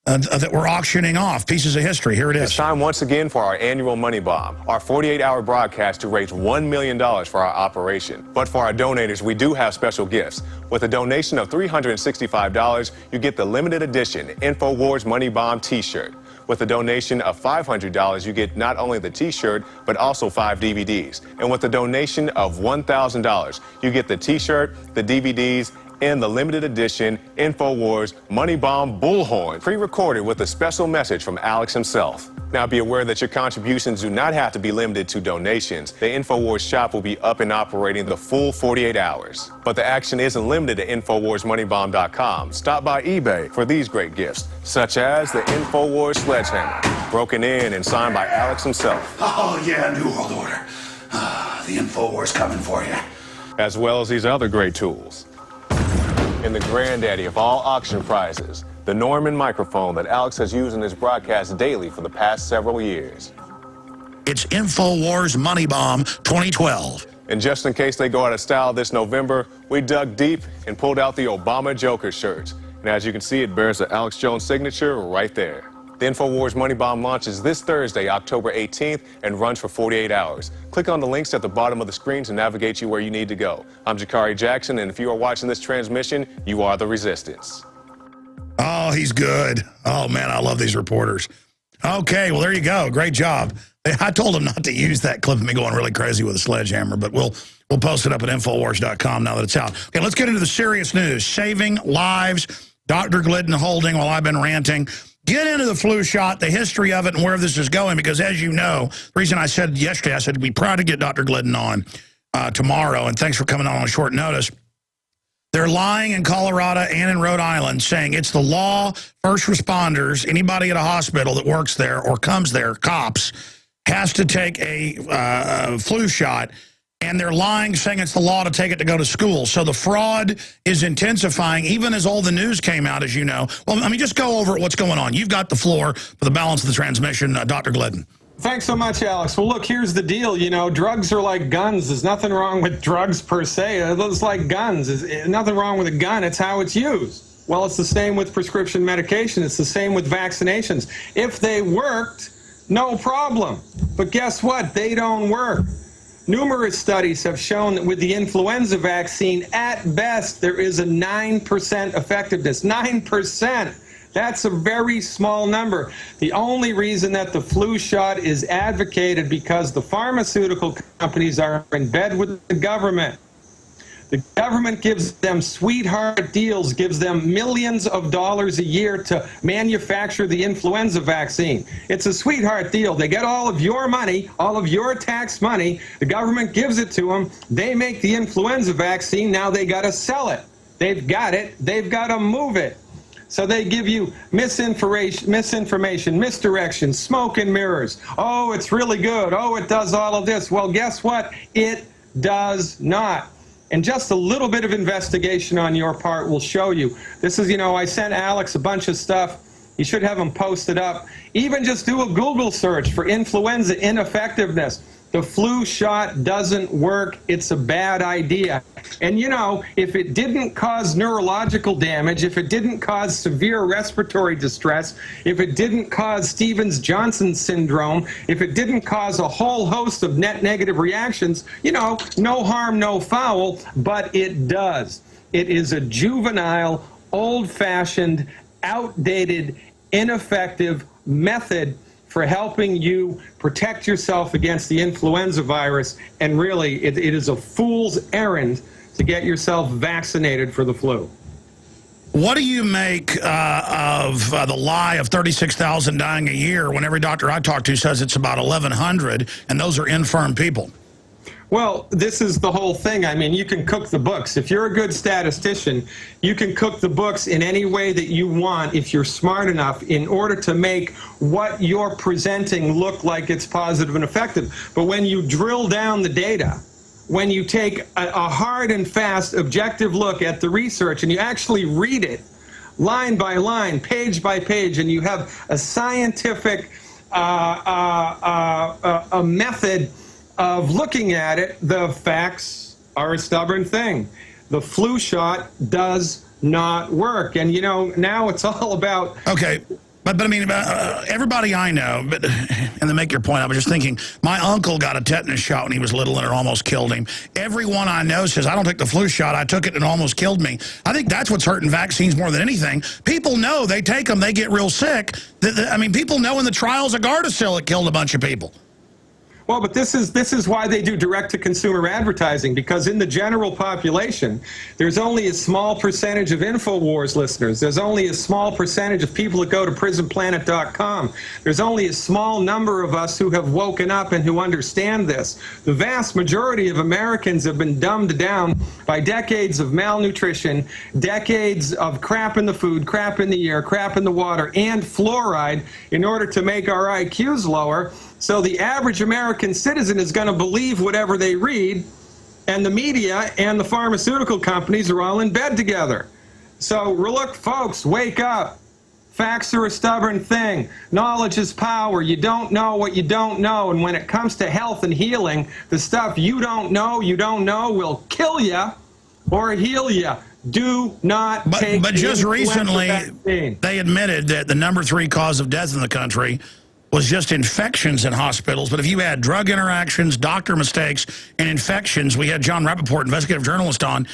that we're auctioning off, pieces of history. Here it is. It's time once again for our annual Money Bomb, our 48-hour broadcast to raise $1 million for our operation. But for our donators, we do have special gifts. With a donation of $365, you get the limited edition InfoWars Money Bomb t-shirt. With a donation of $500, you get not only the t-shirt, but also 5 DVDs. And with a donation of $1,000, you get the t-shirt, the DVDs, in the limited edition InfoWars Money Bomb Bullhorn, pre-recorded with a special message from Alex himself. Now be aware that your contributions do not have to be limited to donations. The InfoWars shop will be up and operating the full 48 hours. But the action isn't limited to InfoWarsMoneyBomb.com. Stop by eBay for these great gifts, such as the InfoWars Sledgehammer, broken in and signed by Alex himself. Oh, yeah, New World Order. The InfoWars coming for you. As well as these other great tools. And the granddaddy of all auction prizes, the Norman microphone that Alex has used in his broadcast daily for the past several years. It's InfoWars Money Bomb 2012. And just in case they go out of style this November, we dug deep and pulled out the Obama Joker shirts. And as you can see, it bears the Alex Jones signature right there. The InfoWars Money Bomb launches this Thursday, October 18th, and runs for 48 hours. Click on the links at the bottom of the screen to navigate you where you need to go. I'm Jakari Jackson, and if you are watching this transmission, you are the Resistance. Oh, he's good. Oh, man, I love these reporters. Okay, well, there you go. Great job. I told him not to use that clip of me going really crazy with a sledgehammer, but we'll post it up at Infowars.com now that it's out. Okay, let's get into the serious news. Saving lives, Dr. Glidden holding while I've been ranting. Get into the flu shot, the history of it, and where this is going, because as you know, the reason I said yesterday, I said we'd be proud to get Dr. Glidden on tomorrow, and thanks for coming on short notice. They're lying in Colorado and in Rhode Island, saying it's the law, first responders, anybody at a hospital that works there or comes there, cops, has to take a flu shot, and they're lying, saying it's the law to take it to go to school. So the fraud is intensifying, even as all the news came out, as you know. Well, let me just go over what's going on. You've got the floor for the balance of the transmission, Dr. Glidden. Thanks so much, Alex. Well, look, here's the deal. You know, drugs are like guns. There's nothing wrong with drugs per se. It's like guns. There's nothing wrong with a gun. It's how it's used. Well, it's the same with prescription medication. It's the same with vaccinations. If they worked, no problem. But guess what? They don't work. Numerous studies have shown that with the influenza vaccine, at best, there is a 9% effectiveness. 9%. That's a very small number. The only reason that the flu shot is advocated because the pharmaceutical companies are in bed with the government. The government gives them sweetheart deals, gives them millions of dollars a year to manufacture the influenza vaccine. It's a sweetheart deal. They get all of your money, all of your tax money. The government gives it to them. They make the influenza vaccine. Now they got to sell it. They've got it. They've got to move it. So they give you misinformation, misdirection, smoke and mirrors. Oh, it's really good. Oh, it does all of this. Well, guess what? It does not. And just a little bit of investigation on your part will show you. This is, you know, I sent Alex a bunch of stuff. You should have them posted up. Even just do a Google search for influenza ineffectiveness. The flu shot doesn't work. It's a bad idea. And, you know, if it didn't cause neurological damage, if it didn't cause severe respiratory distress, if it didn't cause Stevens-Johnson syndrome, if it didn't cause a whole host of net negative reactions, you know, no harm, no foul, but it does. It is a juvenile, old-fashioned, outdated, ineffective method for helping you protect yourself against the influenza virus, and really, it is a fool's errand to get yourself vaccinated for the flu. What do you make of the lie of 36,000 dying a year when every doctor I talk to says it's about 1,100, and those are infirm people? Well, this is the whole thing. I mean, you can cook the books. If you're a good statistician, you can cook the books in any way that you want if you're smart enough in order to make what you're presenting look like it's positive and effective. But when you drill down the data, when you take a hard and fast objective look at the research and you actually read it line by line, page by page, and you have a scientific a method of looking at it, the facts are a stubborn thing. The flu shot does not work. And, you know, now it's all about... Okay, but I mean, everybody I know, but and to make your point, I was just thinking, my uncle got a tetanus shot when he was little and it almost killed him. Everyone I know says, I don't take the flu shot, I took it and it almost killed me. I think that's what's hurting vaccines more than anything. People know they take them, they get real sick. I mean, people know in the trials of Gardasil it killed a bunch of people. Well, but this is why they do direct-to-consumer advertising, because in the general population, there's only a small percentage of InfoWars listeners. There's only a small percentage of people that go to prisonplanet.com. There's only a small number of us who have woken up and who understand this. The vast majority of Americans have been dumbed down by decades of malnutrition, decades of crap in the food, crap in the air, crap in the water, and fluoride in order to make our IQs lower. So the average American citizen is going to believe whatever they read, and the media and the pharmaceutical companies are all in bed together. So look, folks, wake up. Facts are a stubborn thing. Knowledge is power. You don't know what you don't know. And when it comes to health and healing, the stuff you don't know will kill you or heal you. Do not take But just recently, vaccine. they admitted that the #3 cause of death in the country was just infections in hospitals. But if you add drug interactions, doctor mistakes, and infections, we had John Rappaport, investigative journalist, on,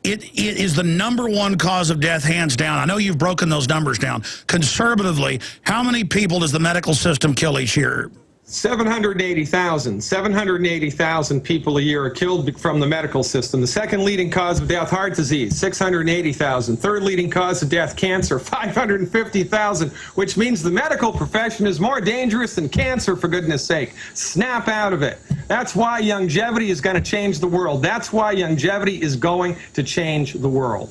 it is the #1 cause of death, hands down. I know you've broken those numbers down. Conservatively, how many people does the medical system kill each year? 780,000. 780,000 people a year are killed from the medical system. The second leading cause of death, heart disease, 680,000. Third leading cause of death, cancer, 550,000, which means the medical profession is more dangerous than cancer, for goodness sake. Snap out of it. That's why longevity is going to change the world. That's why longevity is going to change the world.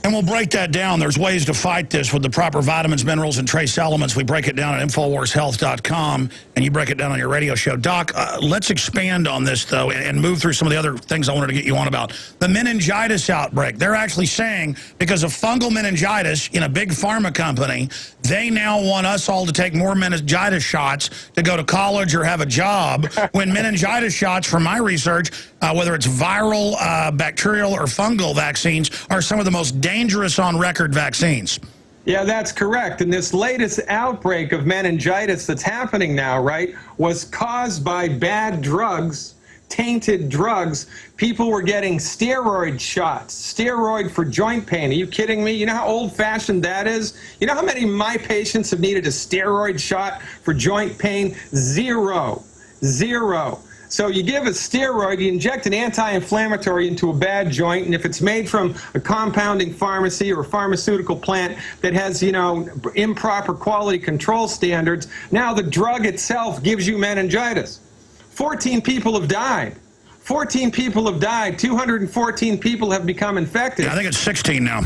And we'll break that down. There's ways to fight this with the proper vitamins, minerals, and trace elements. We break it down at InfoWarsHealth.com, and you break it down on your radio show. Doc, let's expand on this, though, and move through some of the other things I wanted to get you on about. The meningitis outbreak. They're actually saying because of fungal meningitis in a big pharma company, they now want us all to take more meningitis shots to go to college or have a job, when meningitis shots, from my research, whether it's viral, bacterial, or fungal vaccines, are some of the most dangerous on record vaccines. Yeah, that's correct. And this latest outbreak of meningitis that's happening now, right, was caused by bad drugs, tainted drugs. People were getting steroid shots, steroid for joint pain. Are you kidding me? You know how old-fashioned that is? You know how many of my patients have needed a steroid shot for joint pain? Zero. Zero. So you give a steroid, you inject an anti-inflammatory into a bad joint, and if it's made from a compounding pharmacy or a pharmaceutical plant that has, you know, improper quality control standards, now the drug itself gives you meningitis. 14 people have died. 14 people have died. 214 people have become infected. Yeah, I think it's 16 now.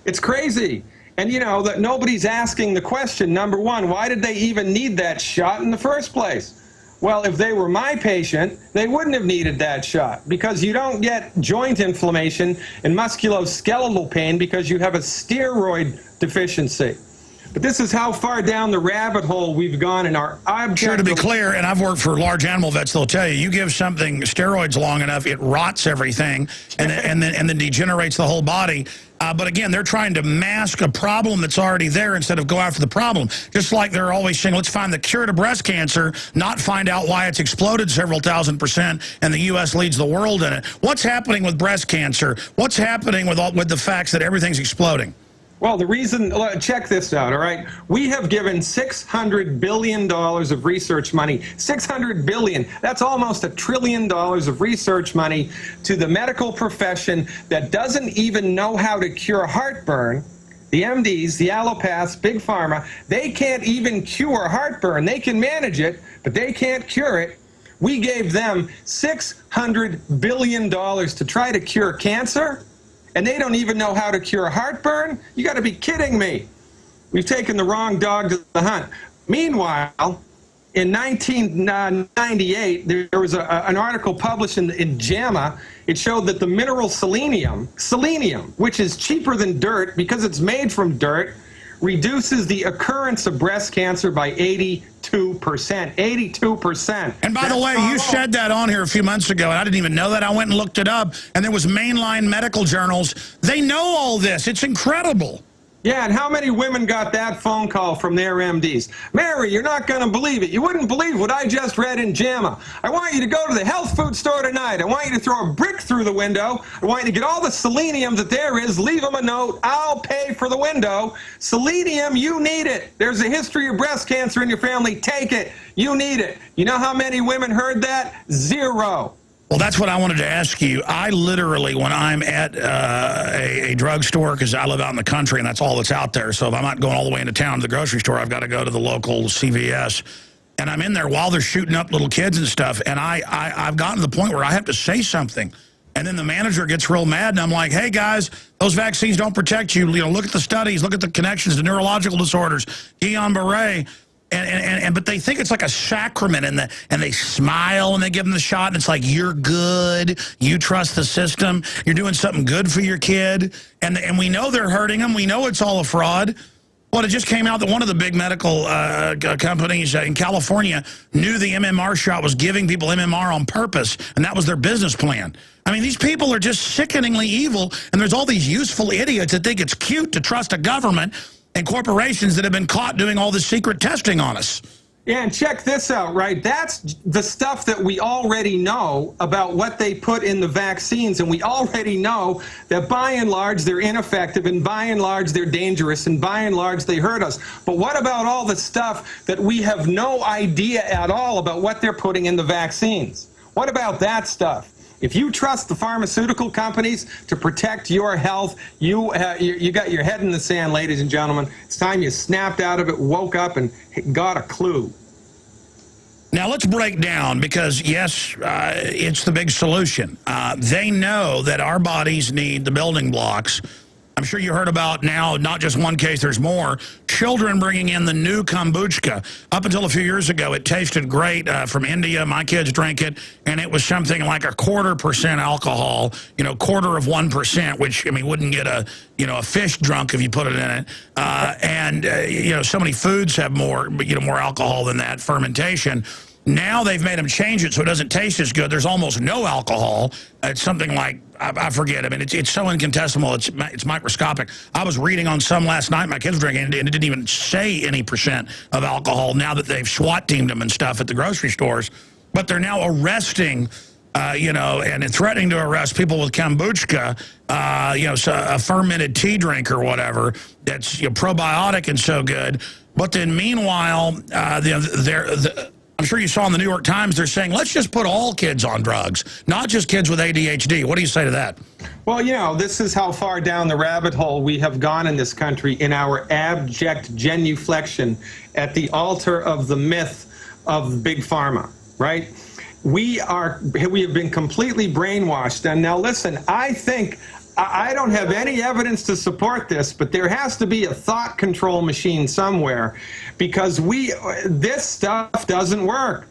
It's crazy. And, you know, that nobody's asking the question, number one, why did they even need that shot in the first place? Well, if they were my patient, they wouldn't have needed that shot, because you don't get joint inflammation and musculoskeletal pain because you have a steroid deficiency. But this is how far down the rabbit hole we've gone in our object. Sure, to be clear, and I've worked for large animal vets, they'll tell you, you give something steroids long enough, it rots everything and then degenerates the whole body. But again, they're trying to mask a problem that's already there instead of go after the problem. Just like they're always saying, let's find the cure to breast cancer, not find out why it's exploded several thousand%, and the U.S. leads the world in it. What's happening with breast cancer? What's happening with the facts that everything's exploding? Well, the reason, check this out, all right? We have given $600 billion of research money, $600 billion, that's almost $1 trillion of research money to the medical profession that doesn't even know how to cure heartburn. The MDs, the allopaths, Big Pharma, they can't even cure heartburn. They can manage it, but they can't cure it. We gave them $600 billion to try to cure cancer, and they don't even know how to cure heartburn? You got to be kidding me. We've taken the wrong dog to the hunt. Meanwhile, in 1998, there was an article published in JAMA. It showed that the mineral selenium, which is cheaper than dirt because it's made from dirt, reduces the occurrence of breast cancer by 82%. 82%. And by the way, you said that on here a few months ago, and I didn't even know that. I went and looked it up, and there was mainline medical journals. They know all this. It's incredible. Yeah, and how many women got that phone call from their MDs? Mary, you're not going to believe it. You wouldn't believe what I just read in JAMA. I want you to go to the health food store tonight. I want you to throw a brick through the window. I want you to get all the selenium that there is. Leave them a note. I'll pay for the window. Selenium, you need it. There's a history of breast cancer in your family. Take it. You need it. You know how many women heard that? 0. Well, that's what I wanted to ask you. I literally, when I'm at a drugstore, because I live out in the country and that's all that's out there, so if I'm not going all the way into town to the grocery store, I've got to go to the local CVS. And I'm in there while they're shooting up little kids and stuff, and I've gotten to the point where I have to say something. And then the manager gets real mad, and I'm like, hey, guys, those vaccines don't protect you. You know, look at the studies, look at the connections to neurological disorders, Guillain-Barré. But they think it's like a sacrament, and they smile and they give them the shot, and it's like, you're good, you trust the system, you're doing something good for your kid, and we know they're hurting them, we know it's all a fraud. Well, it just came out that one of the big medical companies in California knew the MMR shot was giving people MMR on purpose, and that was their business plan. I mean, these people are just sickeningly evil, and there's all these useful idiots that think it's cute to trust a government and corporations that have been caught doing all this secret testing on us. Yeah, and check this out, right? That's the stuff that we already know about what they put in the vaccines, and we already know that by and large they're ineffective, and by and large they're dangerous, and by and large they hurt us. But what about all the stuff that we have no idea at all about what they're putting in the vaccines? What about that stuff? If you trust the pharmaceutical companies to protect your health, you got your head in the sand, ladies and gentlemen. It's time you snapped out of it, woke up, and got a clue. Now, let's break down, because, yes, it's the big solution. They know that our bodies need the building blocks. I'm sure you heard about now, not just one case, there's more. Children bringing in the new kombucha. Up until a few years ago, it tasted great from India. My kids drink it, and it was something like 0.25% alcohol, 0.25%, which, I mean, wouldn't get a fish drunk if you put it in it. So many foods have more alcohol than that, fermentation. Now they've made them change it so it doesn't taste as good. There's almost no alcohol. It's something like, I forget. I mean, it's so infinitesimal. It's microscopic. I was reading on some last night. My kids were drinking, and it didn't even say any % of alcohol now that they've SWAT teamed them and stuff at the grocery stores. But they're now arresting, and threatening to arrest people with kombucha, so a fermented tea drink or whatever that's probiotic and so good. But then meanwhile, I'm sure you saw in the New York Times, they're saying, let's just put all kids on drugs, not just kids with ADHD. What do you say to that? Well, this is how far down the rabbit hole we have gone in this country in our abject genuflection at the altar of the myth of Big Pharma, right? We have been completely brainwashed. And now listen, I don't have any evidence to support this, but there has to be a thought control machine somewhere, because this stuff doesn't work.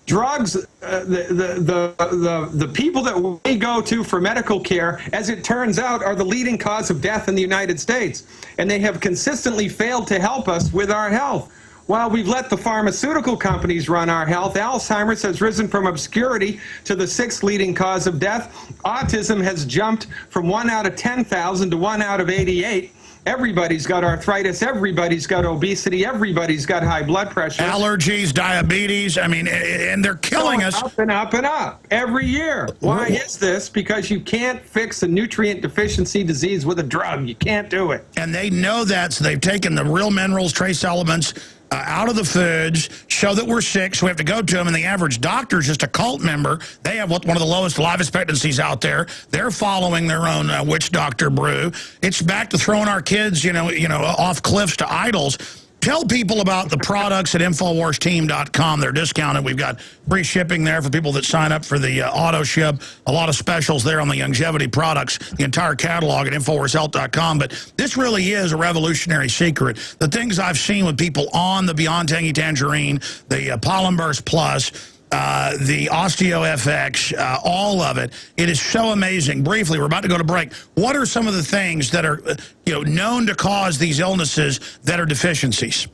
Drugs, the people that we go to for medical care, as it turns out, are the leading cause of death in the United States, and they have consistently failed to help us with our health. While we've let the pharmaceutical companies run our health, Alzheimer's has risen from obscurity to the 6th leading cause of death. Autism has jumped from 1 out of 10,000 to 1 out of 88. Everybody's got arthritis. Everybody's got obesity. Everybody's got high blood pressure. Allergies, diabetes. I mean, and they're killing us. Up and up and up every year. Why is this? Because you can't fix a nutrient deficiency disease with a drug. You can't do it. And they know that, so they've taken the real minerals, trace elements, out of the foods, show that we're sick, so we have to go to them, and the average doctor is just a cult member. They have one of the lowest life expectancies out there. They're following their own witch doctor brew. It's back to throwing our kids, off cliffs to idols. Tell people about the products at InfoWarsTeam.com. They're discounted. We've got free shipping there for people that sign up for the auto ship. A lot of specials there on the longevity products, the entire catalog at InfoWarsHealth.com. But this really is a revolutionary secret. The things I've seen with people on the Beyond Tangy Tangerine, the Pollen Burst Plus, the OsteoFX, all of it. It is so amazing. Briefly, we're about to go to break. What are some of the things that are known to cause these illnesses that are deficiencies?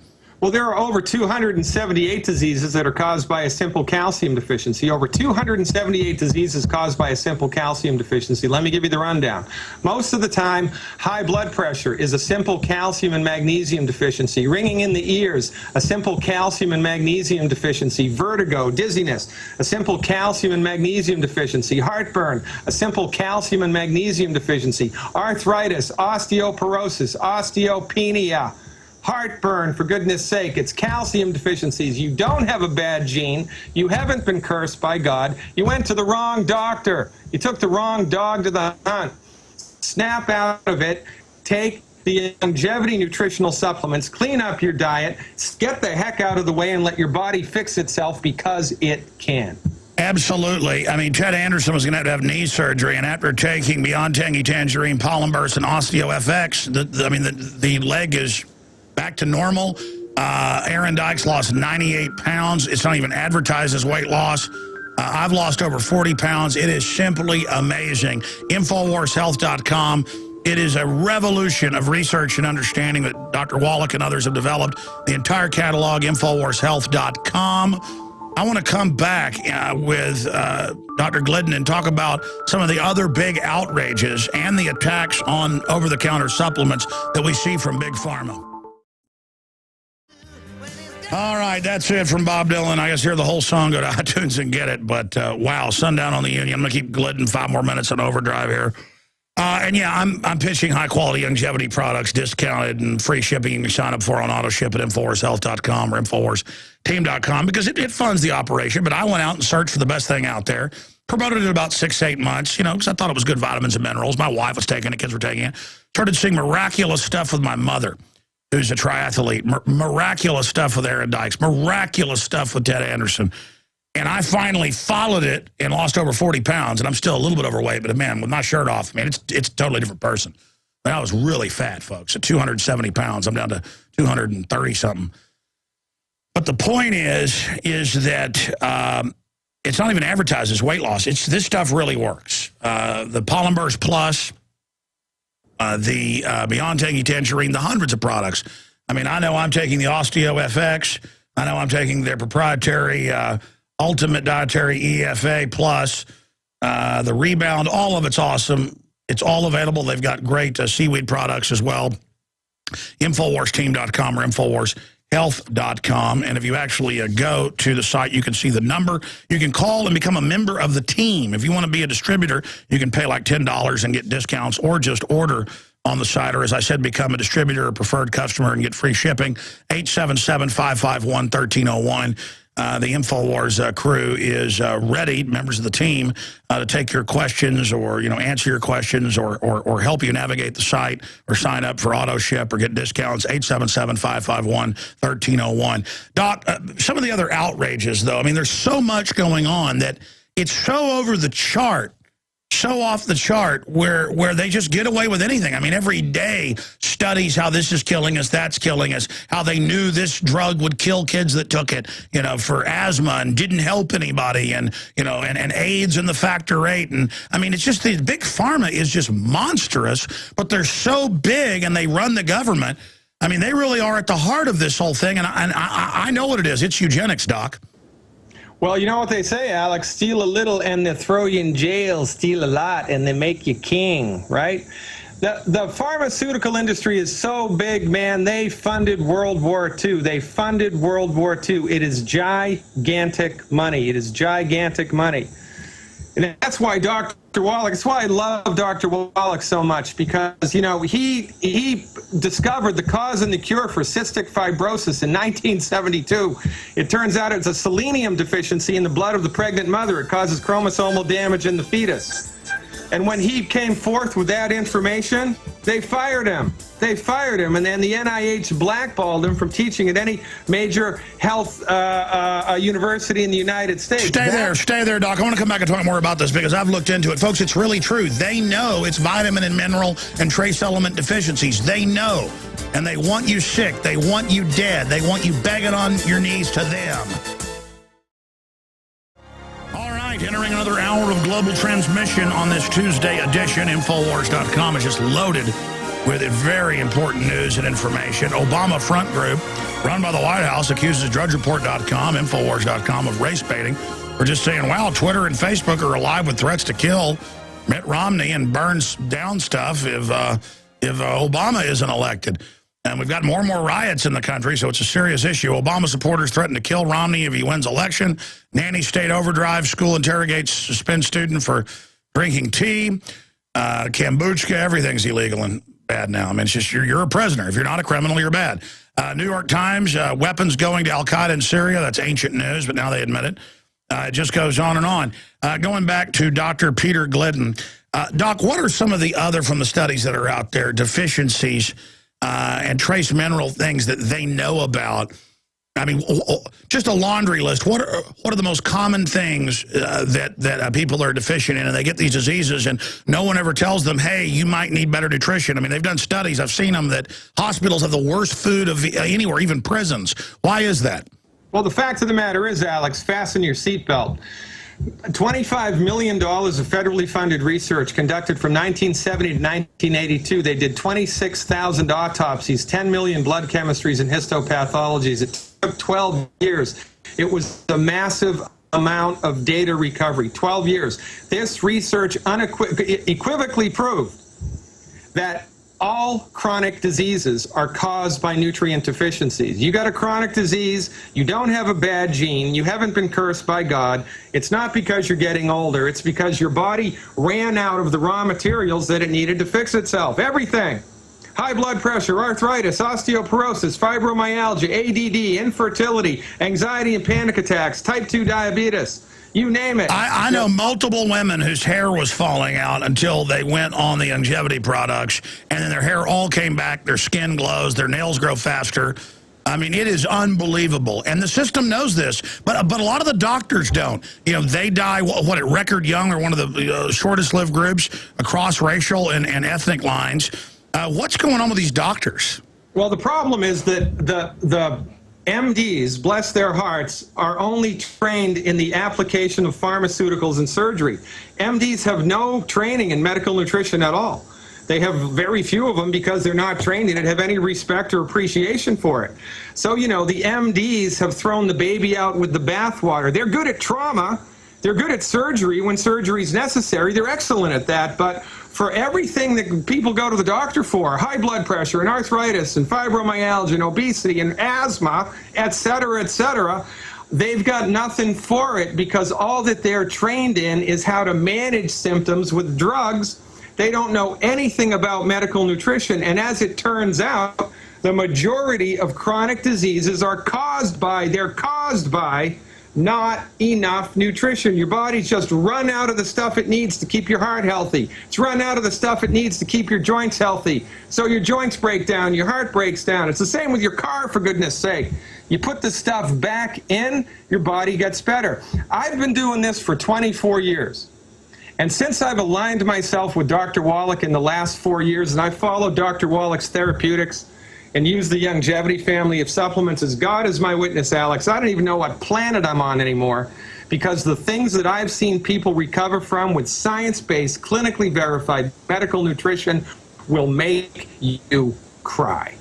Well, there are over 278 diseases that are caused by a simple calcium deficiency. Over 278 diseases caused by a simple calcium deficiency. Let me give you the rundown. Most of the time, high blood pressure is a simple calcium and magnesium deficiency. Ringing in the ears, a simple calcium and magnesium deficiency. Vertigo, dizziness, a simple calcium and magnesium deficiency. Heartburn, a simple calcium and magnesium deficiency. Arthritis, osteoporosis, osteopenia. Heartburn, for goodness sake, it's calcium deficiencies. You don't have a bad gene. You haven't been cursed by God. You went to the wrong doctor. You took the wrong dog to the hunt. Snap out of it. Take the longevity nutritional supplements. Clean up your diet. Get the heck out of the way and let your body fix itself, because it can. Absolutely. I mean, Ted Anderson was going to have knee surgery, and after taking Beyond Tangy Tangerine, Pollen Burst, and OsteoFX, the leg is back to normal. Aaron Dykes lost 98 pounds. It's not even advertised as weight loss. I've lost over 40 pounds. It is simply amazing. InfoWarsHealth.com. It is a revolution of research and understanding that Dr. Wallach and others have developed. The entire catalog, InfoWarsHealth.com. I want to come back with Dr. Glidden and talk about some of the other big outrages and the attacks on over-the-counter supplements that we see from Big Pharma. All right, that's it from Bob Dylan. I guess hear the whole song, go to iTunes and get it. But, wow, Sundown on the Union. I'm going to keep Glidden 5 more minutes on overdrive here. And, yeah, I'm pitching high-quality longevity products, discounted and free shipping. You can sign up for on AutoShip at InfoWarsHealth.com or InfoWarsTeam.com, because it funds the operation. But I went out and searched for the best thing out there. Promoted it about 6-8 months, you know, because I thought it was good vitamins and minerals. My wife was taking it, kids were taking it. Started seeing miraculous stuff with my mother, who's a triathlete. Miraculous stuff with Aaron Dykes. Miraculous stuff with Ted Anderson. And I finally followed it and lost over 40 pounds. And I'm still a little bit overweight, but man, with my shirt off, man, it's a totally different person. But I was really fat, folks. At 270 pounds, I'm down to 230-something. But the point is that it's not even advertised as weight loss. This stuff really works. The Pollen Burst Plus, the Beyond Tangy Tangerine, the hundreds of products. I mean, I know I'm taking the OsteoFX. I know I'm taking their proprietary Ultimate Dietary EFA Plus, the Rebound. All of it's awesome. It's all available. They've got great seaweed products as well. InfoWarsTeam.com or InfoWarsHealth.com. And if you actually go to the site, you can see the number. You can call and become a member of the team. If you want to be a distributor, you can pay like $10 and get discounts, or just order on the site, or as I said, become a distributor or preferred customer and get free shipping. 877-551-1301. The InfoWars crew is ready, members of the team, to take your questions, or answer your questions, or help you navigate the site, or sign up for auto ship or get discounts. 877-551-1301. Doc, some of the other outrages, though, I mean, there's so much going on that it's so over the chart, so off the chart, where they just get away with anything. I mean, every day studies how this is killing us, that's killing us, how they knew this drug would kill kids that took it, for asthma, and didn't help anybody, and AIDS and the factor 8. And I mean, it's just, the big pharma is just monstrous, but they're so big and they run the government. I mean, they really are at the heart of this whole thing. And I know what it is. It's eugenics, Doc. Well, you know what they say, Alex, steal a little and they throw you in jail, steal a lot and they make you king, right? The pharmaceutical industry is so big, man, they funded World War II. They funded World War II. It is gigantic money. It is gigantic money. And that's why Dr. Wallach, that's why I love Dr. Wallach so much, because, he discovered the cause and the cure for cystic fibrosis in 1972. It turns out it's a selenium deficiency in the blood of the pregnant mother. It causes chromosomal damage in the fetus. And when he came forth with that information, they fired him. They fired him, and then the NIH blackballed him from teaching at any major health university in the United States. Stay there, Doc. I want to come back and talk more about this, because I've looked into it. Folks, it's really true. They know it's vitamin and mineral and trace element deficiencies. They know, and they want you sick. They want you dead. They want you begging on your knees to them. Entering another hour of global transmission on this Tuesday edition. Infowars.com is just loaded with very important news and information. Obama Front Group run by the White House, accuses DrudgeReport.com, Infowars.com of race baiting for just saying, wow, Twitter and Facebook are alive with threats to kill Mitt Romney and burns down stuff if Obama isn't elected. And we've got more and more riots in the country, so it's a serious issue. Obama supporters threaten to kill Romney if he wins election. Nanny state overdrive. School interrogates suspend student for drinking tea. Kombucha, everything's illegal and bad now. I mean, it's just you're a prisoner. If you're not a criminal, you're bad. New York Times, weapons going to Al-Qaeda in Syria. That's ancient news, but now they admit it. It just goes on and on. Going back to Dr. Peter Glidden. Doc, what are some of the other, from the studies that are out there, deficiencies and trace mineral things that they know about? I mean, just a laundry list. What are the most common things that people are deficient in, and they get these diseases, and no one ever tells them, hey, you might need better nutrition? I mean, they've done studies. I've seen them that hospitals have the worst food of anywhere, even prisons. Why is that? Well, the fact of the matter is, Alex, fasten your seatbelt. $25 million of federally funded research conducted from 1970 to 1982. They did 26,000 autopsies, 10 million blood chemistries and histopathologies. It took 12 years. It was a massive amount of data recovery, 12 years. This research unequivocally proved that all chronic diseases are caused by nutrient deficiencies. You got a chronic disease, you don't have a bad gene, you haven't been cursed by God. It's not because you're getting older, it's because your body ran out of the raw materials that it needed to fix itself. Everything. High blood pressure, arthritis, osteoporosis, fibromyalgia, ADD, infertility, anxiety and panic attacks, type 2 diabetes. You name it. I know multiple women whose hair was falling out until they went on the longevity products, and then their hair all came back, their skin glows, their nails grow faster. I mean, it is unbelievable. And the system knows this, but a lot of the doctors don't. You know, they die, at record young? They're one of the shortest-lived groups across racial and ethnic lines. What's going on with these doctors? Well, the problem is that the MDs, bless their hearts, are only trained in the application of pharmaceuticals and surgery. MDs have no training in medical nutrition at all. They have very few of them because they're not trained in it, have any respect or appreciation for it. So, you know, the MDs have thrown the baby out with the bathwater. They're good at trauma. They're good at surgery when surgery is necessary. They're excellent at that. But for everything that people go to the doctor for, high blood pressure and arthritis and fibromyalgia and obesity and asthma, et cetera, they've got nothing for it because all that they're trained in is how to manage symptoms with drugs. They don't know anything about medical nutrition. And as it turns out, the majority of chronic diseases are caused by not enough nutrition. Your body's just run out of the stuff it needs to keep your heart healthy. It's run out of the stuff it needs to keep your joints healthy. So your joints break down, your heart breaks down. It's the same with your car, for goodness sake. You put the stuff back in, your body gets better. I've been doing this for 24 years. And since I've aligned myself with Dr. Wallach in the last 4 years, and I followed Dr. Wallach's therapeutics, and use the longevity family of supplements, as God is my witness, Alex, I don't even know what planet I'm on anymore, because the things that I've seen people recover from with science-based, clinically verified medical nutrition will make you cry.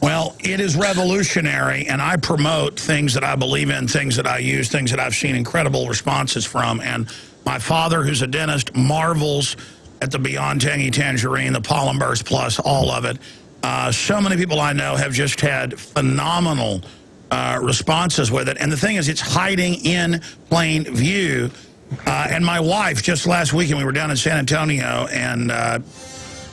Well, it is revolutionary, and I promote things that I believe in, things that I use, things that I've seen incredible responses from. And my father, who's a dentist, marvels at the Beyond Tangy Tangerine, the Pollen Burst Plus, all of it. So many people I know have just had phenomenal responses with it. And the thing is, it's hiding in plain view. And my wife, just last weekend, we were down in San Antonio, and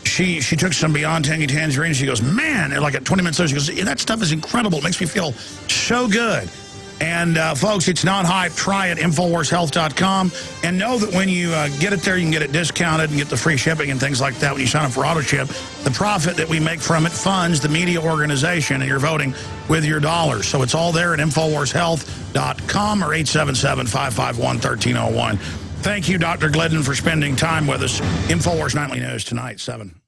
she took some Beyond Tangy Tangerine. She goes, man, and like at 20 minutes later, she goes, that stuff is incredible. It makes me feel so good. And, folks, it's not hype. Try it, InfoWarsHealth.com. And know that when you get it there, you can get it discounted and get the free shipping and things like that when you sign up for AutoShip. The profit that we make from it funds the media organization, and you're voting with your dollars. So it's all there at InfoWarsHealth.com or 877-551-1301. Thank you, Dr. Glidden, for spending time with us. InfoWars Nightly News tonight, 7.